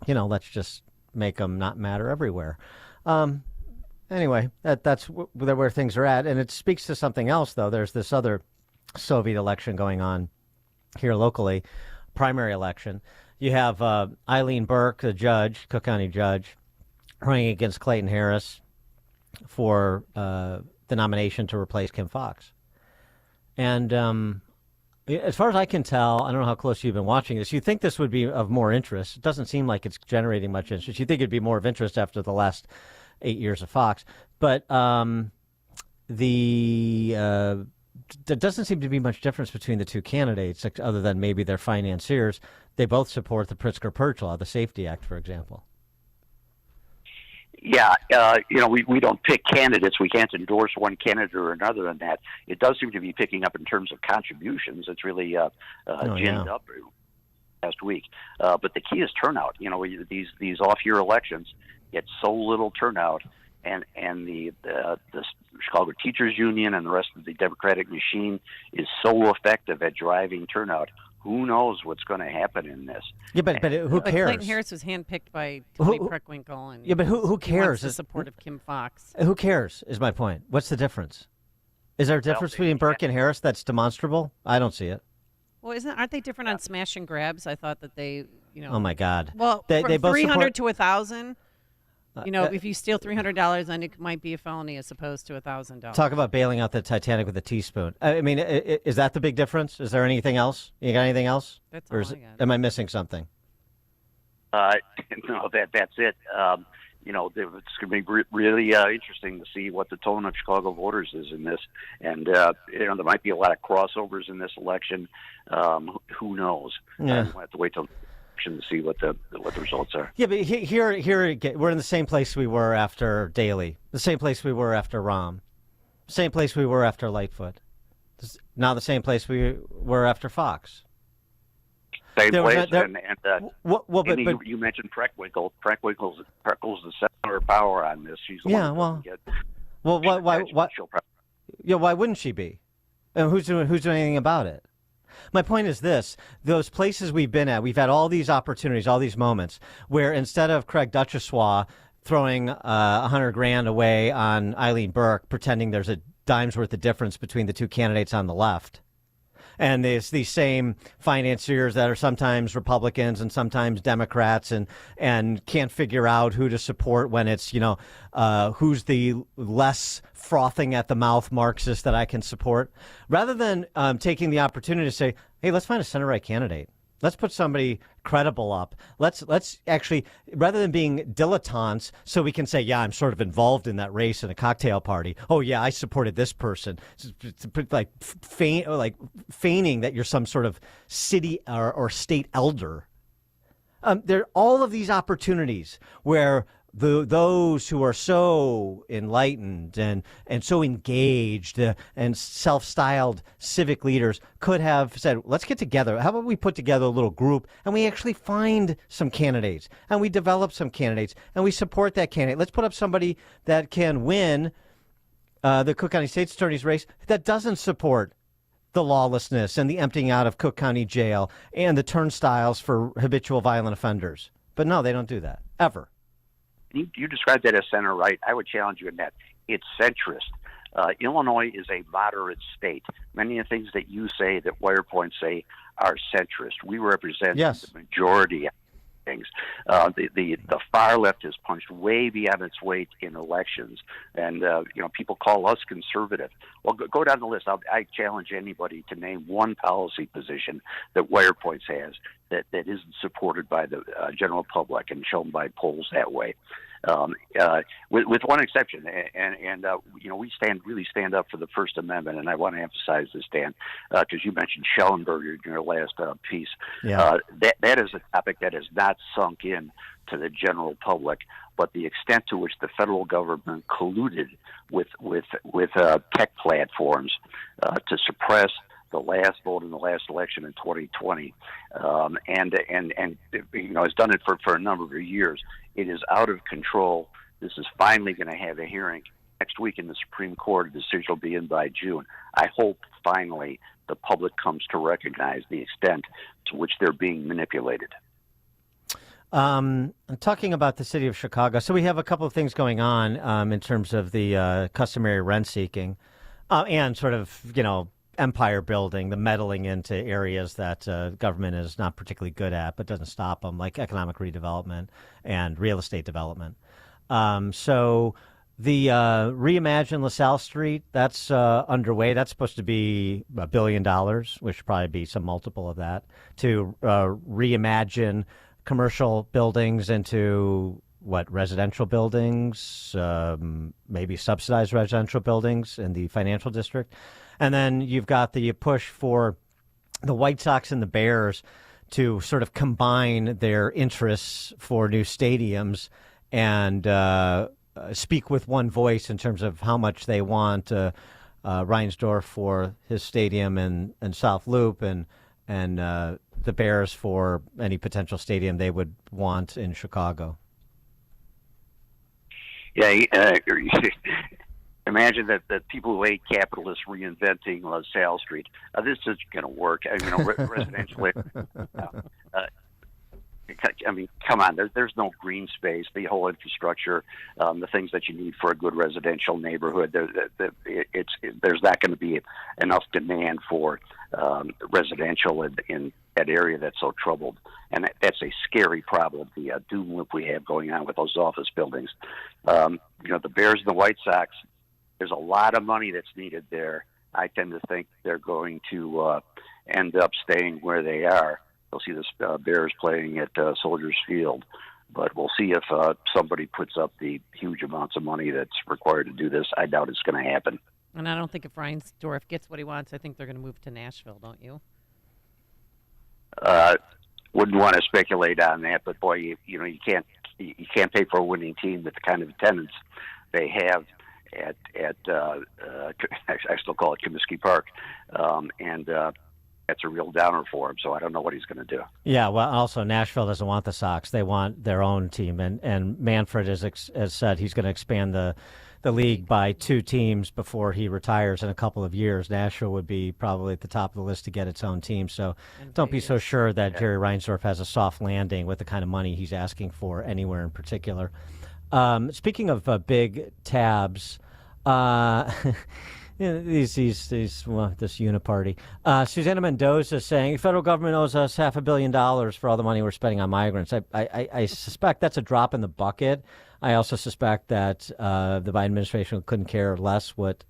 let's just make them not matter everywhere. Anyway, that's where things are at. And it speaks to something else, though. There's this other Soviet election going on here locally, primary election. You have Eileen Burke, the judge, Cook County judge, running against Clayton Harris for the nomination to replace Kim Foxx. And as far as I can tell, I don't know how close you've been watching this, you think this would be of more interest. It doesn't seem like it's generating much interest. You think it'd be more of interest after the last 8 years of Fox. But there doesn't seem to be much difference between the two candidates, other than maybe their financiers. They both support the Pritzker Purge Law, the Safety Act, for example. Yeah, we don't pick candidates. We can't endorse one candidate or another in that. It does seem to be picking up in terms of contributions. It's really ginned up last week. But the key is turnout. These off-year elections get so little turnout, and the Chicago Teachers Union and the rest of the Democratic machine is so effective at driving turnout. Who knows what's going to happen in this? Yeah, but who Like cares? Clayton Harris was handpicked by Tony Preckwinkle, and yeah, but who he cares? wants the support of Kim Fox. Who cares? Is my point. What's the difference? Is there a difference between Burke and Harris that's demonstrable? I don't see it. Well, aren't they different on smash and grabs? I thought that they, Oh my God. Well, they from both 300 to 1,000. Uh, If you steal $300, then it might be a felony as opposed to $1,000. Talk about bailing out the Titanic with a teaspoon. I mean, is that the big difference? Is there anything else? You got anything else? That's or all I got. Am I missing something? No, that's it. It's going to be really interesting to see what the tone of Chicago voters is in this, and there might be a lot of crossovers in this election. Who knows? Yeah. We'll have to wait till to see what the results are. Yeah, but here again, we're in the same place we were after Daley, the same place we were after Rahm, same place we were after Lightfoot, now the same place we were after Fox. Same place, you mentioned Preckwinkle. Preckwinkle's the center of power on this. She's the one that why wouldn't she be? And who's doing anything about it? My point is this: those places we've been at, we've had all these opportunities, all these moments where instead of Craig Duchossois throwing $100,000 away on Eileen Burke, pretending there's a dime's worth of difference between the two candidates on the left. And there's these same financiers that are sometimes Republicans and sometimes Democrats and can't figure out who to support when it's, who's the less frothing at the mouth Marxist that I can support. Rather than taking the opportunity to say, hey, let's find a center-right candidate. Let's put somebody credible up. Let's actually, rather than being dilettantes, so we can say, yeah, I'm sort of involved in that race in a cocktail party. Oh, yeah, I supported this person. Like feigning that you're some sort of city or state elder. There are all of these opportunities where those who are so enlightened and so engaged and self-styled civic leaders could have said, let's get together. How about we put together a little group and we actually find some candidates and we develop some candidates and we support that candidate. Let's put up somebody that can win the Cook County State's Attorney's race that doesn't support the lawlessness and the emptying out of Cook County Jail and the turnstiles for habitual violent offenders. But no, they don't do that, ever. You described that as center-right. I would challenge you in that. It's centrist. Illinois is a moderate state. Many of the things that you say, that Wirepoint say, are centrist. We represent the majority of things. The far left has punched way beyond its weight in elections, and people call us conservative. Well, go down the list. I challenge anybody to name one policy position that Wirepoint has that isn't supported by the general public and shown by polls that way. With one exception, and we really stand up for the First Amendment, and I want to emphasize this, Dan, because you mentioned Schellenberger in your last piece. Yeah. That is a topic that has not sunk in to the general public, but the extent to which the federal government colluded with tech platforms to suppress the last vote in the last election in 2020, and has done it for a number of years. It is out of control. This is finally going to have a hearing next week in the Supreme Court. A decision will be in by June. I hope finally the public comes to recognize the extent to which they're being manipulated. I'm talking about the city of Chicago. So we have a couple of things going on in terms of the customary rent seeking and sort of, empire building, the meddling into areas that government is not particularly good at, but doesn't stop them, like economic redevelopment and real estate development. So the Reimagine LaSalle Street, that's underway. That's supposed to be $1 billion, which should probably be some multiple of that, to reimagine commercial buildings into residential buildings, maybe subsidized residential buildings in the financial district. And then you've got the push for the White Sox and the Bears to sort of combine their interests for new stadiums and speak with one voice in terms of how much they want Reinsdorf for his stadium and South Loop and the Bears for any potential stadium they would want in Chicago. Yeah, imagine that people who hate capitalists reinventing LaSalle Street. This isn't going to work. Residential. I mean, come on. There's no green space. The whole infrastructure, the things that you need for a good residential neighborhood. There's not going to be enough demand for residential in that area that's so troubled, and that's a scary problem. The doom loop we have going on with those office buildings. The Bears and the White Sox. There's a lot of money that's needed there. I tend to think they're going to end up staying where they are. You'll see the Bears playing at Soldiers Field, but we'll see if somebody puts up the huge amounts of money that's required to do this. I doubt it's going to happen. And I don't think if Reinsdorf gets what he wants, I think they're going to move to Nashville, don't you? Wouldn't want to speculate on that, but boy, you can't pay for a winning team with the kind of attendance they have at I still call it Comiskey Park, and that's a real downer for him. So I don't know what he's going to do. Yeah, well, also Nashville doesn't want the Sox; they want their own team, and Manfred has said he's going to expand the league by 2 teams before he retires in a couple of years. Nashville would be probably at the top of the list to get its own team. So don't be so sure that Jerry Reinsdorf has a soft landing with the kind of money he's asking for anywhere in particular. Speaking of big tabs, this uniparty. Susana Mendoza saying the federal government owes us $500 million for all the money we're spending on migrants. I suspect that's a drop in the bucket. I also suspect that the Biden administration couldn't care less what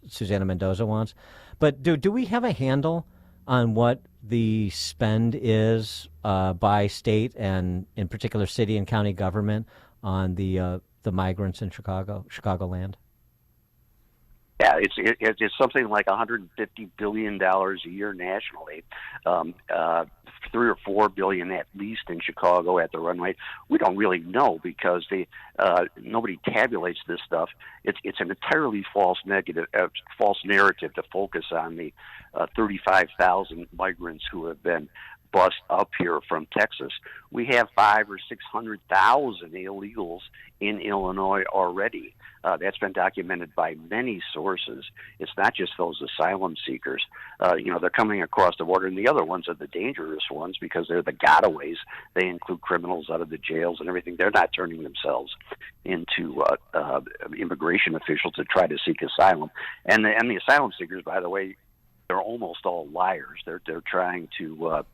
Susana Mendoza wants. But do we have a handle on what the spend is by state and in particular city and county government on the migrants in Chicagoland? Yeah, it's something like $150 billion a year nationally, $3 or $4 billion at least in Chicago at the run rate. We don't really know because nobody tabulates this stuff. It's an entirely false narrative to focus on the 35,000 migrants who have been bust up here from Texas. We have 500,000 or 600,000 illegals in Illinois already. That's been documented by many sources. It's not just those asylum seekers. They're coming across the border, and the other ones are the dangerous ones because they're the gotaways. They include criminals out of the jails and everything. They're not turning themselves into immigration officials to try to seek asylum. And the asylum seekers, by the way, they're almost all liars. They're trying to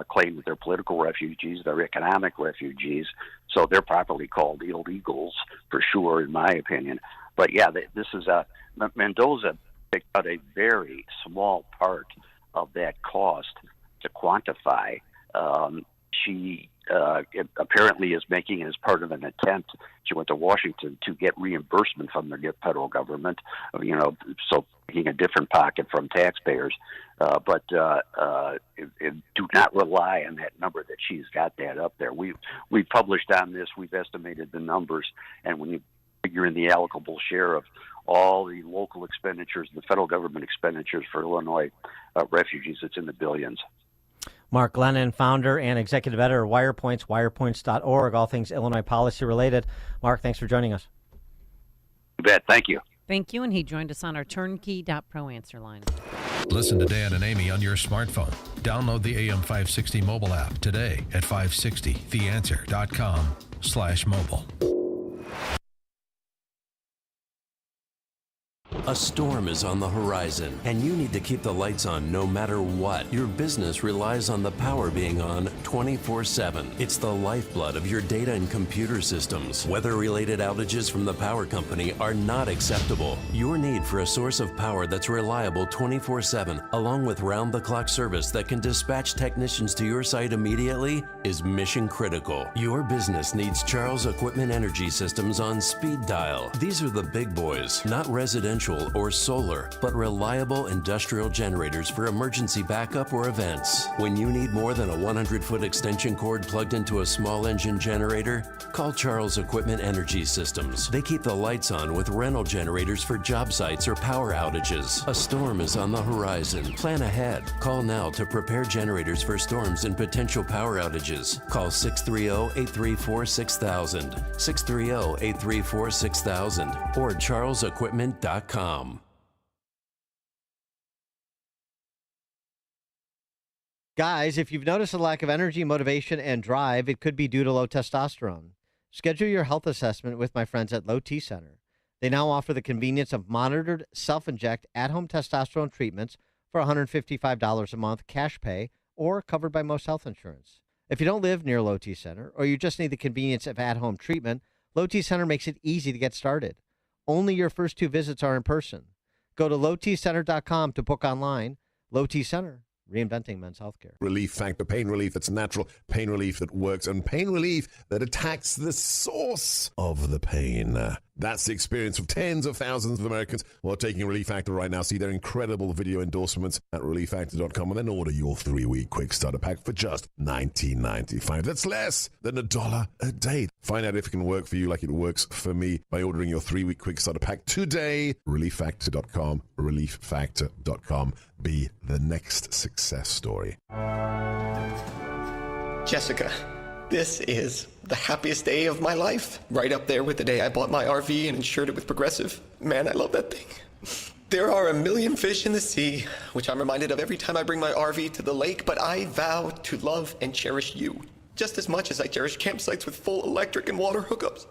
claim that they're political refugees, they're economic refugees, so they're properly called illegals for sure, in my opinion. But yeah, this is Mendoza picked out a very small part of that cost to quantify. She apparently is making it as part of an attempt. She went to Washington to get reimbursement from the federal government, so taking a different pocket from taxpayers. But do not rely on that number that she's got that up there. We've published on this. We've estimated the numbers, and when you figure in the allocable share of all the local expenditures and the federal government expenditures for Illinois refugees, it's in the billions. Mark Glennon, founder and executive editor of WirePoints, wirepoints.org, all things Illinois policy related. Mark, thanks for joining us. You bet. Thank you. Thank you, and he joined us on our turnkey.pro answer line. Listen to Dan and Amy on your smartphone. Download the AM 560 mobile app today at 560theanswer.com/mobile. A storm is on the horizon, and you need to keep the lights on no matter what. Your business relies on the power being on 24/7. It's the lifeblood of your data and computer systems. Weather-related outages from the power company are not acceptable. Your need for a source of power that's reliable 24/7, along with round-the-clock service that can dispatch technicians to your site immediately, is mission critical. Your business needs Charles Equipment Energy Systems on speed dial. These are the big boys, not residential virtual or solar, but reliable industrial generators for emergency backup or events. When you need more than a 100-foot extension cord plugged into a small engine generator, call Charles Equipment Energy Systems. They keep the lights on with rental generators for job sites or power outages. A storm is on the horizon. Plan ahead. Call now to prepare generators for storms and potential power outages. Call 630-834-6000, 630-834-6000, or charlesequipment.com. Guys, if you've noticed a lack of energy, motivation, and drive, it could be due to low testosterone. Schedule your health assessment with my friends at Low T Center. They now offer the convenience of monitored self-inject at-home testosterone treatments for $155 a month, cash pay, or covered by most health insurance. If you don't live near Low T Center, or you just need the convenience of at-home treatment, Low T Center makes it easy to get started. Only your first 2 visits are in person. Go to lowtcenter.com to book online. Low T Center, reinventing men's healthcare. Relief Factor, pain relief that's natural, pain relief that works, and pain relief that attacks the source of the pain. That's the experience of tens of thousands of Americans who are taking Relief Factor right now. See their incredible video endorsements at relieffactor.com and then order your 3-week quick starter pack for just $19.95. That's less than $1 a day. Find out if it can work for you like it works for me by ordering your 3-week quick starter pack today. relieffactor.com, relieffactor.com. Be the next success story. Jessica, this is the happiest day of my life. Right up there with the day I bought my RV and insured it with Progressive. Man, I love that thing. There are a million fish in the sea, which I'm reminded of every time I bring my RV to the lake, but I vow to love and cherish you just as much as I cherish campsites with full electric and water hookups.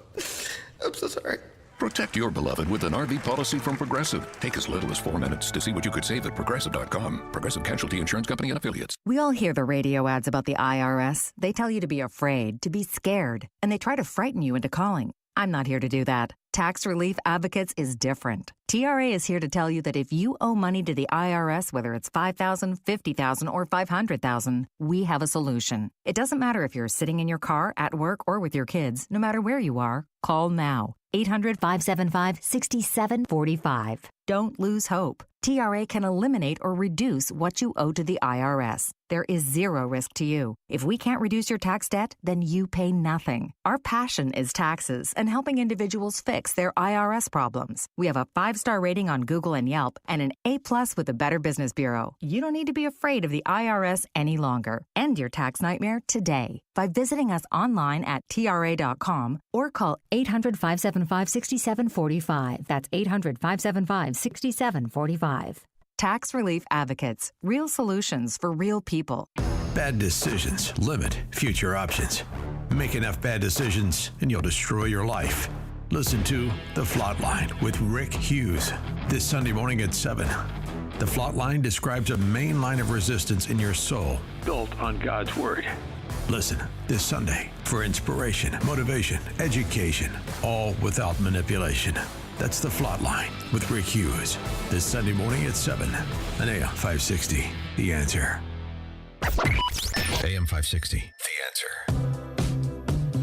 I'm so sorry. Protect your beloved with an RV policy from Progressive. Take as little as 4 minutes to see what you could save at Progressive.com. Progressive Casualty Insurance Company and Affiliates. We all hear the radio ads about the IRS. They tell you to be afraid, to be scared, and they try to frighten you into calling. I'm not here to do that. Tax Relief Advocates is different. TRA is here to tell you that if you owe money to the IRS, whether it's $5,000, $50,000, or $500,000, we have a solution. It doesn't matter if you're sitting in your car, at work, or with your kids. No matter where you are, call now. 800-575-6745. Don't lose hope. TRA can eliminate or reduce what you owe to the IRS. There is zero risk to you. If we can't reduce your tax debt, then you pay nothing. Our passion is taxes and helping individuals fix their IRS problems. We have a 5-star rating on Google and Yelp and an A+ with the Better Business Bureau. You don't need to be afraid of the IRS any longer. End your tax nightmare today by visiting us online at TRA.com or call 800-575-6745. That's 800-575-6745. Tax Relief Advocates. Real solutions for real people. Bad decisions limit future options. Make enough bad decisions and you'll destroy your life. Listen to The Flatline with Rick Hughes this Sunday morning at 7. The Flatline describes a main line of resistance in your soul built on God's Word. Listen this Sunday for inspiration, motivation, education, all without manipulation. That's The Flatline with Rick Hughes this Sunday morning at 7 on AM 560. The Answer. AM 560. The Answer.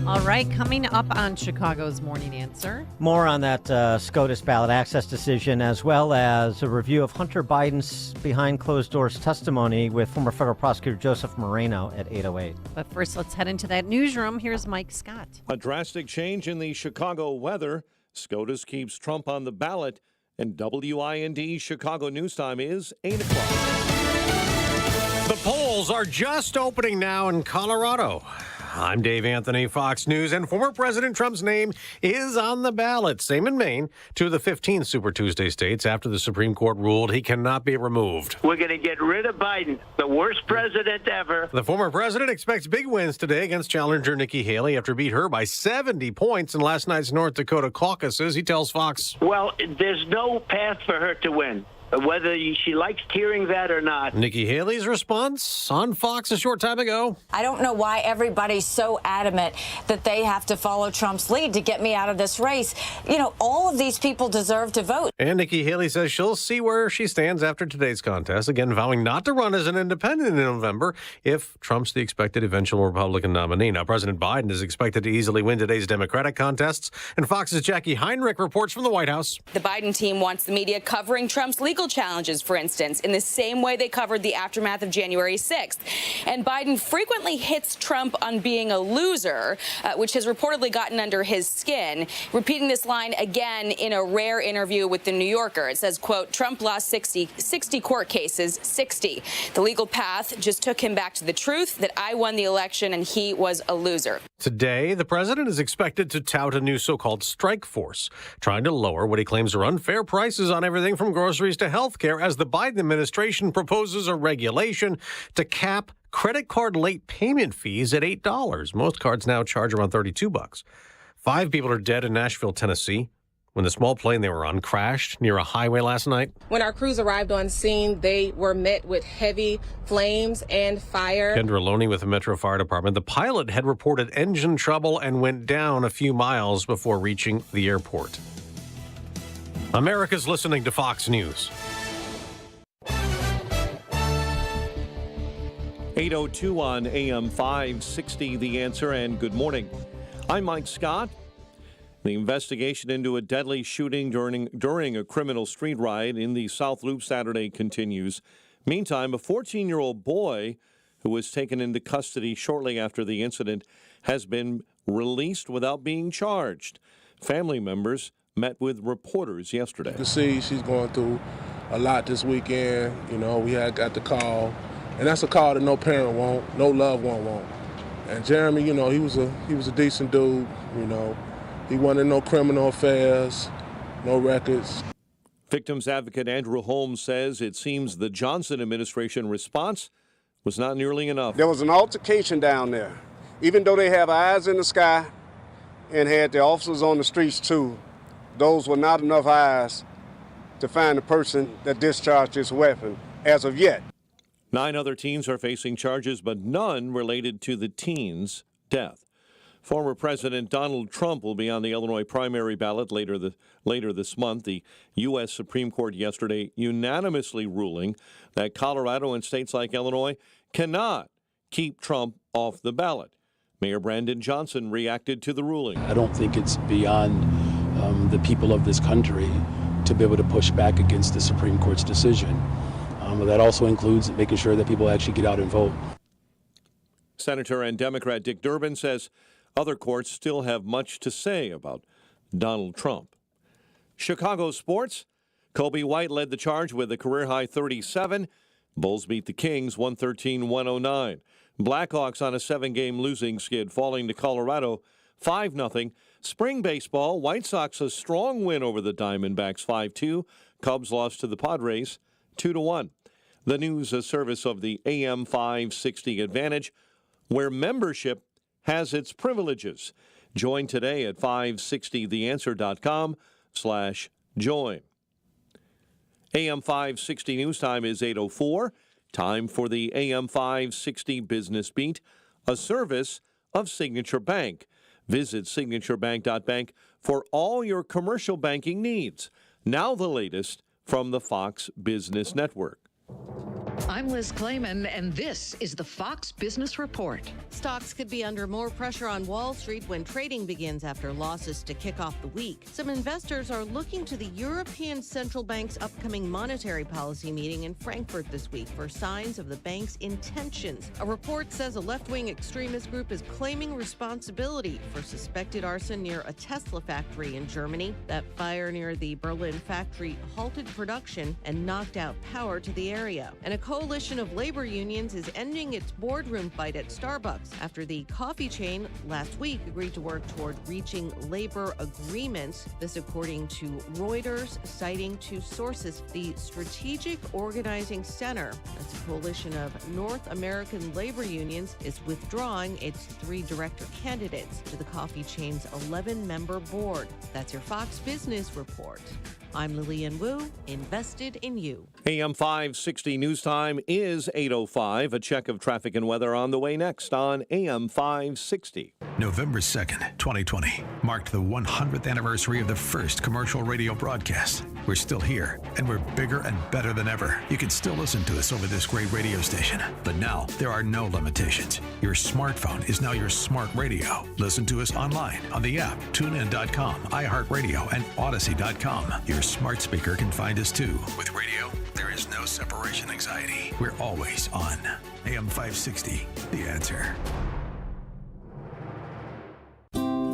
All right, coming up on Chicago's Morning Answer. More on that SCOTUS ballot access decision, as well as a review of Hunter Biden's behind closed doors testimony with former federal prosecutor Joseph Moreno at 8:08. But first, let's head into that newsroom. Here's Mike Scott. A drastic change in the Chicago weather. SCOTUS keeps Trump on the ballot, and WIND Chicago News Time is 8 o'clock. The polls are just opening now in Colorado. I'm Dave Anthony, Fox News, and former President Trump's name is on the ballot, same in Maine, to the 15 Super Tuesday states after the Supreme Court ruled he cannot be removed. We're going to get rid of Biden, the worst president ever. The former president expects big wins today against challenger Nikki Haley after beat her by 70 points in last night's North Dakota caucuses. He tells Fox, well, there's no path for her to win. whether she likes hearing that or not. Nikki Haley's response on Fox a short time ago. I don't know why everybody's so adamant that they have to follow Trump's lead to get me out of this race. You know, all of these people deserve to vote. And Nikki Haley says she'll see where she stands after today's contest, again vowing not to run as an independent in November if Trump's the expected eventual Republican nominee. Now, President Biden is expected to easily win today's Democratic contests, and Fox's Jackie Heinrich reports from the White House. The Biden team wants the media covering Trump's legal challenges, for instance, in the same way they covered the aftermath of January 6th. And Biden frequently hits Trump on being a loser, which has reportedly gotten under his skin, repeating this line again in a rare interview with The New Yorker. It says, quote, Trump lost 60 court cases, 60. The legal path just took him back to the truth that I won the election and he was a loser. Today, the president is expected to tout a new so-called strike force, trying to lower what he claims are unfair prices on everything from groceries to health care, as the Biden administration proposes a regulation to cap credit card late payment fees at $8. Most cards now charge around $32. 5 people are dead in Nashville, Tennessee, when the small plane they were on crashed near a highway last night. When our crews arrived on scene, they were met with heavy flames and fire. Kendra Loney with the Metro Fire Department. The pilot had reported engine trouble and went down a few miles before reaching the airport. America's listening to Fox News. 8:02 on AM 560, The Answer, and good morning. I'm Mike Scott. The investigation into a deadly shooting during a criminal street riot in the South Loop Saturday continues. Meantime, a 14-year-old boy who was taken into custody shortly after the incident has been released without being charged. Family members met with reporters yesterday. You can see she's going through a lot this weekend. You know, we had got the call, and that's a call that no parent won't, no loved one won't. And Jeremy, you know, he was a decent dude. You know, he wasn't in no criminal affairs, no records. Victims advocate Andrew Holmes says it seems the Johnson administration response was not nearly enough. There was an altercation down there. Even though they have eyes in the sky and had the officers on the streets too, those were not enough eyes to find the person that discharged this weapon as of yet. 9 other teens are facing charges, but none related to the teen's death. Former President Donald Trump will be on the Illinois primary ballot later this month. The U.S. Supreme Court yesterday unanimously ruling that Colorado and states like Illinois cannot keep Trump off the ballot. Mayor Brandon Johnson reacted to the ruling. I don't think it's beyond the people of this country to be able to push back against the Supreme Court's decision. That also includes making sure that people actually get out and vote. Senator and Democrat Dick Durbin says other courts still have much to say about Donald Trump. Chicago sports. Kobe White led the charge with a career-high 37. Bulls beat the Kings 113-109. Blackhawks on a 7-game losing skid, falling to Colorado 5-0. Spring baseball, White Sox a strong win over the Diamondbacks 5-2. Cubs lost to the Padres 2-1. The news, a service of the AM 560 Advantage, where membership has its privileges. Join today at 560theanswer.com/join. AM 560 news time is 8:04. Time for the AM 560 Business Beat, a service of Signature Bank. Visit signaturebank.bank for all your commercial banking needs. Now the latest from the Fox Business Network. I'm Liz Clayman, and this is the Fox Business Report. Stocks could be under more pressure on Wall Street when trading begins after losses to kick off the week. Some investors are looking to the European Central Bank's upcoming monetary policy meeting in Frankfurt this week for signs of the bank's intentions. A report says a left-wing extremist group is claiming responsibility for suspected arson near a Tesla factory in Germany. That fire near the Berlin factory halted production and knocked out power to the area. And a coalition of labor unions is ending its boardroom fight at Starbucks after the coffee chain last week agreed to work toward reaching labor agreements. This according to Reuters, citing 2 sources. The Strategic Organizing Center, that's a coalition of North American labor unions, is withdrawing its 3 director candidates to the coffee chain's 11-member board. That's your Fox Business Report. I'm Lillian Wu, invested in you. AM 560 news time is 8:05. A check of traffic and weather on the way next on AM 560. November 2nd, 2020, marked the 100th anniversary of the first commercial radio broadcast. We're still here, and we're bigger and better than ever. You can still listen to us over this great radio station, but now there are no limitations. Your smartphone is now your smart radio. Listen to us online on the app, tunein.com, iHeartRadio, and Odyssey.com. Your smart speaker can find us too. With radio, there is no separation anxiety. We're always on. AM 560, The Answer.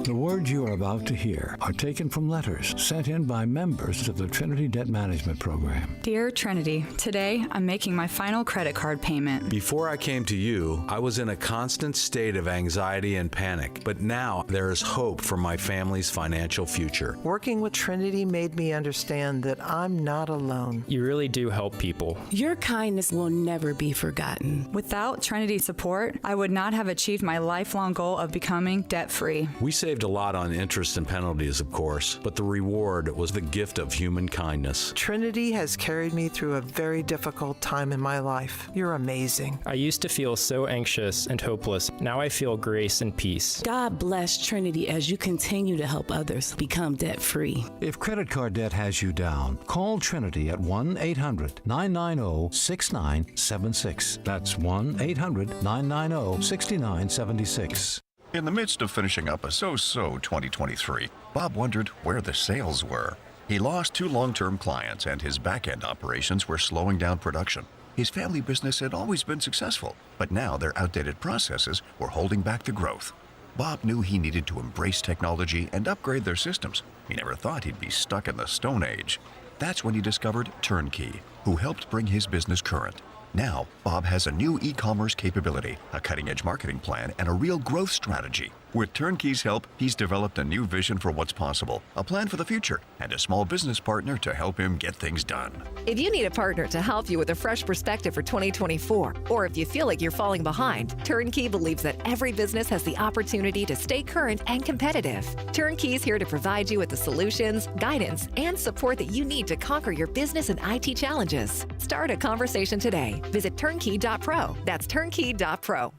The words you are about to hear are taken from letters sent in by members of the Trinity Debt Management Program. Dear Trinity, today I'm making my final credit card payment. Before I came to you, I was in a constant state of anxiety and panic, but now there is hope for my family's financial future. Working with Trinity made me understand that I'm not alone. You really do help people. Your kindness will never be forgotten. Without Trinity's support, I would not have achieved my lifelong goal of becoming debt-free. We saved a lot on interest and penalties, of course, but the reward was the gift of human kindness. Trinity has carried me through a very difficult time in my life. You're amazing. I used to feel so anxious and hopeless. Now I feel grace and peace. God bless Trinity as you continue to help others become debt-free. If credit card debt has you down, call Trinity at 1-800-990-6976. That's 1-800-990-6976. In the midst of finishing up a so-so 2023, Bob wondered where the sales were. He lost 2 long-term clients, and his back-end operations were slowing down production. His family business had always been successful, but now their outdated processes were holding back the growth. Bob knew he needed to embrace technology and upgrade their systems. He never thought he'd be stuck in the Stone Age. That's when he discovered Turnkey, who helped bring his business current. Now, Bob has a new e-commerce capability, a cutting-edge marketing plan, and a real growth strategy. With Turnkey's help, he's developed a new vision for what's possible, a plan for the future, and a small business partner to help him get things done. If you need a partner to help you with a fresh perspective for 2024, or if you feel like you're falling behind, Turnkey believes that every business has the opportunity to stay current and competitive. Turnkey's here to provide you with the solutions, guidance, and support that you need to conquer your business and IT challenges. Start a conversation today. Visit turnkey.pro. That's turnkey.pro.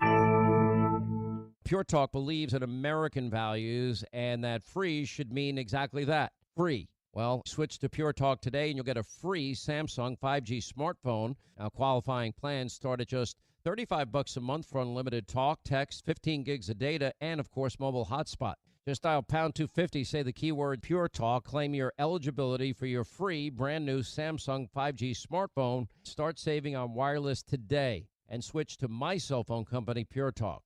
Pure Talk believes in American values and that free should mean exactly that, free. Well, switch to Pure Talk today and you'll get a free Samsung 5G smartphone. Now, qualifying plans start at just $35 a month for unlimited talk, text, 15 gigs of data, and, of course, mobile hotspot. Just dial pound 250, say the keyword Pure Talk, claim your eligibility for your free brand new Samsung 5G smartphone. Start saving on wireless today and switch to my cell phone company, Pure Talk.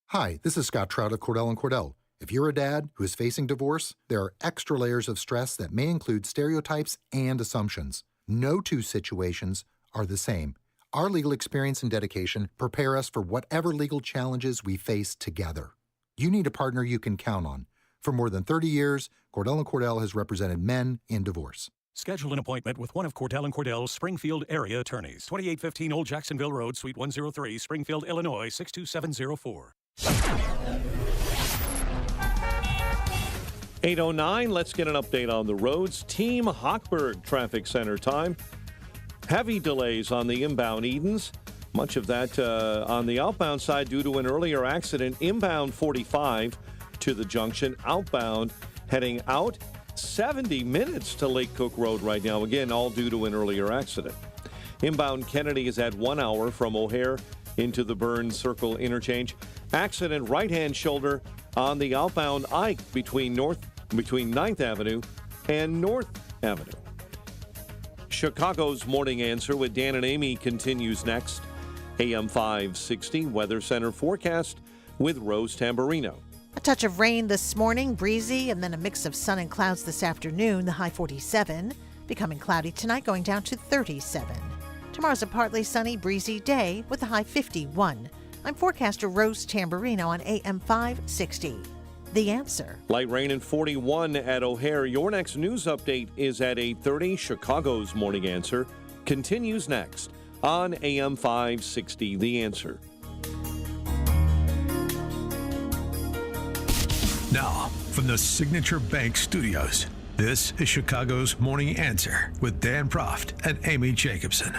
Hi, this is Scott Trout of Cordell & Cordell. If you're a dad who is facing divorce, there are extra layers of stress that may include stereotypes and assumptions. No 2 situations are the same. Our legal experience and dedication prepare us for whatever legal challenges we face together. You need a partner you can count on. For more than 30 years, Cordell & Cordell has represented men in divorce. Schedule an appointment with one of Cordell & Cordell's Springfield area attorneys. 2815 Old Jacksonville Road, Suite 103, Springfield, Illinois, 62704. 8:09, let's get an update on the roads. Team Hochberg Traffic Center time. Heavy delays on the inbound Edens. Much of that on the outbound side due to an earlier accident. Inbound 45 to the junction. Outbound heading out 70 minutes to Lake Cook Road right now. Again, all due to an earlier accident. Inbound Kennedy is at 1 hour from O'Hare into the Burns Circle interchange. Accident right-hand shoulder on the outbound Ike between 9th Avenue and North Avenue. Chicago's Morning Answer with Dan and Amy continues next. AM 560 Weather Center forecast with Rose Tamburino. A touch of rain this morning, breezy, and then a mix of sun and clouds this afternoon, the high 47. Becoming cloudy tonight, going down to 37. Tomorrow's a partly sunny, breezy day with a high 51. I'm forecaster Rose Tamburino on AM 560. The Answer. Light rain and 41 at O'Hare. Your next news update is at 8:30. Chicago's Morning Answer continues next on AM 560. The Answer. Now, from the Signature Bank Studios, This is Chicago's Morning Answer with Dan Proft and Amy Jacobson.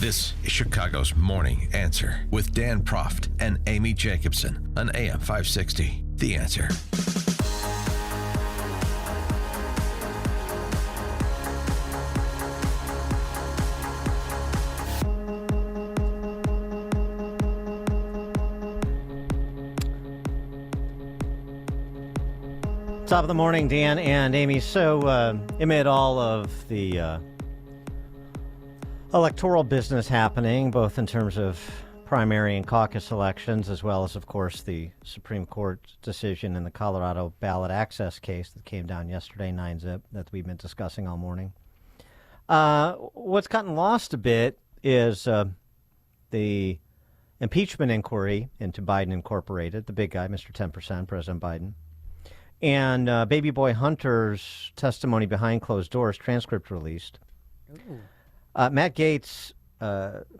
This is Chicago's Morning Answer with Dan Proft and Amy Jacobson on AM 560. The Answer. Top of the morning, Dan and Amy. So, amid all of the electoral business happening, both in terms of primary and caucus elections, as well as, of course, the Supreme Court decision in the Colorado ballot access case that came down yesterday, 9-zip, that we've been discussing all morning. What's gotten lost a bit is the impeachment inquiry into Biden Incorporated, the big guy, Mr. 10%, President Biden. And baby boy Hunter's testimony behind closed doors, transcript released. Matt Gaetz,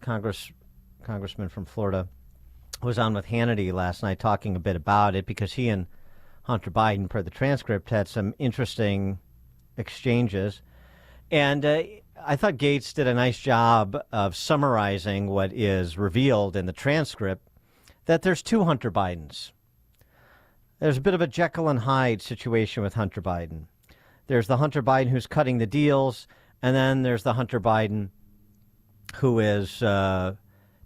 congressman from Florida, was on with Hannity last night talking a bit about it because he and Hunter Biden, per the transcript, had some interesting exchanges. And I thought Gaetz did a nice job of summarizing what is revealed in the transcript, that there's two Hunter Bidens. There's a bit of a Jekyll and Hyde situation with Hunter Biden. There's the Hunter Biden who's cutting the deals, and then there's the Hunter Biden who is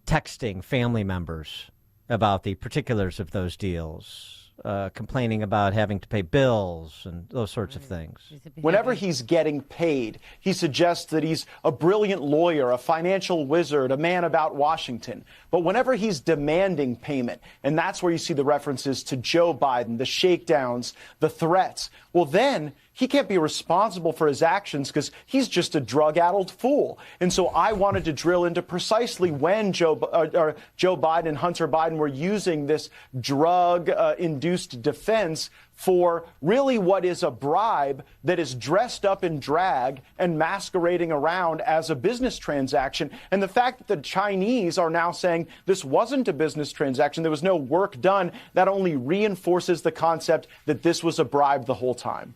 texting family members about the particulars of those deals, complaining about having to pay bills and those sorts of things. Whenever he's getting paid, he suggests that he's a brilliant lawyer, a financial wizard, a man about Washington. But whenever he's demanding payment, and that's where you see the references to Joe Biden, the shakedowns, the threats, well, then he can't be responsible for his actions because he's just a drug-addled fool. And so I wanted to drill into precisely when Joe Biden and Hunter Biden were using this drug-induced defense for really what is a bribe that is dressed up in drag and masquerading around as a business transaction. And the fact that the Chinese are now saying this wasn't a business transaction, there was no work done, that only reinforces the concept that this was a bribe the whole time.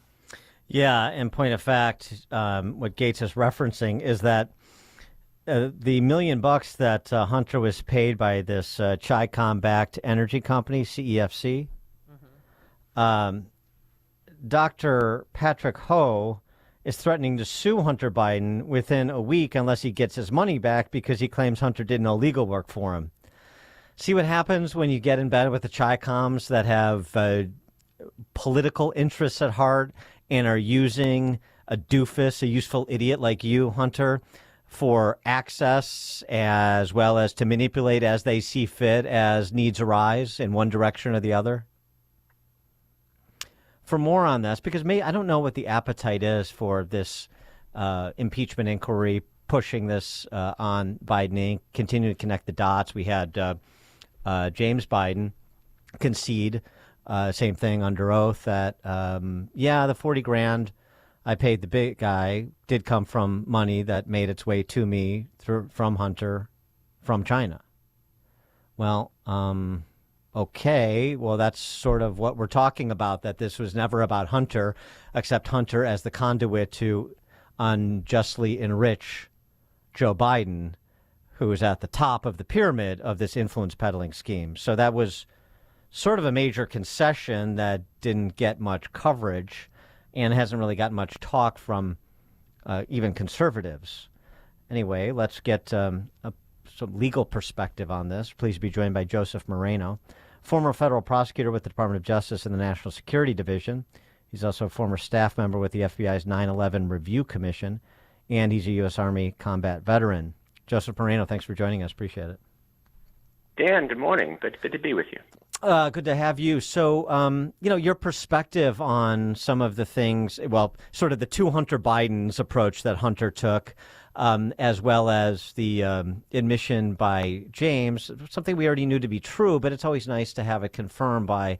Yeah, and point of fact, what Gaetz is referencing is that the $1 million that Hunter was paid by this Chi-Com-backed energy company, CEFC, Dr. Patrick Ho is threatening to sue Hunter Biden within a week unless he gets his money back because he claims Hunter did no legal work for him. See what happens when you get in bed with the Chi-Coms that have political interests at heart and are using a doofus, a useful idiot like you, Hunter, for access as well as to manipulate as they see fit as needs arise in one direction or the other? For more on this, because I don't know what the appetite is for this impeachment inquiry, pushing this on Biden Inc., continue to connect the dots. We had James Biden concede, same thing under oath, that, the $40,000 I paid the big guy did come from money that made its way to me from Hunter from China. Well, okay, well, that's sort of what we're talking about, that this was never about Hunter, except Hunter as the conduit to unjustly enrich Joe Biden, who is at the top of the pyramid of this influence peddling scheme. So that was sort of a major concession that didn't get much coverage and hasn't really gotten much talk from even conservatives. Anyway, let's get some legal perspective on this. Please be joined by Joseph Moreno, former federal prosecutor with the Department of Justice in the National Security Division. He's also a former staff member with the FBI's 9/11 Review Commission, and he's a U.S. Army combat veteran. Joseph Moreno, thanks for joining us. Appreciate it. Dan, good morning. Good to be with you. Good to have you. So, your perspective on some of the things, well, sort of the two Hunter Bidens approach that Hunter took, as well as the admission by James, something we already knew to be true, but it's always nice to have it confirmed by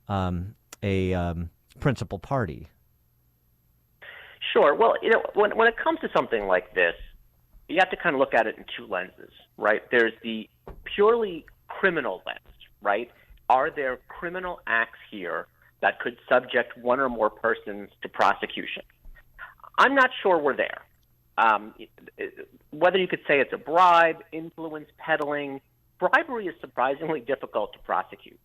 a principal party. Sure. Well, when it comes to something like this, you have to kind of look at it in two lenses, right? There's the purely criminal lens, right? Are there criminal acts here that could subject one or more persons to prosecution. I'm not sure we're there. Whether you could say it's a bribe, influence peddling, bribery is surprisingly difficult to prosecute.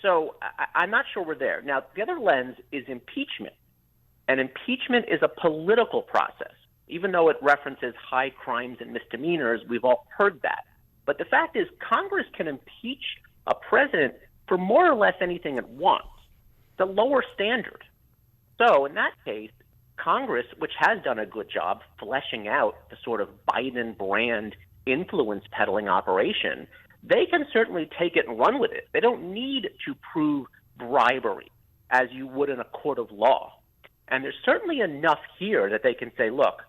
So I'm not sure we're there. Now, the other lens is impeachment. And impeachment is a political process. Even though it references high crimes and misdemeanors, we've all heard that. But the fact is, Congress can impeach a president for more or less anything it wants. It's a lower standard. So in that case, Congress, which has done a good job fleshing out the sort of Biden brand influence peddling operation, they can certainly take it and run with it. They don't need to prove bribery as you would in a court of law. And there's certainly enough here that they can say, look,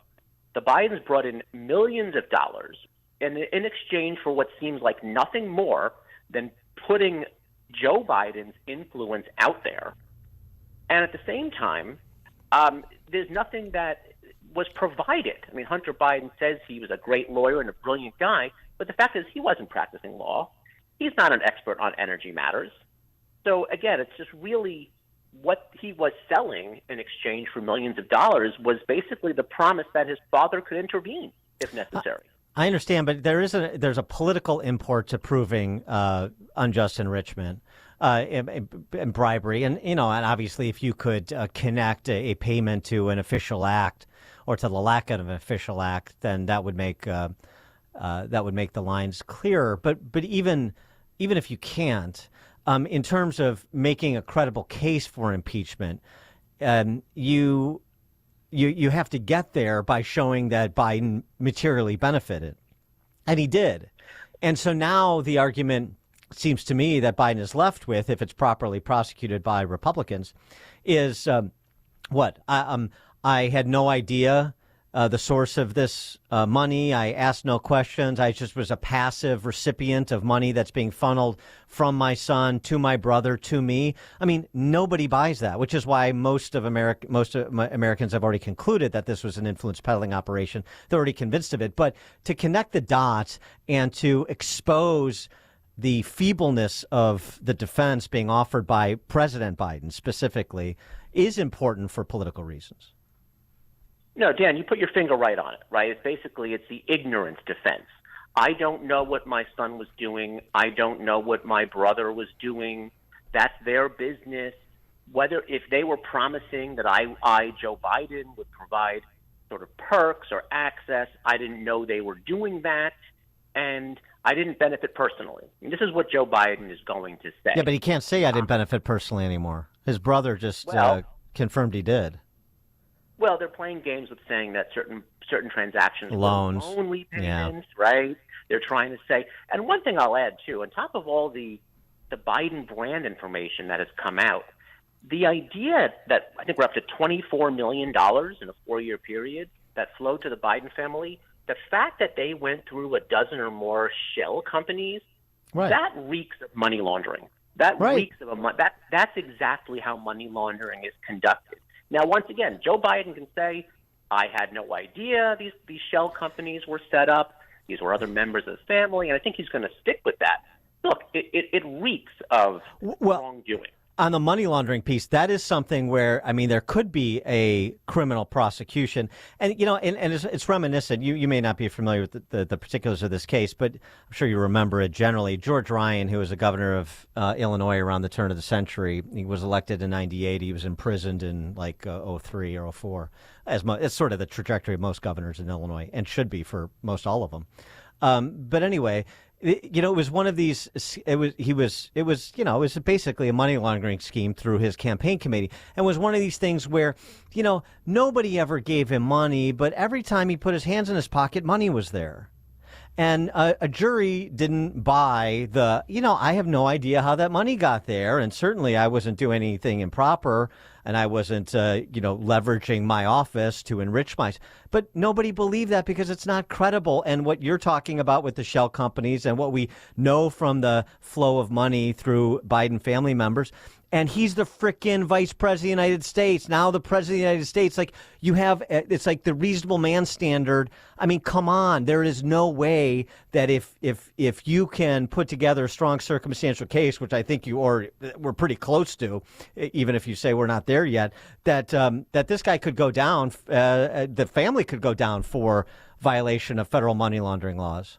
the Bidens brought in millions of dollars in exchange for what seems like nothing more than putting Joe Biden's influence out there. And at the same time, there's nothing that was provided. I mean, Hunter Biden says he was a great lawyer and a brilliant guy, but the fact is he wasn't practicing law. He's not an expert on energy matters. So again, it's just really what he was selling in exchange for millions of dollars was basically the promise that his father could intervene if necessary. I understand, but there's a political import to proving unjust enrichment and bribery, and and obviously, if you could connect a payment to an official act or to the lack of an official act, then that would make the lines clearer. But even if you can't, in terms of making a credible case for impeachment, you have to get there by showing that Biden materially benefited. And he did. And so now the argument seems to me that Biden is left with, if it's properly prosecuted by Republicans, is I had no idea the source of this money. I asked no questions. I just was a passive recipient of money that's being funneled from my son to my brother to me. I mean, nobody buys that, which is why most Americans have already concluded that this was an influence peddling operation. They're already convinced of it. But to connect the dots and to expose the feebleness of the defense being offered by President Biden specifically is important for political reasons. No, Dan, you put your finger right on it, right? It's the ignorance defense. I don't know what my son was doing. I don't know what my brother was doing. That's their business. If they were promising that I, Joe Biden, would provide sort of perks or access, I didn't know they were doing that, and I didn't benefit personally. And this is what Joe Biden is going to say. Yeah, but he can't say I didn't benefit personally anymore. His brother just confirmed he did. Well, they're playing games with saying that certain transactions loans, were loan repayments, right? They're trying to say, and one thing I'll add too, on top of all the Biden brand information that has come out, the idea that I think we're up to $24 million in a 4-year period that flowed to the Biden family, the fact that they went through a dozen or more shell companies, that reeks of money laundering. That reeks of that's exactly how money laundering is conducted. Now, once again, Joe Biden can say, I had no idea these shell companies were set up. These were other members of the family, and I think he's going to stick with that. Look, it reeks of wrongdoing. On the money laundering piece, that is something where, I mean, there could be a criminal prosecution. And, and it's reminiscent. You may not be familiar with the particulars of this case, but I'm sure you remember it generally. George Ryan, who was the governor of Illinois around the turn of the century, he was elected in 98. He was imprisoned in 03 or 04. It's sort of the trajectory of most governors in Illinois, and should be for most all of them. But anyway, it was one of these. It was basically a money laundering scheme through his campaign committee, and was one of these things where, nobody ever gave him money, but every time he put his hands in his pocket, money was there. And a jury didn't buy I have no idea how that money got there, and certainly I wasn't doing anything improper. and I wasn't, leveraging my office to enrich myself. But nobody believed that because it's not credible. And what you're talking about with the shell companies and what we know from the flow of money through Biden family members, and he's the frickin' vice president of the United States. Now the president of the United States, it's like the reasonable man standard. I mean, come on. There is no way that if you can put together a strong circumstantial case, which I think we're pretty close to, even if you say we're not there yet, that this guy could go down, the family could go down for violation of federal money laundering laws.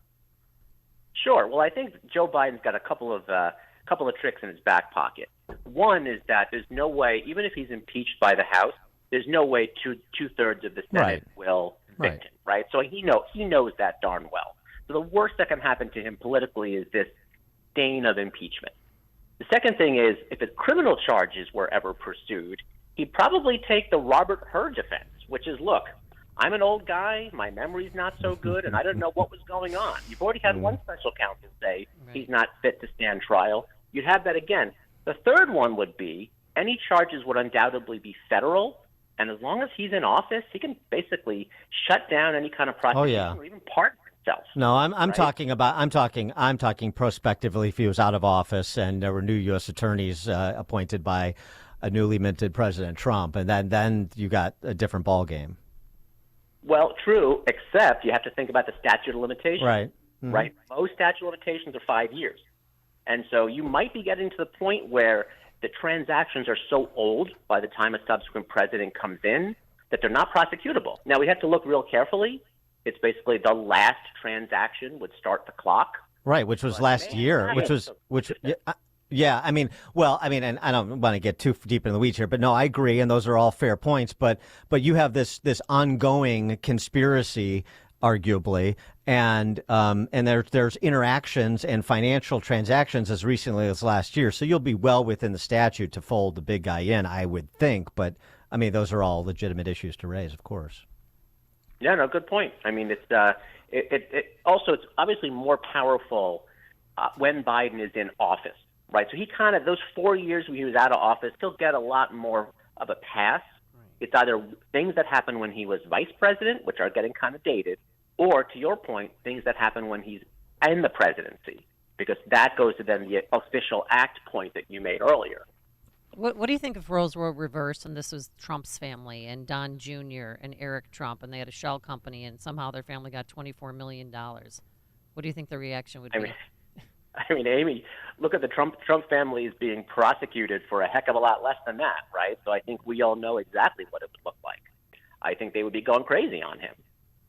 Sure. Well, I think Joe Biden's got a couple of tricks in his back pocket. One is that there's no way, even if he's impeached by the House, there's no way two-thirds of the Senate will convict him, right? So he knows that darn well. So the worst that can happen to him politically is this stain of impeachment. The second thing is, if his criminal charges were ever pursued, he'd probably take the Robert Hur defense, which is, look, I'm an old guy, my memory's not so good, and I don't know what was going on. You've already had one special counsel say he's not fit to stand trial. You'd have that again. The third one would be any charges would undoubtedly be federal, and as long as he's in office, he can basically shut down any kind of prosecution or even pardon himself. No, I'm talking prospectively if he was out of office and there were new U.S. attorneys appointed by a newly minted President Trump, and then you got a different ballgame. Well, true, except you have to think about the statute of limitations. Right. Mm-hmm. Right. Most statute of limitations are 5 years. And so you might be getting to the point where the transactions are so old by the time a subsequent president comes in that they're not prosecutable. Now, we have to look real carefully. It's basically the last transaction would start the clock. Right, which was last year, Yeah, I mean, and I don't want to get too deep in the weeds here, but no, I agree, and those are all fair points. But you have this ongoing conspiracy, arguably, and there's interactions and financial transactions as recently as last year. So you'll be well within the statute to fold the big guy in, I would think. But I mean, those are all legitimate issues to raise, of course. Yeah, no, good point. I mean, it's obviously more powerful when Biden is in office. Right, so he kind of, those 4 years when he was out of office, he'll get a lot more of a pass. Right. It's either things that happen when he was vice president, which are getting kind of dated, or, to your point, things that happen when he's in the presidency, because that goes to then the official act point that you made earlier. What do you think if roles were reversed and this was Trump's family and Don Jr. and Eric Trump and they had a shell company and somehow their family got $24 million? What do you think the reaction would be? I mean, Amy, look at the Trump family is being prosecuted for a heck of a lot less than that, right? So I think we all know exactly what it would look like. I think they would be going crazy on him.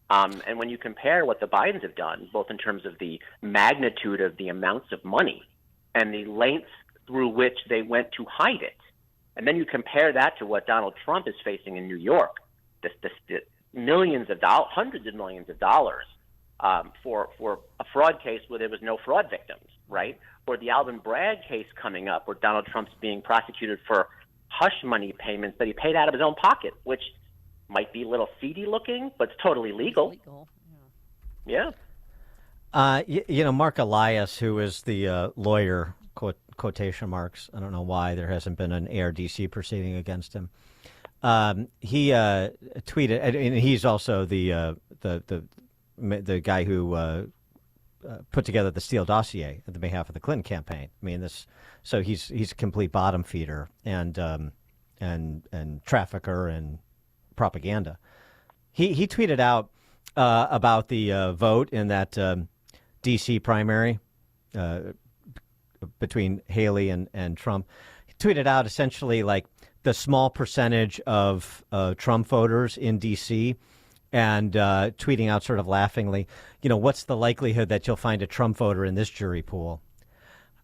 And when you compare what the Bidens have done, both in terms of the magnitude of the amounts of money and the lengths through which they went to hide it, and then you compare that to what Donald Trump is facing in New York, the millions of dollars, hundreds of millions of dollars, for a fraud case where there was no fraud victims, right? Or the Alvin Bragg case coming up where Donald Trump's being prosecuted for hush money payments that he paid out of his own pocket, which might be a little seedy looking, but it's totally legal. It's legal. Yeah. Mark Elias, who is the lawyer, quotation marks, I don't know why there hasn't been an ARDC proceeding against him. He tweeted, and he's also the guy who put together the Steele dossier on behalf of the Clinton campaign. I mean, so he's a complete bottom feeder and trafficker and propaganda. He tweeted out about the vote in that D.C. primary between Haley and Trump. He tweeted out essentially like the small percentage of Trump voters in D.C. and tweeting out sort of laughingly, what's the likelihood that you'll find a Trump voter in this jury pool?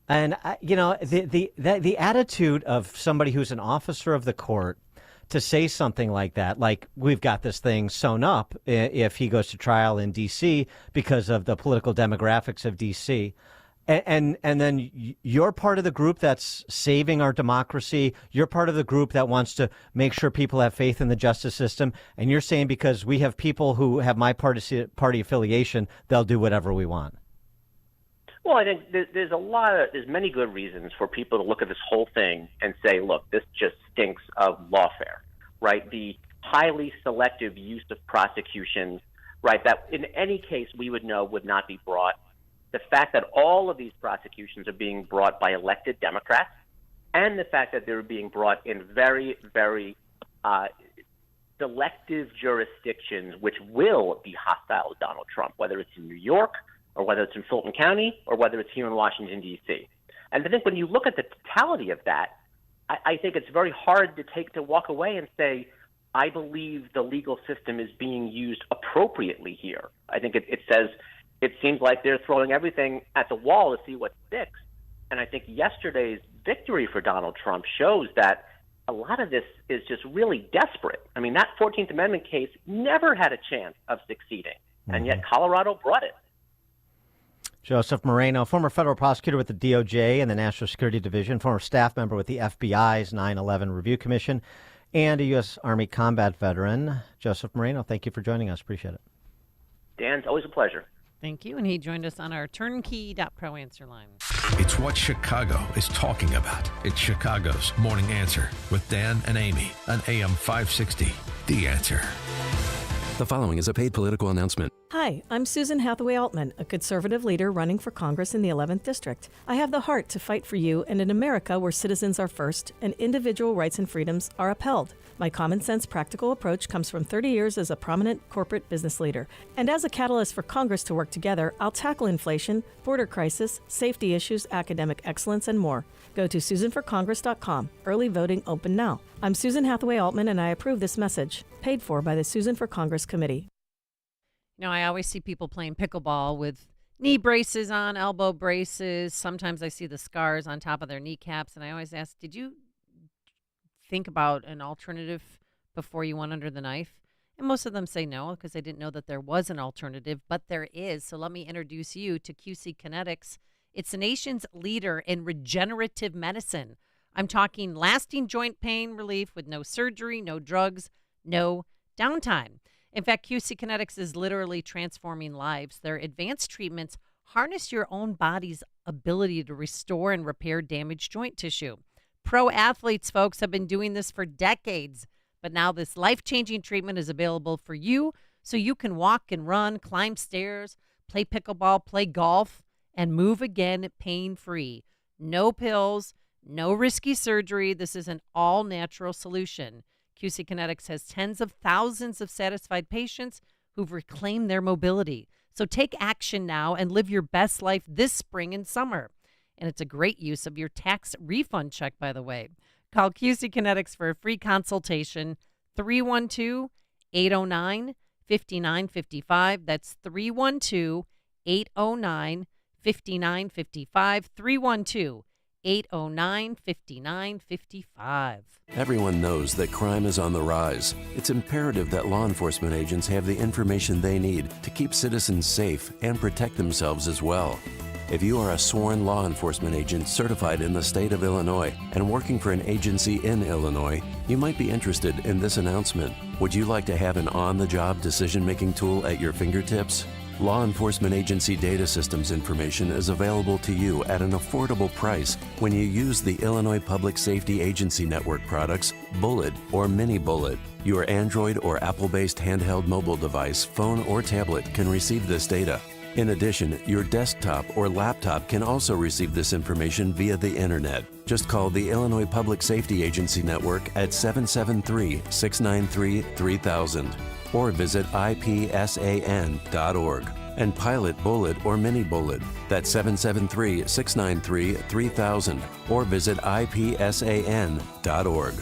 And, the attitude of somebody who's an officer of the court to say something like that, like we've got this thing sewn up if he goes to trial in D.C. because of the political demographics of D.C., and then you're part of the group that's saving our democracy. You're part of the group that wants to make sure people have faith in the justice system. And you're saying because we have people who have my party affiliation, they'll do whatever we want. Well, I think there's many good reasons for people to look at this whole thing and say, look, this just stinks of law highly selective use of prosecutions, right, that in any case we would know would not be brought. The fact that all of these prosecutions are being brought by elected Democrats, and the fact that they're being brought in very, very selective jurisdictions which will be hostile to Donald Trump, whether it's in New York or whether it's in Fulton County or whether it's here in Washington, D.C. And I think when you look at the totality of that, I think it's very hard to walk away and say, I believe the legal system is being used appropriately here. I think it seems like they're throwing everything at the wall to see what sticks. And I think yesterday's victory for Donald Trump shows that a lot of this is just really desperate. I mean, that 14th Amendment case never had a chance of succeeding, and yet Colorado brought it. Joseph Moreno, former federal prosecutor with the DOJ and the National Security Division, former staff member with the FBI's 9/11 Review Commission, and a U.S. Army combat veteran. Joseph Moreno, thank you for joining us. Appreciate it. Dan, it's always a pleasure. Thank you. And he joined us on our turnkey.pro answer line. It's what Chicago is talking about. It's Chicago's Morning Answer with Dan and Amy on AM 560. The Answer. The following is a paid political announcement. Hi, I'm Susan Hathaway Altman, a conservative leader running for Congress in the 11th District. I have the heart to fight for you and an America where citizens are first and individual rights and freedoms are upheld. My common sense, practical approach comes from 30 years as a prominent corporate business leader. And as a catalyst for Congress to work together, I'll tackle inflation, border crisis, safety issues, academic excellence, and more. Go to SusanForCongress.com. Early voting open now. I'm Susan Hathaway Altman, and I approve this message. Paid for by the Susan for Congress Committee. You know, I always see people playing pickleball with knee braces on, elbow braces. Sometimes I see the scars on top of their kneecaps, and I always ask, did you think about an alternative before you went under the knife? And most of them say no, because they didn't know that there was an alternative, but there is. So let me introduce you to QC Kinetics. It's the nation's leader in regenerative medicine. I'm talking lasting joint pain relief with no surgery, no drugs, no downtime. In fact, QC Kinetics is literally transforming lives. Their advanced treatments harness your own body's ability to restore and repair damaged joint tissue. Pro athletes, folks, have been doing this for decades, but now this life-changing treatment is available for you, so you can walk and run, climb stairs, play pickleball, play golf, and move again pain-free. No pills, no risky surgery. This is an all-natural solution. QC Kinetics has tens of thousands of satisfied patients who've reclaimed their mobility. So take action now and live your best life this spring and summer. And it's a great use of your tax refund check, by the way. Call QC Kinetics for a free consultation, 312-809-5955. That's 312-809-5955, 312-809-5955. Everyone knows that crime is on the rise. It's imperative that law enforcement agents have the information they need to keep citizens safe and protect themselves as well. If you are a sworn law enforcement agent certified in the state of Illinois and working for an agency in Illinois, you might be interested in this announcement. Would you like to have an on-the-job decision-making tool at your fingertips? Law enforcement agency data systems information is available to you at an affordable price when you use the Illinois Public Safety Agency Network products, Bullet or Mini Bullet. Your Android or Apple-based handheld mobile device, phone or tablet can receive this data. In addition, your desktop or laptop can also receive this information via the internet. Just call the Illinois Public Safety Agency Network at 773-693-3000 or visit ipsan.org and pilot Bullet or Mini Bullet. That's 773-693-3000 or visit ipsan.org.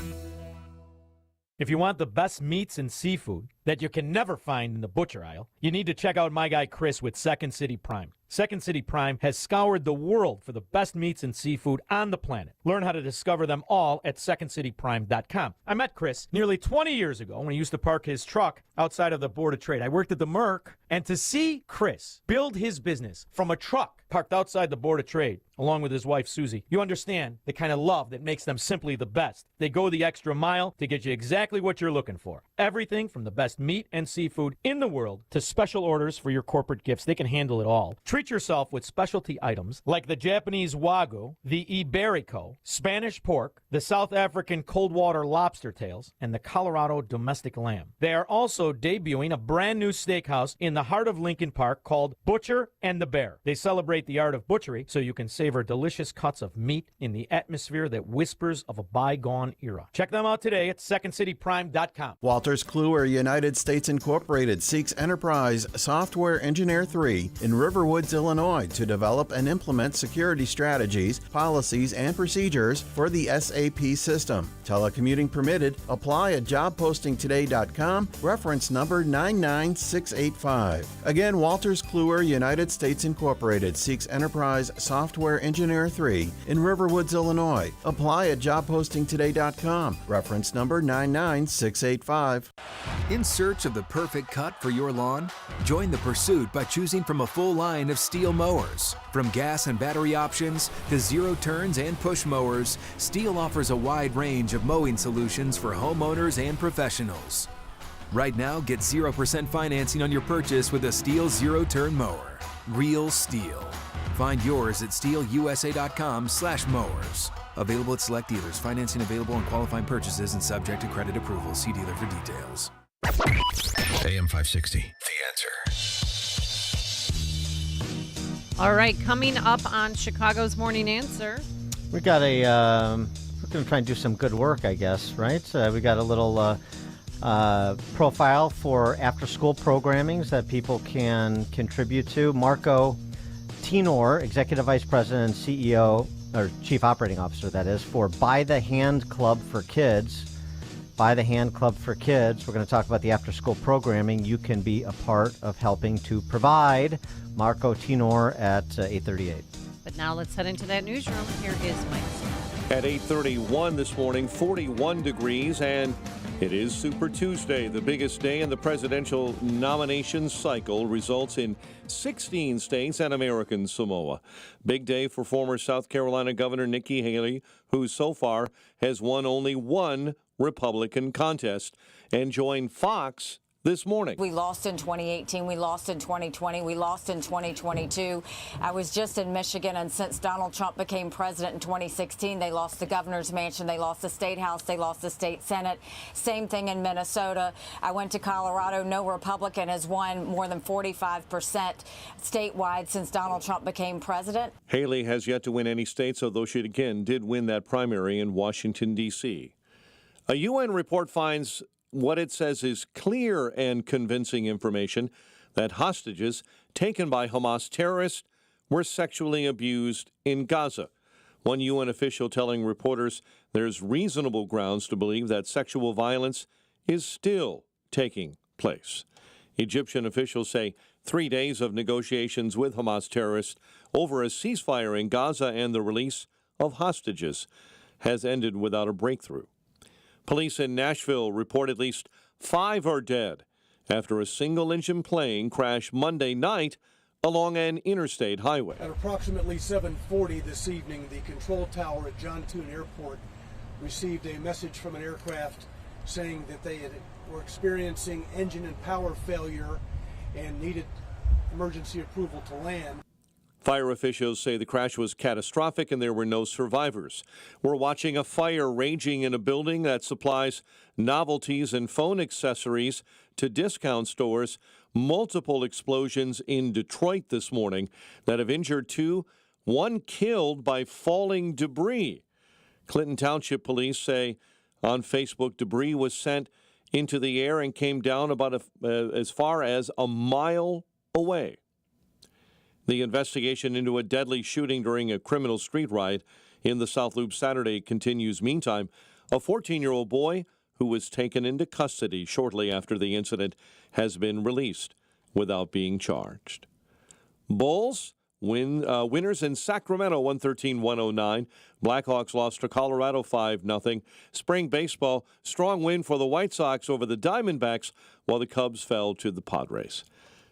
If you want the best meats and seafood that you can never find in the butcher aisle, you need to check out my guy Chris with Second City Prime. Second City Prime has scoured the world for the best meats and seafood on the planet. Learn how to discover them all at secondcityprime.com. I met Chris nearly 20 years ago when he used to park his truck outside of the Board of Trade. I worked at the Merc, and to see Chris build his business from a truck parked outside the Board of Trade, along with his wife Susie, you understand the kind of love that makes them simply the best. They go the extra mile to get you exactly what you're looking for. Everything from the best best meat and seafood in the world to special orders for your corporate gifts. They can handle it all. Treat yourself with specialty items like the Japanese Wagyu, the Iberico, Spanish pork, the South African cold water lobster tails, and the Colorado domestic lamb. They are also debuting a brand new steakhouse in the heart of Lincoln Park called Butcher and the Bear. They celebrate the art of butchery so you can savor delicious cuts of meat in the atmosphere that whispers of a bygone era. Check them out today at secondcityprime.com. Walters Kluwer United States Incorporated seeks Enterprise Software Engineer 3 in River Woods, Illinois to develop and implement security strategies, policies, and procedures for the SAP system. Telecommuting permitted. Apply at jobpostingtoday.com, reference number 99685. Again, Walters Kluwer United States Incorporated seeks Enterprise Software Engineer 3 in River Woods, Illinois. Apply at jobpostingtoday.com, reference number 99685. In search of the perfect cut for your lawn? Join the pursuit by choosing from a full line of Steel mowers. From gas and battery options to zero turns and push mowers, Steel offers a wide range of mowing solutions for homeowners and professionals. Right now, get 0% financing on your purchase with a Steel zero-turn mower. Real Steel. Find yours at steelusa.com/mowers. Available at select dealers. Financing available on qualifying purchases and subject to credit approval. See dealer for details. AM 560, The Answer. All right, coming up on Chicago's Morning Answer. We got we're going to try and do some good work, I guess, right? We got a little profile for after-school programmings that people can contribute to. Marco Tenor, Executive Vice President and CEO, or Chief Operating Officer, that is, for By the Hand Club for Kids. By the Hand Club for Kids. We're going to talk about the after-school programming you can be a part of helping to provide. Marco Tenor at 8:38. But now let's head into that newsroom. Here is Mike. At 8:31 this morning, 41 degrees, and it is Super Tuesday. The biggest day in the presidential nomination cycle results in 16 states and American Samoa. Big day for former South Carolina Governor Nikki Haley, who so far has won only one Republican contest and joined Fox this morning. We lost in 2018, we lost in 2020, we lost in 2022. I was just in Michigan, and since Donald Trump became president in 2016, they lost the governor's mansion, they lost the state house, they lost the state senate. Same thing in Minnesota. I went to Colorado. No Republican has won more than 45% statewide since Donald Trump became president. Haley has yet to win any states, although she again did win that primary in Washington, D.C. A UN report finds what it says is clear and convincing information that hostages taken by Hamas terrorists were sexually abused in Gaza. One UN official telling reporters there's reasonable grounds to believe that sexual violence is still taking place. Egyptian officials say 3 days of negotiations with Hamas terrorists over a ceasefire in Gaza and the release of hostages has ended without a breakthrough. Police in Nashville report at least 5 are dead after a single-engine plane crashed Monday night along an interstate highway. At approximately 7:40 this evening, the control tower at John Tune Airport received a message from an aircraft saying that they were experiencing engine and power failure and needed emergency approval to land. Fire officials say the crash was catastrophic and there were no survivors. We're watching a fire raging in a building that supplies novelties and phone accessories to discount stores. Multiple explosions in Detroit this morning that have injured 2, 1 killed by falling debris. Clinton Township police say on Facebook debris was sent into the air and came down about as far as a mile away. The investigation into a deadly shooting during a criminal street riot in the South Loop Saturday continues. Meantime, a 14-year-old boy who was taken into custody shortly after the incident has been released without being charged. Bulls winners in Sacramento 113-109. Blackhawks lost to Colorado 5-0. Spring baseball, strong win for the White Sox over the Diamondbacks, while the Cubs fell to the Padres.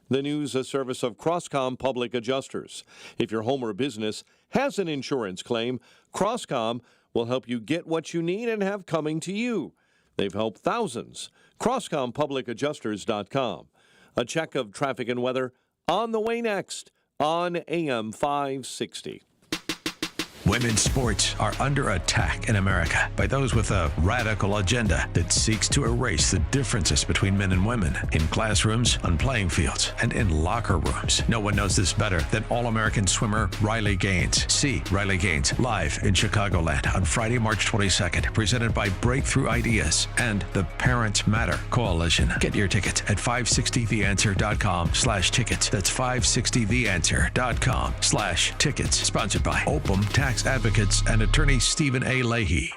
The news, a service of Crosscom Public Adjusters. If your home or business has an insurance claim, Crosscom will help you get what you need and have coming to you. They've helped thousands. CrossComPublicAdjusters.com. A check of traffic and weather on the way next on AM 560. Women's sports are under attack in America by those with a radical agenda that seeks to erase the differences between men and women in classrooms, on playing fields, and in locker rooms. No one knows this better than All-American swimmer Riley Gaines. See Riley Gaines live in Chicagoland on Friday, March 22nd, presented by Breakthrough Ideas and the Parents Matter Coalition. Get your tickets at 560theanswer.com/tickets. That's 560theanswer.com/tickets. Sponsored by Opum Tax Advocates and attorney Stephen A. Leahy.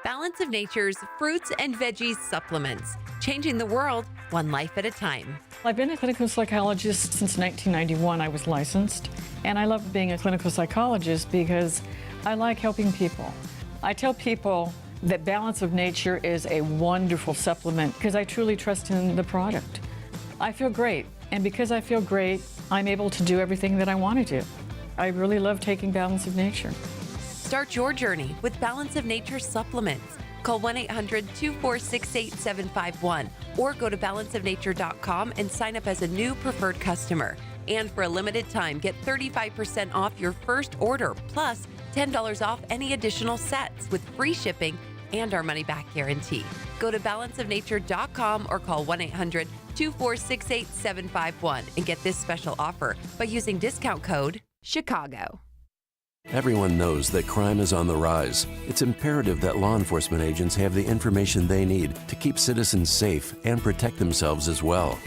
Balance of Nature's fruits and veggies supplements, changing the world one life at a time. I've been a clinical psychologist since 1991. I was licensed, and I love being a clinical psychologist because I like helping people. I tell people that Balance of Nature is a wonderful supplement because I truly trust in the product. I feel great, and because I feel great, I'm able to do everything that I want to do. I really love taking Balance of Nature. Start your journey with Balance of Nature supplements. Call 1-800-246-8751 or go to balanceofnature.com and sign up as a new preferred customer. And for a limited time, get 35% off your first order, plus $10 off any additional sets with free shipping and our money-back guarantee. Go to balanceofnature.com or call 1-800-246-8751 and get this special offer by using discount code Chicago. Everyone knows that crime is on the rise. It's imperative that law enforcement agents have the information they need to keep citizens safe and protect themselves as well.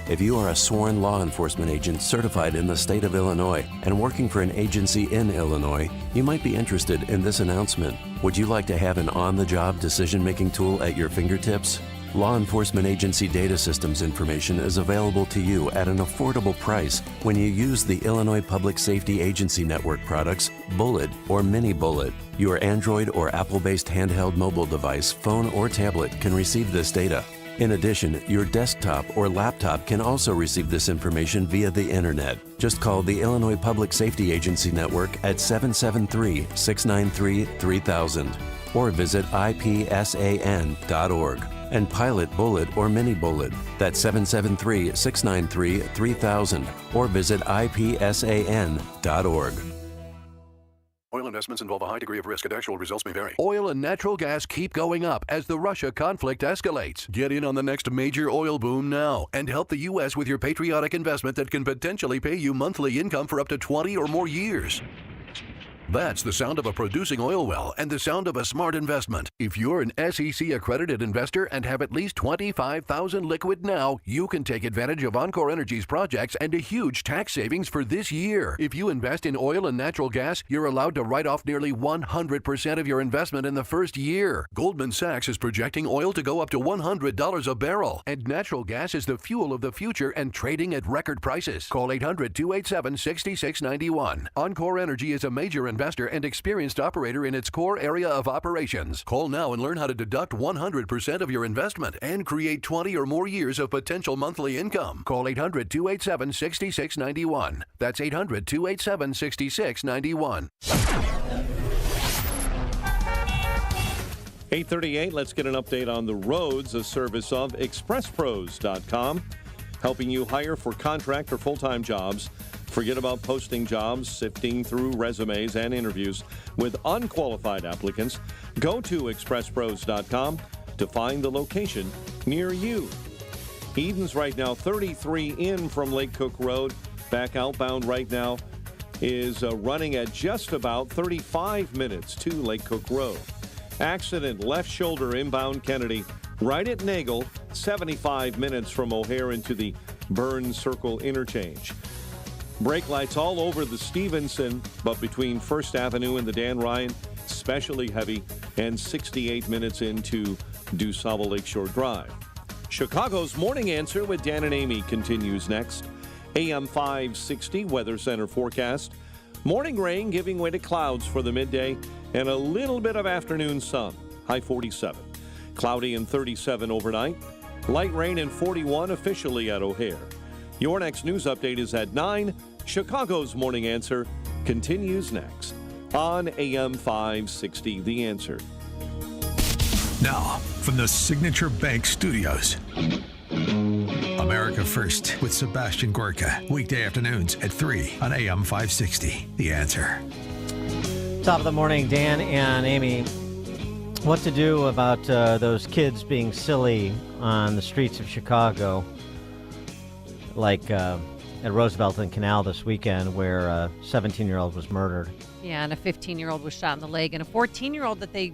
If you are a sworn law enforcement agent certified in the state of Illinois and working for an agency in Illinois, you might be interested in this announcement. Would you like to have an on-the-job decision-making tool at your fingertips? Law enforcement agency data systems information is available to you at an affordable price when you use the Illinois Public Safety Agency Network products, Bullet or Mini Bullet. Your Android or Apple-based handheld mobile device, phone or tablet can receive this data. In addition, your desktop or laptop can also receive this information via the internet. Just call the Illinois Public Safety Agency Network at 773-693-3000 or visit ipsan.org. and pilot Bullet or Mini Bullet. That's 773-693-3000 or visit ipsan.org. Oil investments involve a high degree of risk and actual results may vary. Oil and natural gas keep going up as the Russia conflict escalates. Get in on the next major oil boom now and help the U.S. with your patriotic investment that can potentially pay you monthly income for up to 20 or more years. That's the sound of a producing oil well and the sound of a smart investment. If you're an SEC accredited investor and have at least $25,000 liquid now, you can take advantage of Encore Energy's projects and a huge tax savings for this year. If you invest in oil and natural gas, you're allowed to write off nearly 100% of your investment in the first year. Goldman Sachs is projecting oil to go up to $100 a barrel, and natural gas is the fuel of the future and trading at record prices. Call 800-287-6691. Encore Energy is a major investor and experienced operator in its core area of operations. Call now and learn how to deduct 100% of your investment and create 20 or more years of potential monthly income. Call 800-287-6691. That's 800-287-6691. 8:38, let's get an update on the roads, a service of expresspros.com, helping you hire for contract or full-time jobs. Forget about posting jobs, sifting through resumes and interviews with unqualified applicants. Go to expresspros.com to find the location near you. Eden's right now 33 in from Lake Cook Road. Back outbound right now is running at just about 35 minutes to Lake Cook Road. Accident left shoulder inbound Kennedy right at Nagel, 75 minutes from O'Hare into the Burns Circle interchange. Brake lights all over the Stevenson, but between First Avenue and the Dan Ryan, especially heavy, and 68 minutes into DuSable Lakeshore Drive. Chicago's Morning Answer with Dan and Amy continues next. AM 560 Weather Center forecast. Morning rain giving way to clouds for the midday and a little bit of afternoon sun. High 47. Cloudy and 37 overnight. Light rain and 41 officially at O'Hare. Your next news update is at 9. Chicago's Morning Answer continues next on AM 560, The Answer. Now, from the Signature Bank Studios, America First with Sebastian Gorka. Weekday afternoons at 3 on AM 560. The Answer. Top of the morning, Dan and Amy. What to do about those kids being silly on the streets of Chicago, like at Roosevelt and Canal this weekend, where a 17-year-old was murdered. Yeah, and a 15-year-old was shot in the leg, and a 14-year-old that they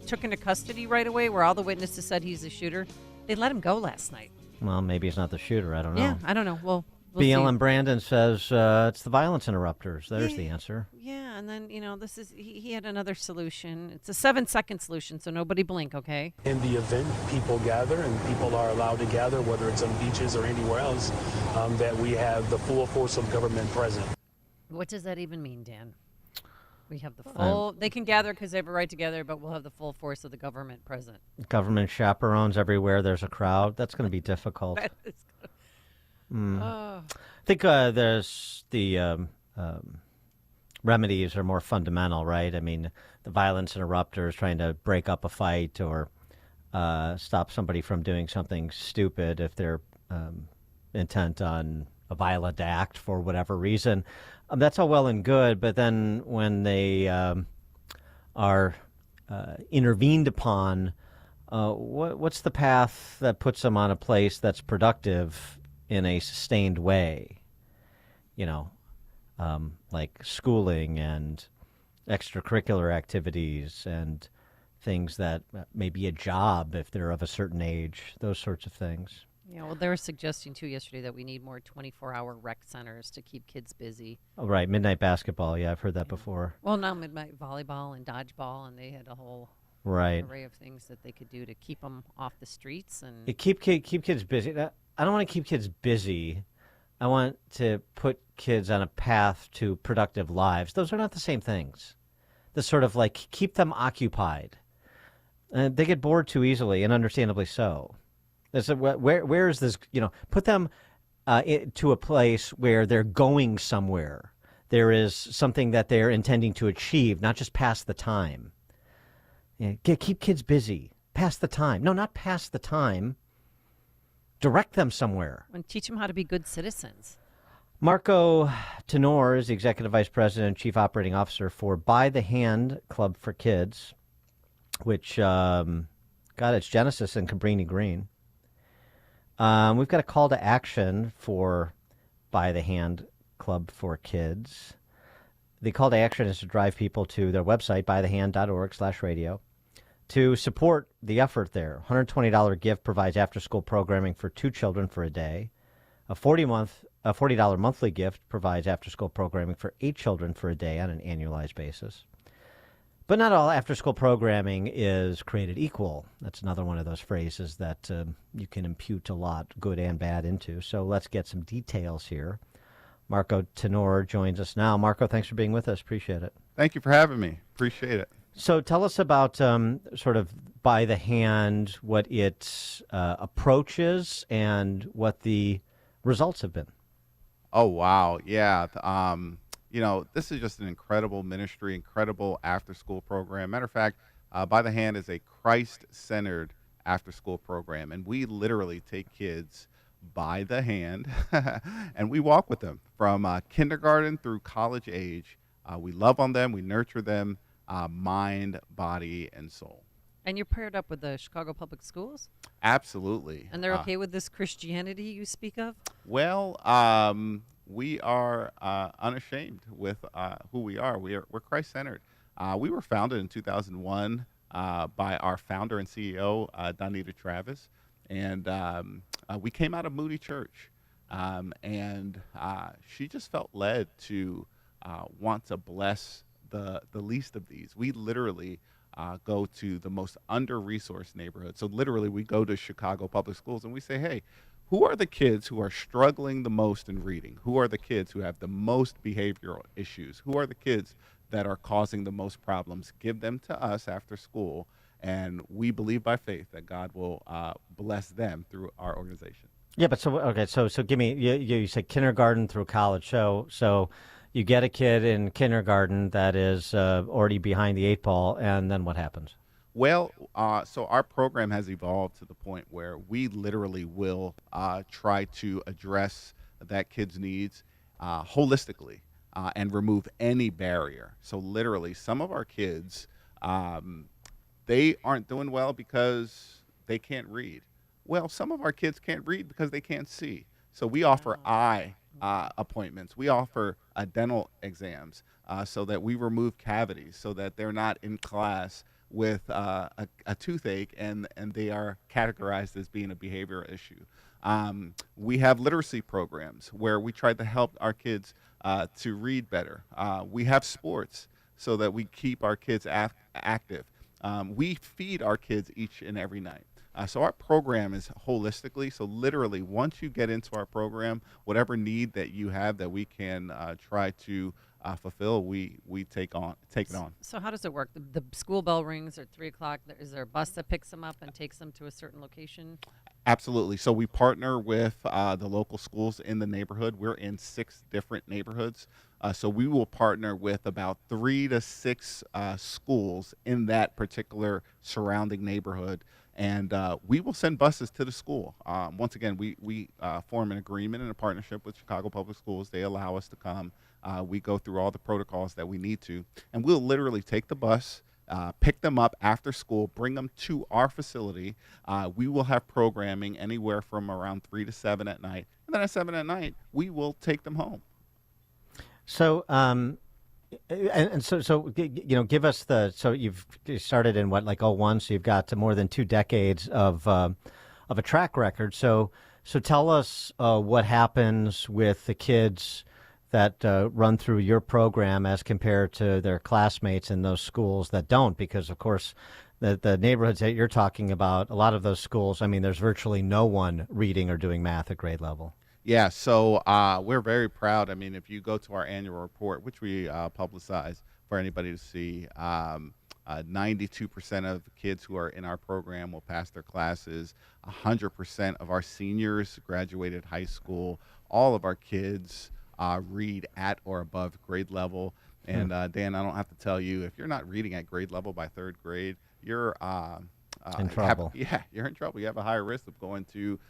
took into custody right away, where all the witnesses said he's the shooter. They let him go last night. Well, maybe he's not the shooter. I don't know. Yeah, I don't know. Well, we'll BLM see. Brandon says it's the violence interrupters. There's the answer. Yeah, and then, this is, he had another solution. It's a 7-second solution, so nobody blink, okay? In the event people gather and people are allowed to gather, whether it's on beaches or anywhere else, that we have the full force of government present. What does that even mean, Dan? We have the full, they can gather because they have a right to gather, but we'll have the full force of the government present. Government chaperones everywhere. There's a crowd. That's going to be difficult. That is I think there's the remedies are more fundamental, right? I mean, the violence interrupters trying to break up a fight or stop somebody from doing something stupid if they're intent on a violent act for whatever reason. That's all well and good, but then when they are intervened upon, what's the path that puts them on a place that's productive in a sustained way? Like schooling and extracurricular activities and things that may be a job if they're of a certain age, those sorts of things. Yeah, well, they were suggesting, too, yesterday that we need more 24-hour rec centers to keep kids busy. Oh, right, midnight basketball. Yeah, I've heard that before. Well, now midnight volleyball and dodgeball, and they had a whole array of things that they could do to keep them off the streets. And keep kids busy. I don't want to keep kids busy. I want to put kids on a path to productive lives. Those are not the same things. The sort of like keep them occupied. They get bored too easily, and understandably so. Where is this, put them to a place where they're going somewhere. There is something that they're intending to achieve, not just pass the time. Keep kids busy. Pass the time. No, not pass the time. Direct them somewhere. And teach them how to be good citizens. Marco Tenor is the Executive Vice President and Chief Operating Officer for By the Hand Club for Kids, which got its genesis in Cabrini Green. We've got a call to action for By the Hand Club for Kids. The call to action is to drive people to their website, bythehand.org/radio, to support the effort there. $120 gift provides after-school programming for 2 children for a day. A $40 monthly gift provides after-school programming for 8 children for a day on an annualized basis. But not all after-school programming is created equal. That's another one of those phrases that you can impute a lot, good and bad, into. So let's get some details here. Marco Tenor joins us now. Marco, thanks for being with us. Appreciate it. Thank you for having me. Appreciate it. So tell us about sort of By the Hand, what its approach is, and what the results have been. Oh, wow. Yeah. This is just an incredible ministry, incredible after-school program. Matter of fact, By the Hand is a Christ-centered after-school program, and we literally take kids by the hand and we walk with them from kindergarten through college age. We love on them. We nurture them, mind, body, and soul. And you're paired up with the Chicago Public Schools? Absolutely. And they're okay with this Christianity you speak of? Well, we are unashamed with who we are. We're Christ-centered. We were founded in 2001 by our founder and CEO, Donita Travis. And we came out of Moody Church. And she just felt led to want to bless the least of these. We literally go to the most under-resourced neighborhoods. So literally we go to Chicago Public Schools and we say, hey, who are the kids who are struggling the most in reading? Who are the kids who have the most behavioral issues? Who are the kids that are causing the most problems? Give them to us after school, and we believe by faith that God will bless them through our organization. Yeah, but so give me, you said kindergarten through college. So you get a kid in kindergarten that is already behind the 8 ball, and then what happens? Well, so our program has evolved to the point where we literally will try to address that kid's needs holistically and remove any barrier. So literally, some of our kids, they aren't doing well because they can't read. Well, some of our kids can't read because they can't see. So we offer eye appointments. We offer dental exams so that we remove cavities so that they're not in class with a toothache and they are categorized as being a behavioral issue. We have literacy programs where we try to help our kids to read better. We have sports so that we keep our kids active. We feed our kids each and every night. So our program is holistically, so literally once you get into our program, whatever need that you have that we can try to fulfill, we take it on. So how does it work? The school bell rings at 3 o'clock. Is there a bus that picks them up and takes them to a certain location? Absolutely. So we partner with the local schools in the neighborhood. We're in 6 different neighborhoods. So we will partner with about 3 to 6 schools in that particular surrounding neighborhood. And we will send buses to the school. Once again, we form an agreement and a partnership with Chicago Public Schools. They allow us to come. We go through all the protocols that we need to. And we'll literally take the bus, pick them up after school, bring them to our facility. We will have programming anywhere from around 3 to 7 at night. And then at 7 at night, we will take them home. So, so give us so you've started in what, like 01, so you've got more than 2 decades of a track record. So tell us what happens with the kids that run through your program as compared to their classmates in those schools that don't, because of course the neighborhoods that you're talking about, a lot of those schools, I mean, there's virtually no one reading or doing math at grade level. Yeah, so we're very proud. I mean, if you go to our annual report, which we publicize for anybody to see, 92% of kids who are in our program will pass their classes. 100% of our seniors graduated high school. All of our kids read at or above grade level. And Dan, I don't have to tell you, if you're not reading at grade level by 3rd grade, you're in trouble. You're in trouble. You have a higher risk of going to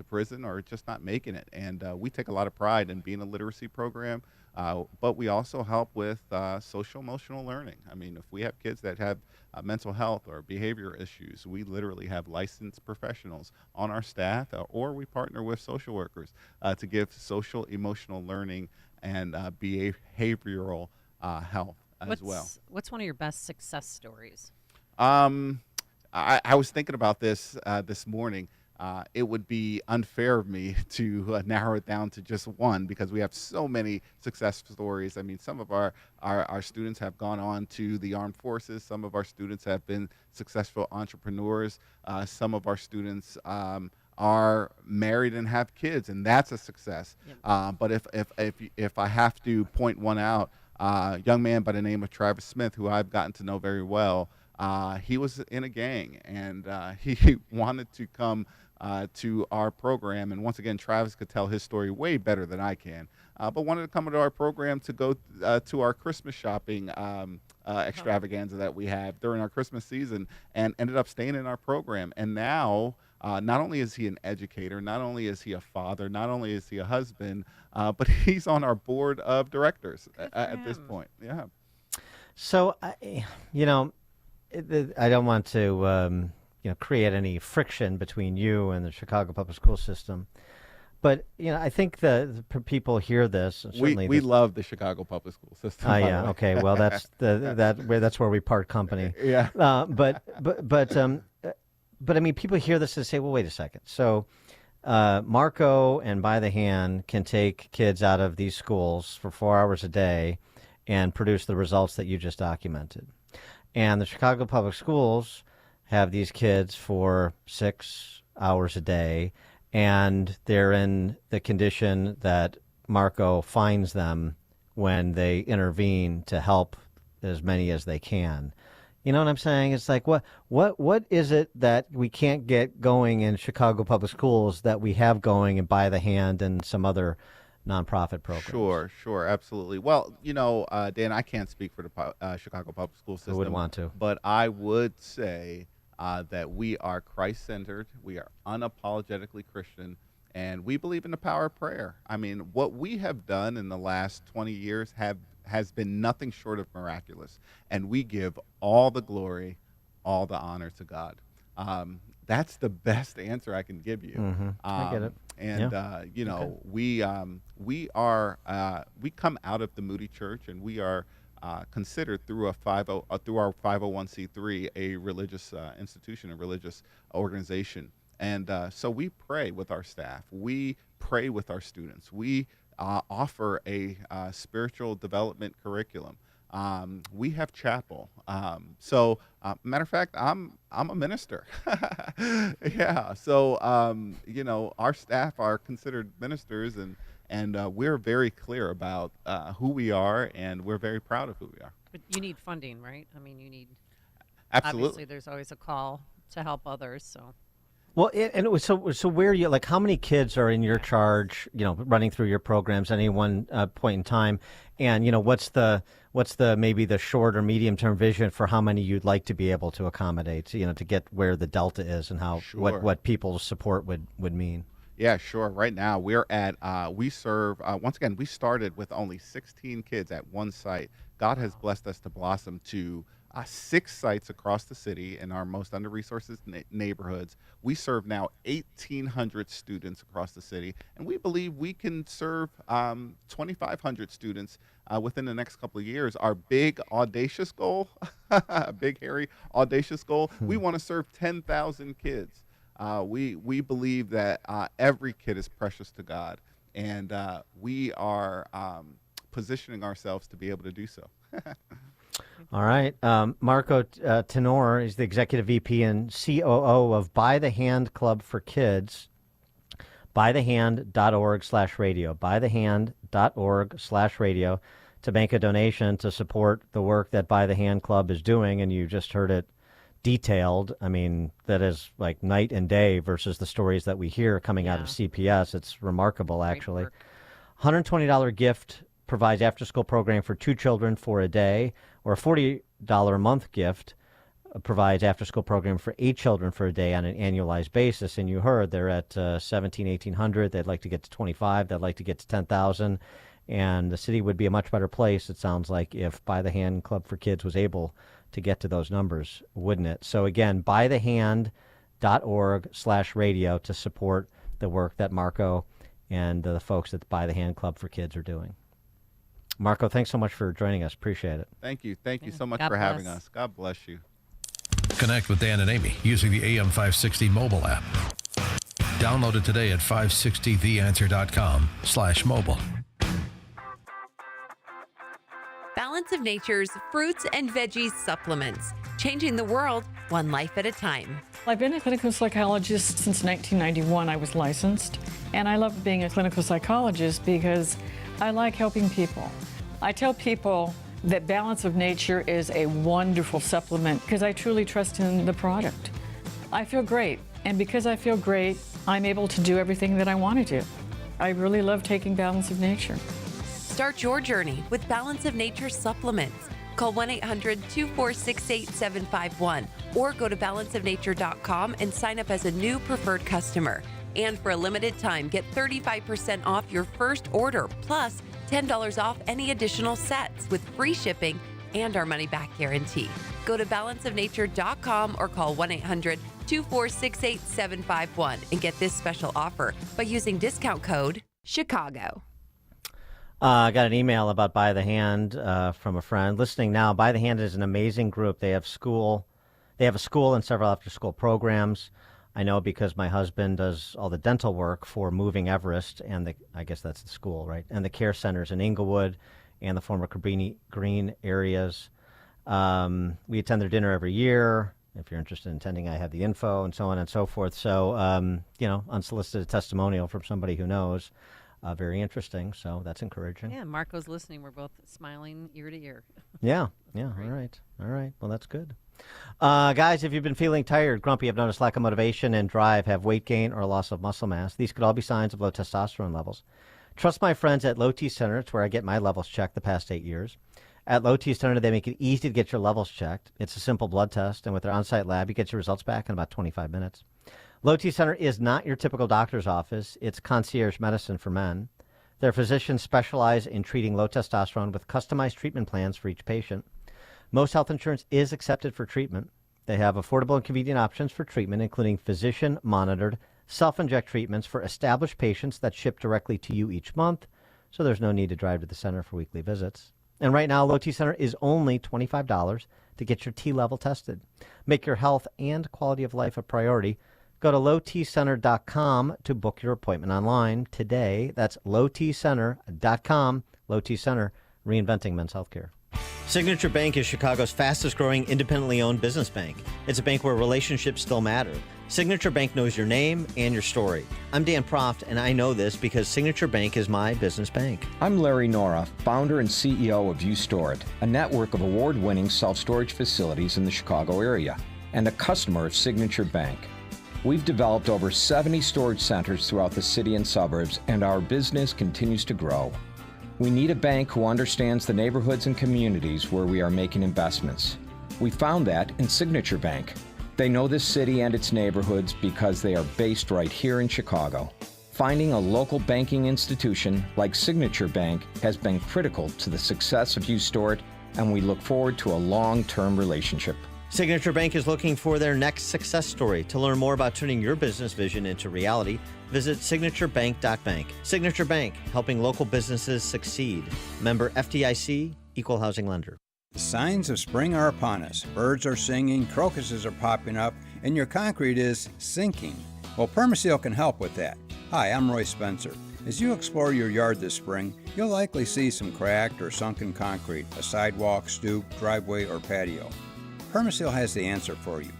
prison or just not making it. And we take a lot of pride in being a literacy program, but we also help with social emotional learning. I mean, if we have kids that have mental health or behavior issues, we literally have licensed professionals on our staff, or we partner with social workers to give social emotional learning and behavioral health as well. What's one of your best success stories? I was thinking about this this morning. It would be unfair of me to narrow it down to just one because we have so many success stories. I mean, some of our students have gone on to the armed forces. Some of our students have been successful entrepreneurs. Some of our students are married and have kids, and that's a success. Yep. But if I have to point one out, a young man by the name of Travis Smith, who I've gotten to know very well, he was in a gang, and he wanted to come to our program. And once again, Travis could tell his story way better than I can, but wanted to come to our program to go to our Christmas shopping extravaganza that we have during our Christmas season, and ended up staying in our program. And now, not only is he an educator, not only is he a father, not only is he a husband, but he's on our board of directors at this point. Yeah. So, I don't want to, create any friction between you and the Chicago Public School System, but I think the people hear this. And certainly we love the Chicago Public School System. Yeah. Okay. Well, that's that's where we part company. Yeah. But I mean, people hear this and say, well, wait a second. So, Marco and By the Hand can take kids out of these schools for 4 hours a day and produce the results that you just documented. And the Chicago Public Schools have these kids for 6 hours a day, and they're in the condition that Marco finds them when they intervene to help as many as they can. You know what I'm saying? It's like, what is it that we can't get going in Chicago Public Schools that we have going in By the Hand and some other nonprofit programs. Sure, absolutely. Well, Dan, I can't speak for the Chicago public school system. Who would want to? But I would say that we are Christ-centered, we are unapologetically Christian, and we believe in the power of prayer. I mean, what we have done in the last 20 years has been nothing short of miraculous, and we give all the glory, all the honor to God. That's the best answer I can give you. Mm-hmm. I get it. And Okay. we come out of the Moody Church, and we are considered through our 501c3 a religious institution, a religious organization. And so we pray with our staff. We pray with our students. We offer a spiritual development curriculum. We have chapel. Matter of fact, I'm a minister. Yeah. So, our staff are considered ministers, and we're very clear about who we are, and we're very proud of who we are. But you need funding, right? I mean, you need. Absolutely. Obviously, there's always a call to help others. So. Well, and it was so where are you, like, how many kids are in your charge, running through your programs at any one point in time? And, what's the maybe the short or medium term vision for how many you'd like to be able to accommodate, to get where the delta is and how what people's support would mean? Yeah, sure. Right now we're at, we serve, once again, we started with only 16 kids at one site. God has blessed us to blossom to 6 sites across the city in our most under-resourced neighborhoods. We serve now 1,800 students across the city, and we believe we can serve 2,500 students within the next couple of years. Our big, audacious goal, big, hairy, audacious goal, we want to serve 10,000 kids. We believe that every kid is precious to God, and we are positioning ourselves to be able to do so. All right. Marco Tenor is the Executive VP and COO of By the Hand Club for Kids, bythehand.org/radio, bythehand.org/radio, to make a donation to support the work that By the Hand Club is doing. And you just heard it detailed. I mean, that is like night and day versus the stories that we hear coming out of CPS. It's remarkable, actually. $120 gift provides after-school program for 2 children for a day, or a $40 a month gift provides after-school program for 8 children for a day on an annualized basis. And you heard they're at 1,800. They'd like to get to 25. They'd like to get to 10,000. And the city would be a much better place, it sounds like, if By the Hand Club for Kids was able to get to those numbers, wouldn't it? So again, bythehand.org/radio to support the work that Marco and the folks at the By the Hand Club for Kids are doing. Marco, thanks so much for joining us. Appreciate it. Thank you. Thank you so much for having us. God bless you. Connect with Dan and Amy using the AM 560 mobile app. Download it today at 560theanswer.com/mobile. Balance of Nature's fruits and veggies supplements, changing the world one life at a time. I've been a clinical psychologist since 1991. I was licensed, and I love being a clinical psychologist because I like helping people. I tell people that Balance of Nature is a wonderful supplement because I truly trust in the product. I feel great, and because I feel great, I'm able to do everything that I want to do. I really love taking Balance of Nature. Start your journey with Balance of Nature supplements. Call 1-800-246-8751 or go to balanceofnature.com and sign up as a new preferred customer. And for a limited time, get 35% off your first order, plus $10 off any additional sets with free shipping and our money-back guarantee. Go to balanceofnature.com or call 1-800-246-8751 and get this special offer by using discount code CHICAGO. I got an email about By the Hand from a friend listening now. By the Hand is an amazing group. They have a school and several after-school programs. I know because my husband does all the dental work for Moving Everest, and I guess that's the school, right? And the care centers in Inglewood and the former Cabrini Green areas. We attend their dinner every year. If you're interested in attending, I have the info and so on and so forth. So, unsolicited testimonial from somebody who knows. Very interesting. So that's encouraging. Yeah, Marco's listening. We're both smiling ear to ear. Yeah. All right. Well, that's good. Guys, if you've been feeling tired, grumpy, have noticed lack of motivation and drive, have weight gain or loss of muscle mass, these could all be signs of low testosterone levels. Trust my friends at Low T Center. It's where I get my levels checked the past 8 years. At Low T Center, they make it easy to get your levels checked. It's a simple blood test, and with their on-site lab, you get your results back in about 25 minutes. Low T Center is not your typical doctor's office. It's concierge medicine for men. Their physicians specialize in treating low testosterone with customized treatment plans for each patient. Most health insurance is accepted for treatment. They have affordable and convenient options for treatment, including physician-monitored, self-inject treatments for established patients that ship directly to you each month, so there's no need to drive to the center for weekly visits. And right now, Low T Center is only $25 to get your T-level tested. Make your health and quality of life a priority. Go to lowtcenter.com to book your appointment online today. That's lowtcenter.com. Low T Center, reinventing men's healthcare. Signature Bank is Chicago's fastest growing independently owned business bank. It's a bank where relationships still matter. Signature Bank knows your name and your story. I'm Dan Proft, and I know this because Signature Bank is my business bank. I'm Larry Nora, founder and CEO of U-Store-It, a network of award-winning self-storage facilities in the Chicago area, and a customer of Signature Bank. We've developed over 70 storage centers throughout the city and suburbs, and our business continues to grow. We need a bank who understands the neighborhoods and communities where we are making investments. We found that in Signature Bank. They know this city and its neighborhoods because they are based right here in Chicago. Finding a local banking institution like Signature Bank has been critical to the success of U-Store-It, and we look forward to a long-term relationship. Signature Bank is looking for their next success story. To learn more about turning your business vision into reality, visit signaturebank.bank. Signature Bank, helping local businesses succeed. Member FDIC, Equal Housing Lender. The signs of spring are upon us. Birds are singing, crocuses are popping up, and your concrete is sinking. Well, Permaseal can help with that. Hi, I'm Roy Spencer. As you explore your yard this spring, you'll likely see some cracked or sunken concrete, a sidewalk, stoop, driveway, or patio. Permaseal has the answer for you.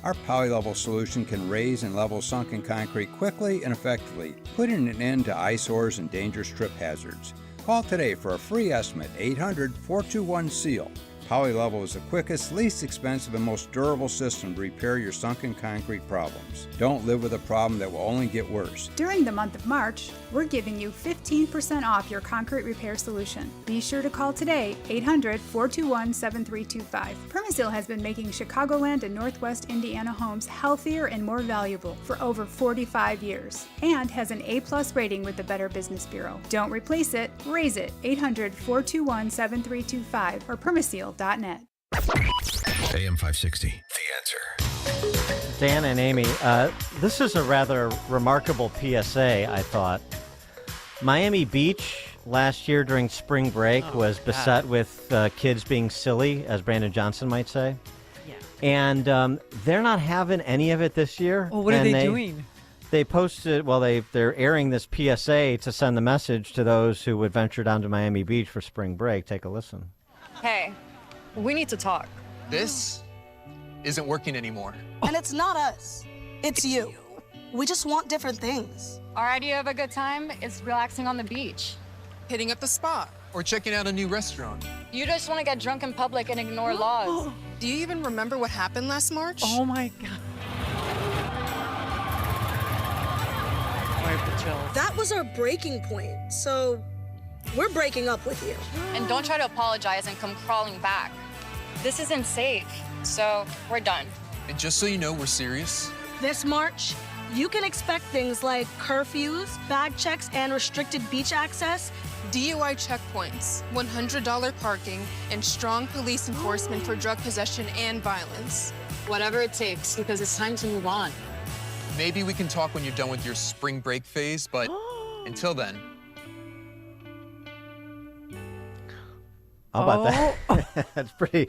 Our polylevel solution can raise and level sunken concrete quickly and effectively, putting an end to eyesores and dangerous trip hazards. Call today for a free estimate, 800-421-SEAL. Polylevel is the quickest, least expensive, and most durable system to repair your sunken concrete problems. Don't live with a problem that will only get worse. During the month of March, we're giving you 15% off your concrete repair solution. Be sure to call today, 800-421-7325. Permaseal has been making Chicagoland and Northwest Indiana homes healthier and more valuable for over 45 years and has an A+ rating with the Better Business Bureau. Don't replace it, raise it. 800-421-7325 or Permaseal.net. AM 560, The Answer. Dan and Amy, this is a rather remarkable PSA, I thought. Miami Beach last year during spring break was beset with kids being silly, as Brandon Johnson might say. Yeah. And they're not having any of it this year. Well, what are they doing? They posted, they're airing this PSA to send the message to those who would venture down to Miami Beach for spring break. Take a listen. Hey, we need to talk. This isn't working anymore. And it's not us. It's you. We just want different things. Our idea of a good time is relaxing on the beach. Hitting up the spa or checking out a new restaurant. You just want to get drunk in public and ignore laws. Do you even remember what happened last March? Oh my God. That was our breaking point, so we're breaking up with you. And don't try to apologize and come crawling back. This isn't safe, so we're done. And just so you know, we're serious. This March, you can expect things like curfews, bag checks, and restricted beach access. DUI checkpoints, $100 parking, and strong police enforcement for drug possession and violence. Whatever it takes, because it's time to move on. Maybe we can talk when you're done with your spring break phase, but until then. How about that? That's pretty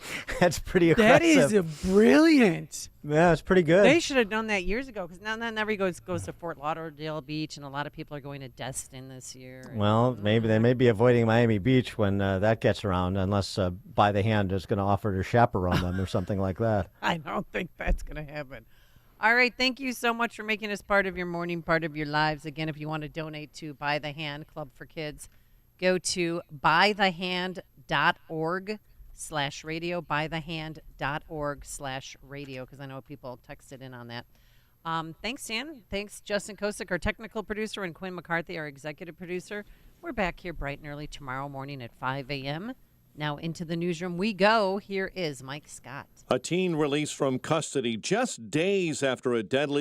aggressive. That is brilliant. Yeah, it's pretty good. They should have done that years ago, because now that everybody goes to Fort Lauderdale Beach, and a lot of people are going to Destin this year. Well, maybe they may be avoiding Miami Beach when that gets around, unless By the Hand is going to offer to chaperone them or something like that. I don't think that's going to happen. All right, thank you so much for making us part of your morning, part of your lives. Again, if you want to donate to By the Hand Club for Kids, go to bythehand.org/radio, bythehand.org/radio, because I know people texted in on that. Thanks, Dan. Thanks, Justin Kosick, our technical producer, and Quinn McCarthy, our executive producer. We're back here bright and early tomorrow morning at 5 a.m. Now into the newsroom we go. Here is Mike Scott. A teen released from custody just days after a deadly